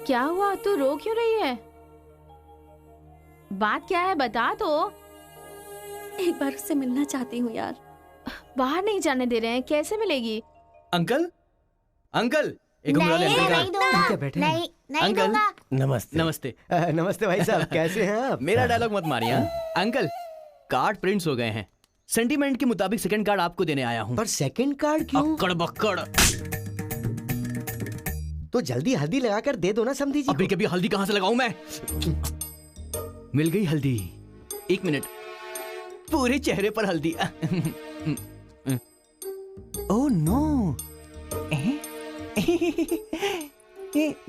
क्या हुआ? तू रो क्यों रही है? बात क्या है, बता तो। एक बार उससे मिलना चाहती हूँ यार। बाहर नहीं जाने दे रहे हैं, कैसे मिलेगी? अंकल, अंकल, एक उंगली वाले अंकल का। क्या बैठे हैं? अंकल, नमस्ते। नमस्ते। नमस्ते भाई साहब, कैसे हैं आप? मेरा डायलॉग मत मारिए। अंकल, कार्ड प्रिंट्स हो गए हैं, सेंटीमेंट के मुताबिक सेकंड कार्ड आपको देने आया हूँ। पर सेकंड कार्ड क्यों? अक्कड़ बक्कड़। तो जल्दी हल्दी लगाकर दे दो ना समधी जी। अभी कभी हल्दी कहाँ से लगाऊं मैं? मिल गई हल्दी। एक मिनट, पूरे चेहरे पर हल्दी। ओह नो,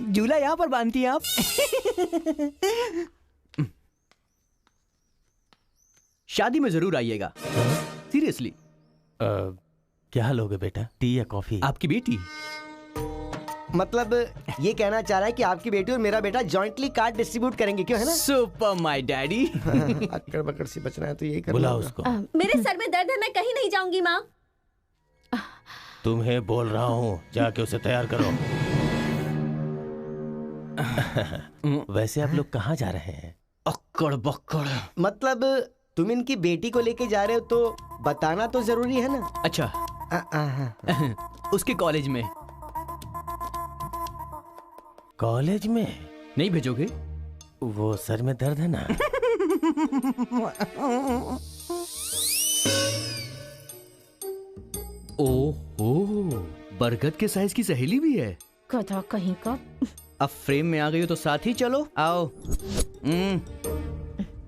झूला यहाँ पर बांधती हैं आप? शादी में जरूर आइएगा, सीरियसली। क्या लोगे बेटा, टी या कॉफी? आपकी बेटी। मतलब ये कहना चाह रहा है कि आपकी बेटी और मेरा बेटा जॉइंटली कार्ड डिस्ट्रीब्यूट करेंगे, क्यों है ना? Super my daddy. अक्कड़ बक्कड़ से बचना है तो यही करना बुलाओ होगा। उसको। मेरे सर में दर्द है, मैं कहीं नहीं जाऊंगी माँ। तुम्हें बोल रहा हूँ, जाके उसे तैयार करो। वैसे आप लोग कहाँ जा रहे हैं? अक्कड़ बक्कड़। मतलब तुम इनकी बेटी को लेके जा रहे हो तो बताना तो जरूरी है ना? अच्छा, उसके कॉलेज में। कॉलेज में नहीं भेजोगे? वो सर में दर्द है ना। ओह, बरगद के साइज की सहेली भी है। गधा कहीं का। अब फ्रेम में आ गई हो तो साथ ही चलो। आओ।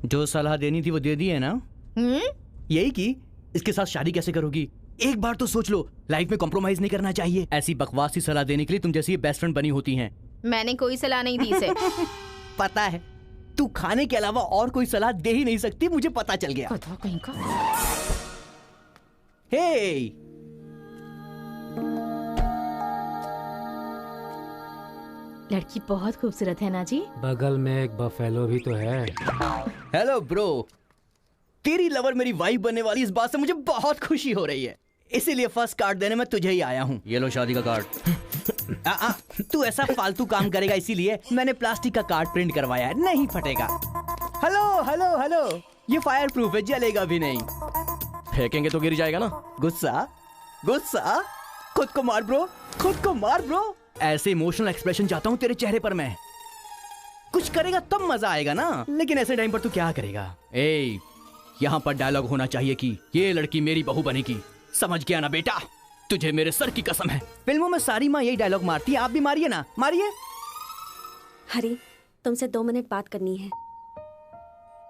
जो सलाह देनी थी वो दे दी है ना? यही कि इसके साथ शादी कैसे करोगी? एक बार तो सोच लो, लाइफ में कॉम्प्रोमाइज नहीं करना चाहिए। ऐसी बकवास सी सलाह देने के लिए तुम जैसी बेस्ट फ्रेंड बनी होती हैं। मैंने कोई सलाह नहीं दी इसे। पता है, तू खाने के अलावा और कोई सलाह दे ही नहीं सकती, मुझे पता चल गया। गधा कहीं का। हे, लड़की बहुत खूबसूरत है ना जी। बगल में एक बफेलो भी तो है। हेलो ब्रो, तेरी लवर मेरी वाइफ बनने वाली इस बात से मुझे बहुत खुशी हो रही है, इसीलिए फर्स्ट कार्ड देने में तुझे ही आया हूँ। ये लो शादी का कार्ड। तू ऐसा फालतू काम करेगा इसीलिए मैंने प्लास्टिक का कार्ड प्रिंट करवाया है, नहीं फटेगा। हेलो हेलो हेलो, ये फायर प्रूफ है, जलेगा भी नहीं। फेंकेंगे तो गिर जाएगा ना। गुस्सा गुस्सा, खुद को मार ब्रो, खुद को मार ब्रो। ऐसे इमोशनल एक्सप्रेशन चाहता हूँ तेरे चेहरे पर मैं। कुछ करेगा तब मजा आएगा ना, लेकिन ऐसे टाइम पर तू क्या करेगा? ए, यहाँ पर डायलॉग होना चाहिए कि ये लड़की मेरी बहू बनेगी, समझ गया ना बेटा? तुझे मेरे सर की कसम है, फिल्मों में सारी माँ यही डायलॉग मारती है, आप भी मारिए ना, मारिए। हरी, तुमसे 2 मिनट बात करनी है।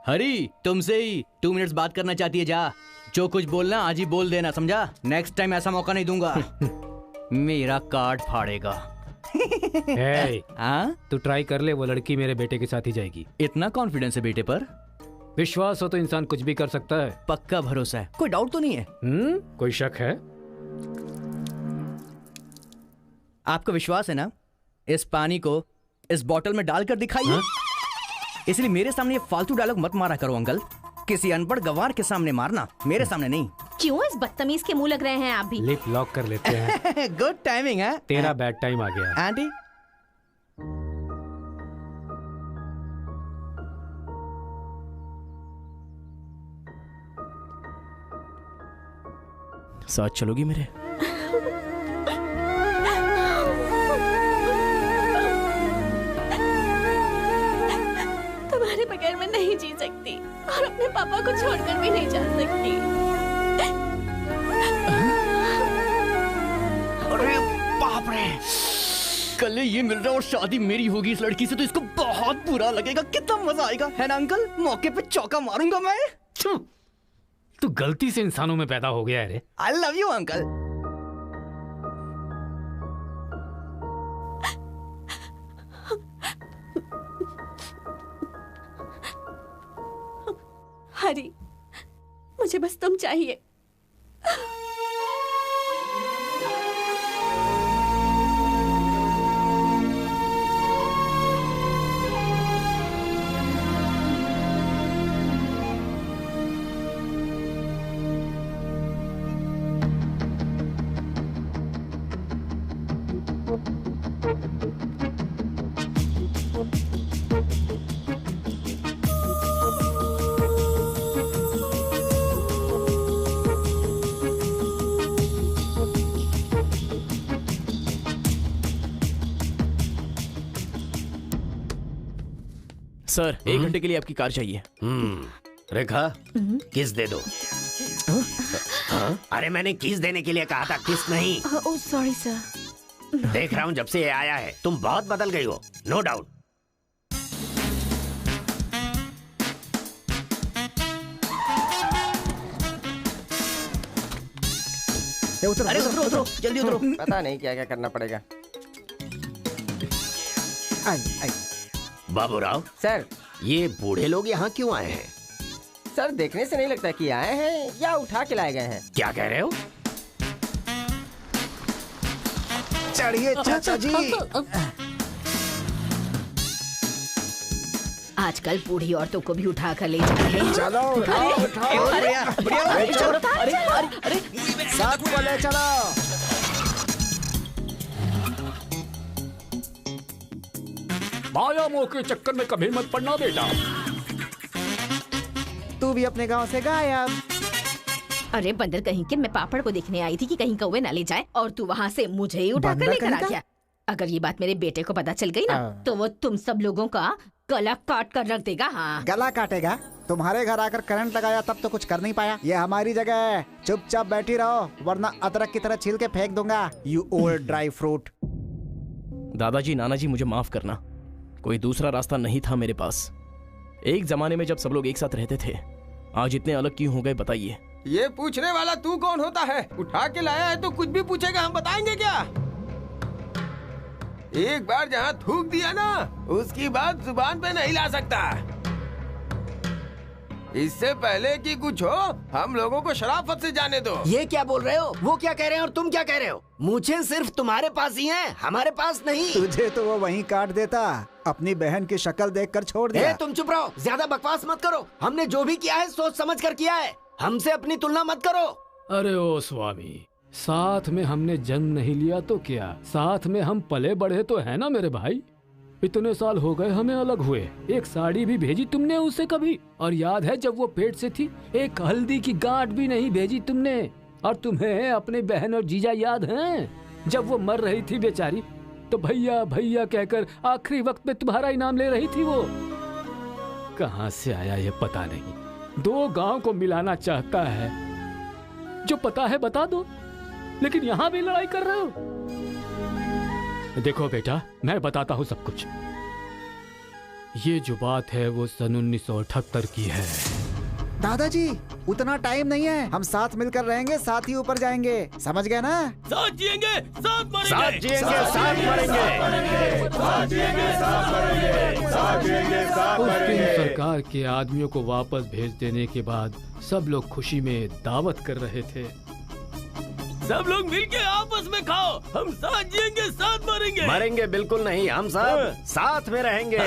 हरी, तुमसे ही 2 मिनट्स बात करना चाहती है? जा, जो कुछ बोलना आज ही बोल देना, समझा? नेक्स्ट टाइम ऐसा मौका नहीं दूंगा। मेरा कार्ड फाड़ेगा। तू ट्राई कर ले, वो लड़की मेरे बेटे के साथ ही जाएगी। इतना कॉन्फिडेंस है बेटे पर? विश्वास हो तो इंसान कुछ भी कर सकता है। पक्का भरोसा है, कोई डाउट तो नहीं है? कोई शक है? आपको विश्वास है ना? इस पानी को इस बोतल में डालकर दिखाइए। इसलिए मेरे सामने ये फालतू डायलॉग मत मारा करो अंकल, किसी अनपढ़ गवार के सामने मारना, मेरे सामने नहीं। क्यों इस बदतमीज के मुंह लग रहे हैं आप भी? लिप लॉक कर लेते हैं। गुड टाइमिंग है। तेरा बैड टाइम आ गया। आंटी, साथ चलोगी मेरे? तुम्हारे बगैर मैं नहीं जी सकती और अपने पापा को छोड़कर भी नहीं जा सकती। अरे बाप रे, कल ये मिल रहा और शादी मेरी होगी इस लड़की से, तो इसको बहुत बुरा लगेगा। कितना मजा आएगा, है ना अंकल? मौके पे चौका मारूंगा मैं। तू गलती से इंसानों में पैदा हो गया है रे। I love you uncle. Hari, मुझे बस तुम चाहिए। सर, 1 घंटे के लिए आपकी कार चाहिए। रेखा, किस दे दो। अरे मैंने किस देने के लिए कहा था, किस नहीं। Oh sorry sir. देख रहा हूँ जब से ये आया है तुम बहुत बदल गई हो, नो डाउट। अरे उतरो, जल्दी उतरो। पता नहीं क्या क्या करना पड़ेगा। बाबूराव सर, ये बूढ़े लोग यहाँ क्यों आए हैं? सर, देखने से नहीं लगता कि आए हैं या उठा के लाए गए हैं। क्या कह रहे हो? चढ़िए चाचा जी। आजकल बूढ़ी औरतों को भी उठा कर ले जा रहे हैं। चलो अरे साथ को ले चलो। माया मोह के चक्कर में कभी मत पड़ना बेटा। तू भी अपने गांव से गायब। अरे बंदर कहीं के, मैं पापड़ को देखने आई थी कि कहीं कौवे ना ले जाए और तू वहाँ से मुझे ही उठा कर लेकर आ गया। अगर ये बात मेरे बेटे को पता चल गई ना तो वो तुम सब लोगों का गला काट कर रख देगा। हाँ, गला काटेगा? तुम्हारे घर आकर करंट लगाया तब तो कुछ कर नहीं पाया। ये हमारी जगह है, चुपचाप बैठी रहो वरना अदरक की तरह छील के फेंक दूंगा। You old dry fruit. दादाजी, नानाजी, मुझे माफ करना, कोई दूसरा रास्ता नहीं था मेरे पास। एक जमाने में जब सब लोग एक साथ रहते थे, आज इतने अलग क्यों हो गए बताइए। ये पूछने वाला तू कौन होता है? उठा के लाया है तो कुछ भी पूछेगा, हम बताएंगे क्या? एक बार जहाँ थूक दिया ना, उसकी बात जुबान पे नहीं ला सकता। इससे पहले कि कुछ हो, हम लोगों को शराफत से जाने दो। ये क्या बोल रहे हो? वो क्या कह रहे हैं और तुम क्या कह रहे हो? मुझे सिर्फ तुम्हारे पास ही है, हमारे पास नहीं। तुझे तो वो वहीं काट देता, अपनी बहन की शक्ल देखकर छोड़ दिया। तुम चुप रहो, ज्यादा बकवास मत करो। हमने जो भी किया है सोच समझ कर किया है, हमसे अपनी तुलना मत करो। अरे ओ स्वामी, साथ में हमने जन्म नहीं लिया तो क्या, साथ में हम पले बढ़े तो है ना मेरे भाई। इतने साल हो गए हमें अलग हुए, एक साड़ी भी भेजी तुमने उसे कभी? और याद है जब वो पेट से थी, एक हल्दी की गांठ भी नहीं भेजी तुमने। और तुम्हें अपने बहन और जीजा याद हैं? जब वो मर रही थी बेचारी तो भैया भैया कहकर आखिरी वक्त में तुम्हारा ही नाम ले रही थी। वो कहाँ से आया ये पता नहीं। 2 गांव को मिलाना चाहता है, जो पता है बता दो, लेकिन यहाँ भी लड़ाई कर रहे हो। देखो बेटा, मैं बताता हूँ सब कुछ। ये जो बात है वो सन 1978 की है। दादाजी, उतना टाइम नहीं है, हम साथ मिलकर रहेंगे, साथ ही ऊपर जाएंगे, समझ गए ना? साथ जिएंगे, साथ मरेंगे, साथ जिएंगे, साथ मरेंगे, साथ जिएंगे, साथ मरेंगे, साथ जिएंगे, साथ उस दिन मरेंगे। सरकार के आदमियों को वापस भेज देने के बाद सब लोग खुशी में दावत कर रहे थे। सब लोग मिलके आपस में खाओ, हम साथ जिएंगे, साथ मरेंगे। मरेंगे बिल्कुल नहीं, हम सब साथ में रहेंगे।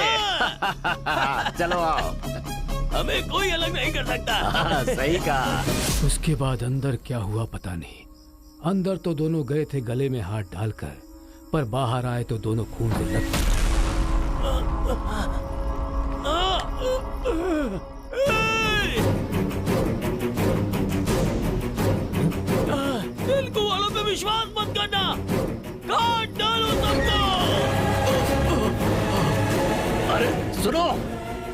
चलो आओ, हमें कोई अलग नहीं कर सकता। सही कहा। उसके बाद अंदर क्या हुआ पता नहीं। अंदर तो दोनों गए थे गले में हाथ डालकर, पर बाहर आए तो दोनों खून से लथपथ। तेलुगु वालों पे विश्वास मत करना, काट डालो सबको। अरे सुनो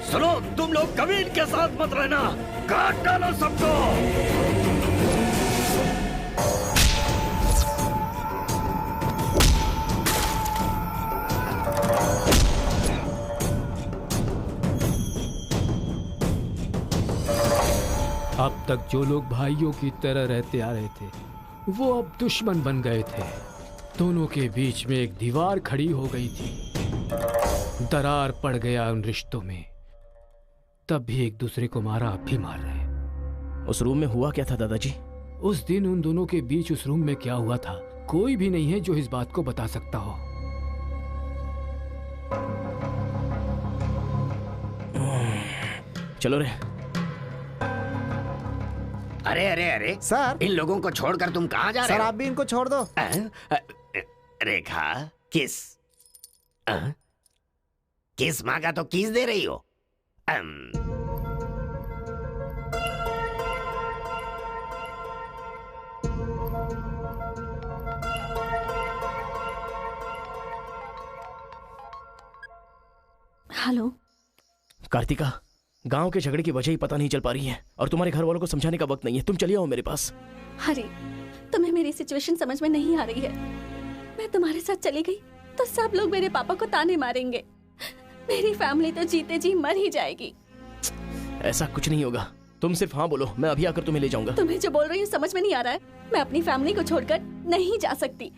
सुनो, तुम लोग कभी इनके साथ मत रहना, काट डालो सबको। अब तक जो लोग भाइयों की तरह रहते आ रहे थे, वो अब दुश्मन बन गए थे। दोनों के बीच में एक दीवार खड़ी हो गई थी। दरार पड़ गया उन रिश्तों में। तब भी एक दूसरे को मारा, अब भी मार रहे। उस रूम में हुआ क्या था दादाजी? उस दिन उन दोनों के बीच उस रूम में क्या हुआ था, कोई भी नहीं है जो इस बात को बता सकता हो। चलो रे। अरे अरे अरे सर, इन लोगों को छोड़कर तुम कहाँ जा रहे सर हो? आप भी इनको छोड़ दो। रेखा, किस किस मांगा तो किस दे रही हो? हेलो कार्तिका, गांव के झगड़े की वजह ही पता नहीं चल पा रही है और तुम्हारे घर वालों को समझाने का वक्त नहीं है। तुम चली आओ मेरे पास। हरी, तुम्हें मेरी सिचुएशन समझ में नहीं आ रही है। मैं तुम्हारे साथ चली गई तो सब लोग मेरे पापा को ताने मारेंगे। मेरी फैमिली तो जीते जी मर ही जाएगी। ऐसा कुछ नहीं होगा, तुम सिर्फ हाँ बोलो, मैं अभी आकर तुम्हें ले जाऊंगा। तुम्हें जो बोल रही हूँ समझ में नहीं आ रहा है। मैं अपनी फैमिली को छोड़कर नहीं जा सकती।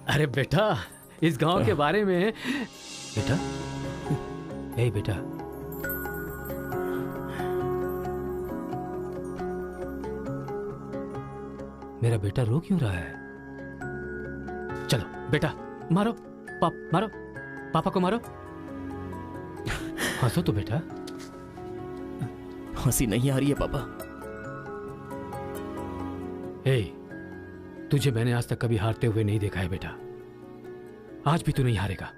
अरे बेटा, इस गांव के बारे में। बेटा, ए बेटा, मेरा बेटा रो क्यों रहा है? चलो बेटा, मारो मारो, पापा को मारो। हंसो तो बेटा। हंसी नहीं आ रही है पापा। ए, तुझे मैंने आज तक कभी हारते हुए नहीं देखा है बेटा। आज भी तू नहीं हारेगा।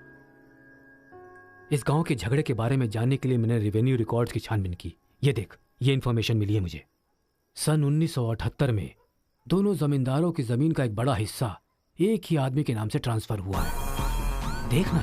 इस गांव के झगड़े के बारे में जानने के लिए मैंने रेवेन्यू रिकॉर्ड्स की छानबीन की। ये देख, ये इंफॉर्मेशन मिली है मुझे। सन 1978 में दोनों जमींदारों की जमीन का एक बड़ा हिस्सा एक ही आदमी के नाम से ट्रांसफर हुआ है। देखना।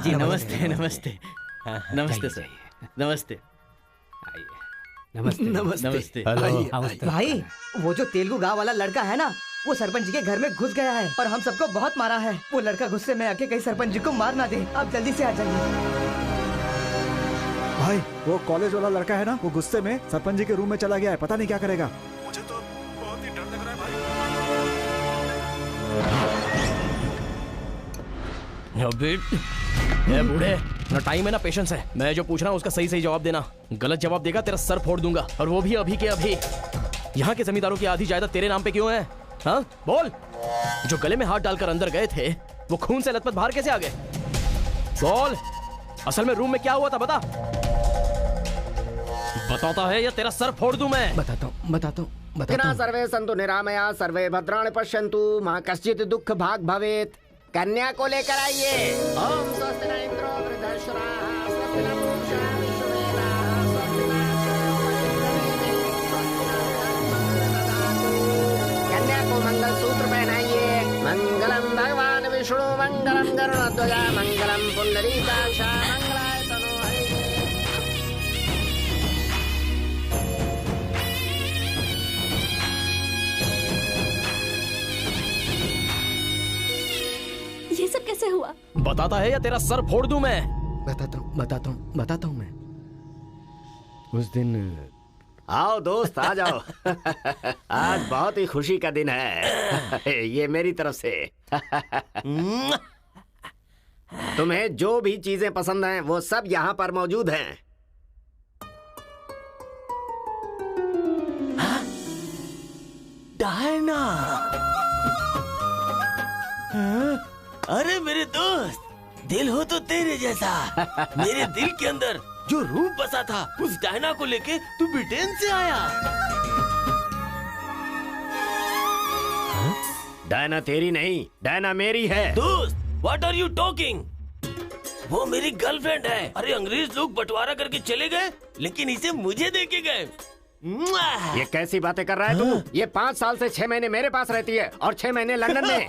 जी नमस्ते नमस्ते नमस्ते सर, नमस्ते नमस्ते नमस्ते। भाई, वो जो तेलुगु गांव वाला लड़का है ना, वो सरपंच जी के घर में घुस गया है और हम सबको बहुत मारा है। वो लड़का गुस्से में आके कहीं सरपंच जी को मार ना दे। आप जल्दी से आ जाइए। भाई, वो कॉलेज वाला लड़का है ना, वो गुस्से में सरपंच जी के रूम में चला गया है। पता नहीं क्या करेगा। मुझे तो बहुत ही डर लग रहा है भाई। ए बूढ़े, ना टाइम है ना पेशेंस है। मैं जो पूछ रहा हूँ उसका सही सही जवाब देना। गलत जवाब देगा तेरा सर फोड़ दूंगा, और वो भी अभी के अभी। यहाँ के जमींदारों की आधी जायदाद तेरे नाम पे क्यों है? हाँ बोल। जो गले में हाथ डालकर अंदर गए थे, वो खून से लथपथ बाहर कैसे आ गए? बोल, असल में रूम में क्या हुआ था? बता। बताता है या तेरा सर फोड़ दूं मैं? बताता हूँ। सर्वे सन्तु निरामया सर्वे भद्राणि पश्यन्तु मा कश्चित् दुःख भाग भवेत्। कन्या को लेकर आइए। ओम स्वस्ति न इंद्रो वृद्धश्रवाः स्वस्ति न पूषा विश्ववेदाः स्वस्ति न कन्या को मंगल सूत्र पहनाइए। मंगलम भगवान विष्णु मंगलम गरुड़ध्वजा मंगलम पुंडरीकाक्ष मंगलाय तनो हरिः। ये सब कैसे हुआ? बताता है या तेरा सर फोड़ दूं मैं? बताता हूँ मैं। उस दिन आओ दोस्त, आ जाओ। आज बहुत ही खुशी का दिन है। ये मेरी तरफ से। तुम्हें जो भी चीजें पसंद हैं वो सब यहाँ पर मौजूद हैं। डायना, अरे मेरे दोस्त, दिल हो तो तेरे जैसा। मेरे दिल के अंदर जो रूप बसा था, उस डायना को लेके तू ब्रिटेन से आया। डायना तेरी नहीं, डायना मेरी है। दोस्त, व्हाट आर यू टॉकिंग? वो मेरी गर्लफ्रेंड है। अरे अंग्रेज लोग बंटवारा करके चले गए, लेकिन इसे मुझे देके गए। ये कैसी बातें कर रहा है तू? ये 5 साल से 6 महीने मेरे पास रहती है और 6 महीने लंदन में।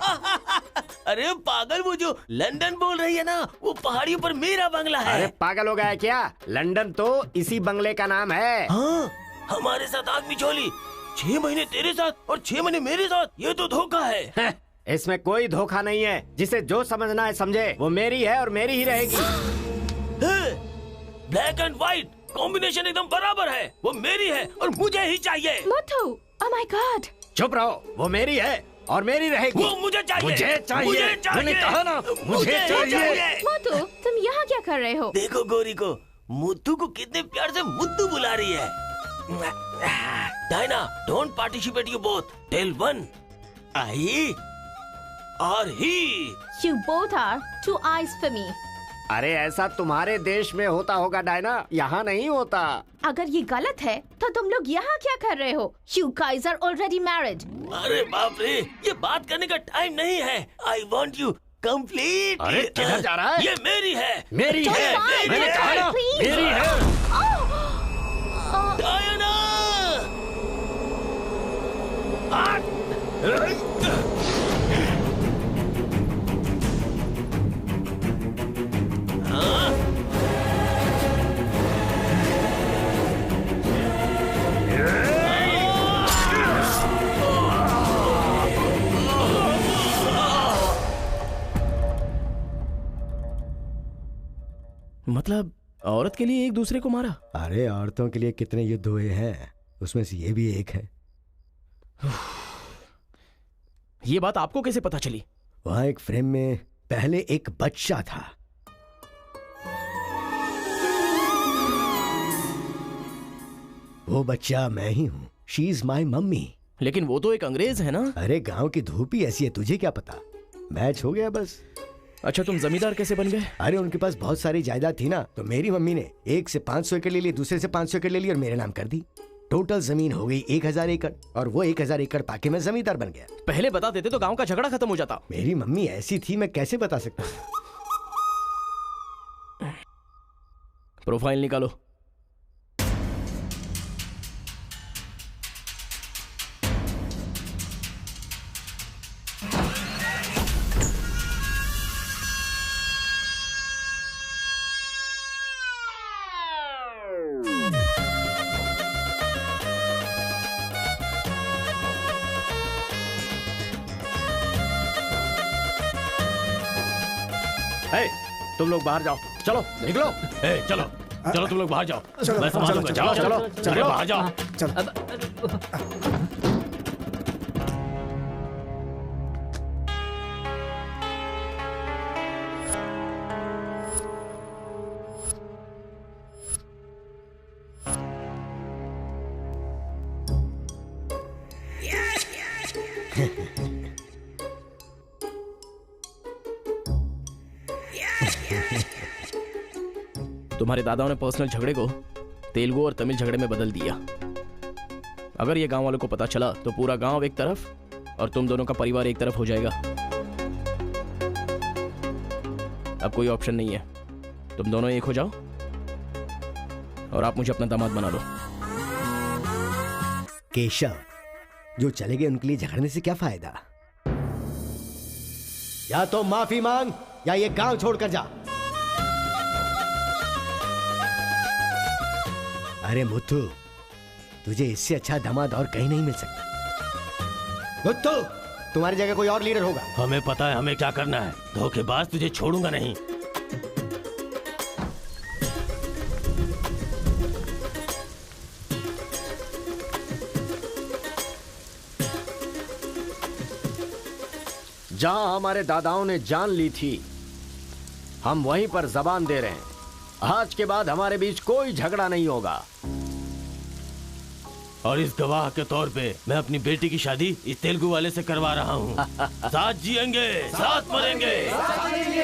अरे पागल, वो जो लंदन बोल रही है ना, वो पहाड़ियों पर मेरा बंगला है। अरे पागल हो गया है क्या? लंदन तो इसी बंगले का नाम है। हाँ, हमारे साथ आग बिछोली। 6 महीने तेरे साथ और 6 महीने मेरे साथ, ये तो धोखा है। इसमें कोई धोखा नहीं है। जिसे जो समझना है समझे। वो मेरी है और मेरी ही रहेगी। ब्लैक एंड व्हाइट कॉम्बिनेशन एकदम बराबर है। वो मेरी है और मुझे ही चाहिए। Muthu, oh my God. चुप रहो, वो मेरी है और मेरी रहेगी। वो मुझे चाहिए। मुझे चाहिए। मैंने कहा ना, मुझे चाहिए। मुथु, तुम यहाँ क्या कर रहे हो? देखो गोरी को, मुत्तू को कितने प्यार से मुत्तू बुला रही है। Diana, don't participate you both. Tell one, I or he. You both are two eyes for me. अरे ऐसा तुम्हारे देश में होता होगा डायना, यहाँ नहीं होता। अगर ये गलत है तो तुम लोग यहाँ क्या कर रहे हो? You guys are already married. अरे बाप रे, ये बात करने का टाइम नहीं है। I want you complete. अरे किधर जा रहा है? ये मेरी है। मेरी है। मैंने कहा ना, मेरी है। डायना! मतलब औरत के लिए एक दूसरे को मारा? अरे औरतों के लिए कितने युद्ध हुए हैं, उसमें से ये भी एक है। ये बात आपको कैसे पता चली? वहां एक फ्रेम में पहले एक बच्चा था। वो बच्चा मैं ही हूँ। She is my mummy. लेकिन वो तो एक अंग्रेज है ना? अरे गांव की धूप ही ऐसी है, तुझे क्या पता। मैच हो गया बस। अच्छा, तुम जमींदार कैसे बन गए? अरे उनके पास बहुत सारी जायदाद थी ना, तो मेरी मम्मी ने एक से 500 एकड़ ले ली, दूसरे से 500 एकड़ ले ली और मेरे नाम कर दी। टोटल जमीन हो गई 1000 एकड़ और वो 1000 एकड़ पाके मैं जमींदार बन गया। पहले बता देते तो गांव का झगड़ा खत्म हो जाता। मेरी मम्मी ऐसी थी, मैं कैसे बता सकता। प्रोफाइल निकालो। तुम लोग बाहर जाओ, चलो निकलो। चलो चलो, तुम लोग बाहर जाओ। मैं संभालूंगा। चलो चलो चलो बाहर जाओ। तुम्हारे दादाओं ने पर्सनल झगड़े को तेलुगु और तमिल झगड़े में बदल दिया। अगर ये गांव वालों को पता चला तो पूरा गांव एक तरफ और तुम दोनों का परिवार एक तरफ हो जाएगा। अब कोई ऑप्शन नहीं है, तुम दोनों एक हो जाओ और आप मुझे अपना दामाद बना लो। केशव, जो चले गए उनके लिए झगड़ने से क्या फायदा। या तो माफी मांग या ये गांव छोड़कर जा। अरे मुथु, तुझे इससे अच्छा दामाद और कहीं नहीं मिल सकता। मुथु, तुम्हारी जगह कोई और लीडर होगा। हमें पता है हमें क्या करना है। धोखेबाज, तुझे छोड़ूंगा नहीं। जहां हमारे दादाओं ने जान ली थी, हम वहीं पर जबान दे रहे हैं। आज के बाद हमारे बीच कोई झगड़ा नहीं होगा। और इस गवाह के तौर पे मैं अपनी बेटी की शादी इस तेलुगु वाले से करवा रहा हूँ। साथ जिएंगे, साथ मरेंगे, साथ जिएंगे,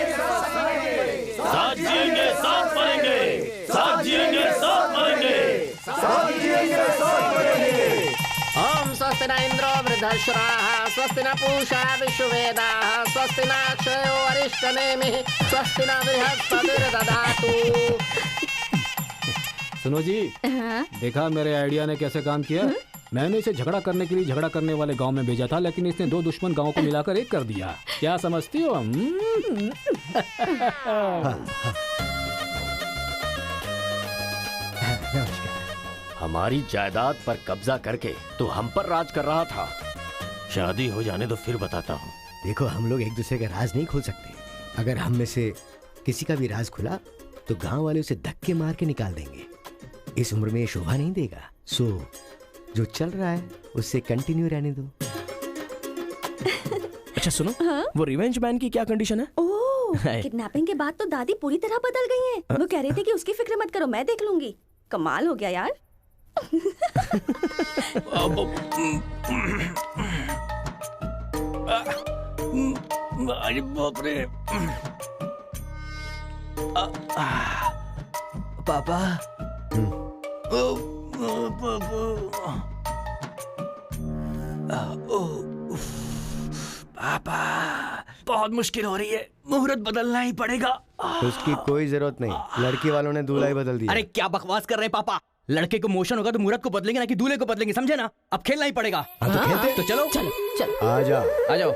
साथ मरेंगे, साथ जिएंगे, साथ मरेंगे, हम स्वस्ति न इंद्रो दशराः स्वस्ति न पूषा विश्ववेदाः स्वस्ति न अक्षयो अरिष्टनेमिः स्वस्ति न बृहस्पतिर्दधातु। सुनो जी, देखा मेरे आइडिया ने कैसे काम किया? मैंने इसे झगड़ा करने के लिए झगड़ा करने वाले गांव में भेजा था, लेकिन इसने दो दुश्मन गांवों को मिलाकर एक कर दिया। क्या समझती हो? हमारी जायदाद पर कब्जा करके तो हम पर राज कर रहा था। शादी हो जाने तो फिर बताता हूँ। देखो, हम लोग एक दूसरे का राज नहीं खोल सकते। अगर हम में से किसी का भी राज खुला तो गांव वाले उसे धक्के मार के निकाल देंगे। इस उम्र में ये शोभा नहीं देगा। सो जो चल रहा है उससे कंटिन्यू रहने दो। अच्छा सुनो, वो रिवेंज मैन की क्या कंडीशन है? किडनैपिंग के बाद तो दादी पूरी तरह बदल गई हैं। वो कह रही थी कि उसकी फिक्र मत करो, मैं देख लूंगी। कमाल हो गया यार। अरे बाप रे। पापा, पापा बहुत मुश्किल हो रही है, मुहूर्त बदलना ही पड़ेगा। उसकी कोई जरूरत नहीं, लड़की वालों ने दूल्हा ही बदल दिया। अरे क्या बकवास कर रहे हैं पापा? लड़के को मोशन होगा तो मुहूर्त को बदलेंगे ना कि दूल्हे को बदलेंगे, समझे ना? अब खेलना ही पड़ेगा। हाँ, तो खेलते। तो चलो चलो चलो, आ जाओ आ जाओ।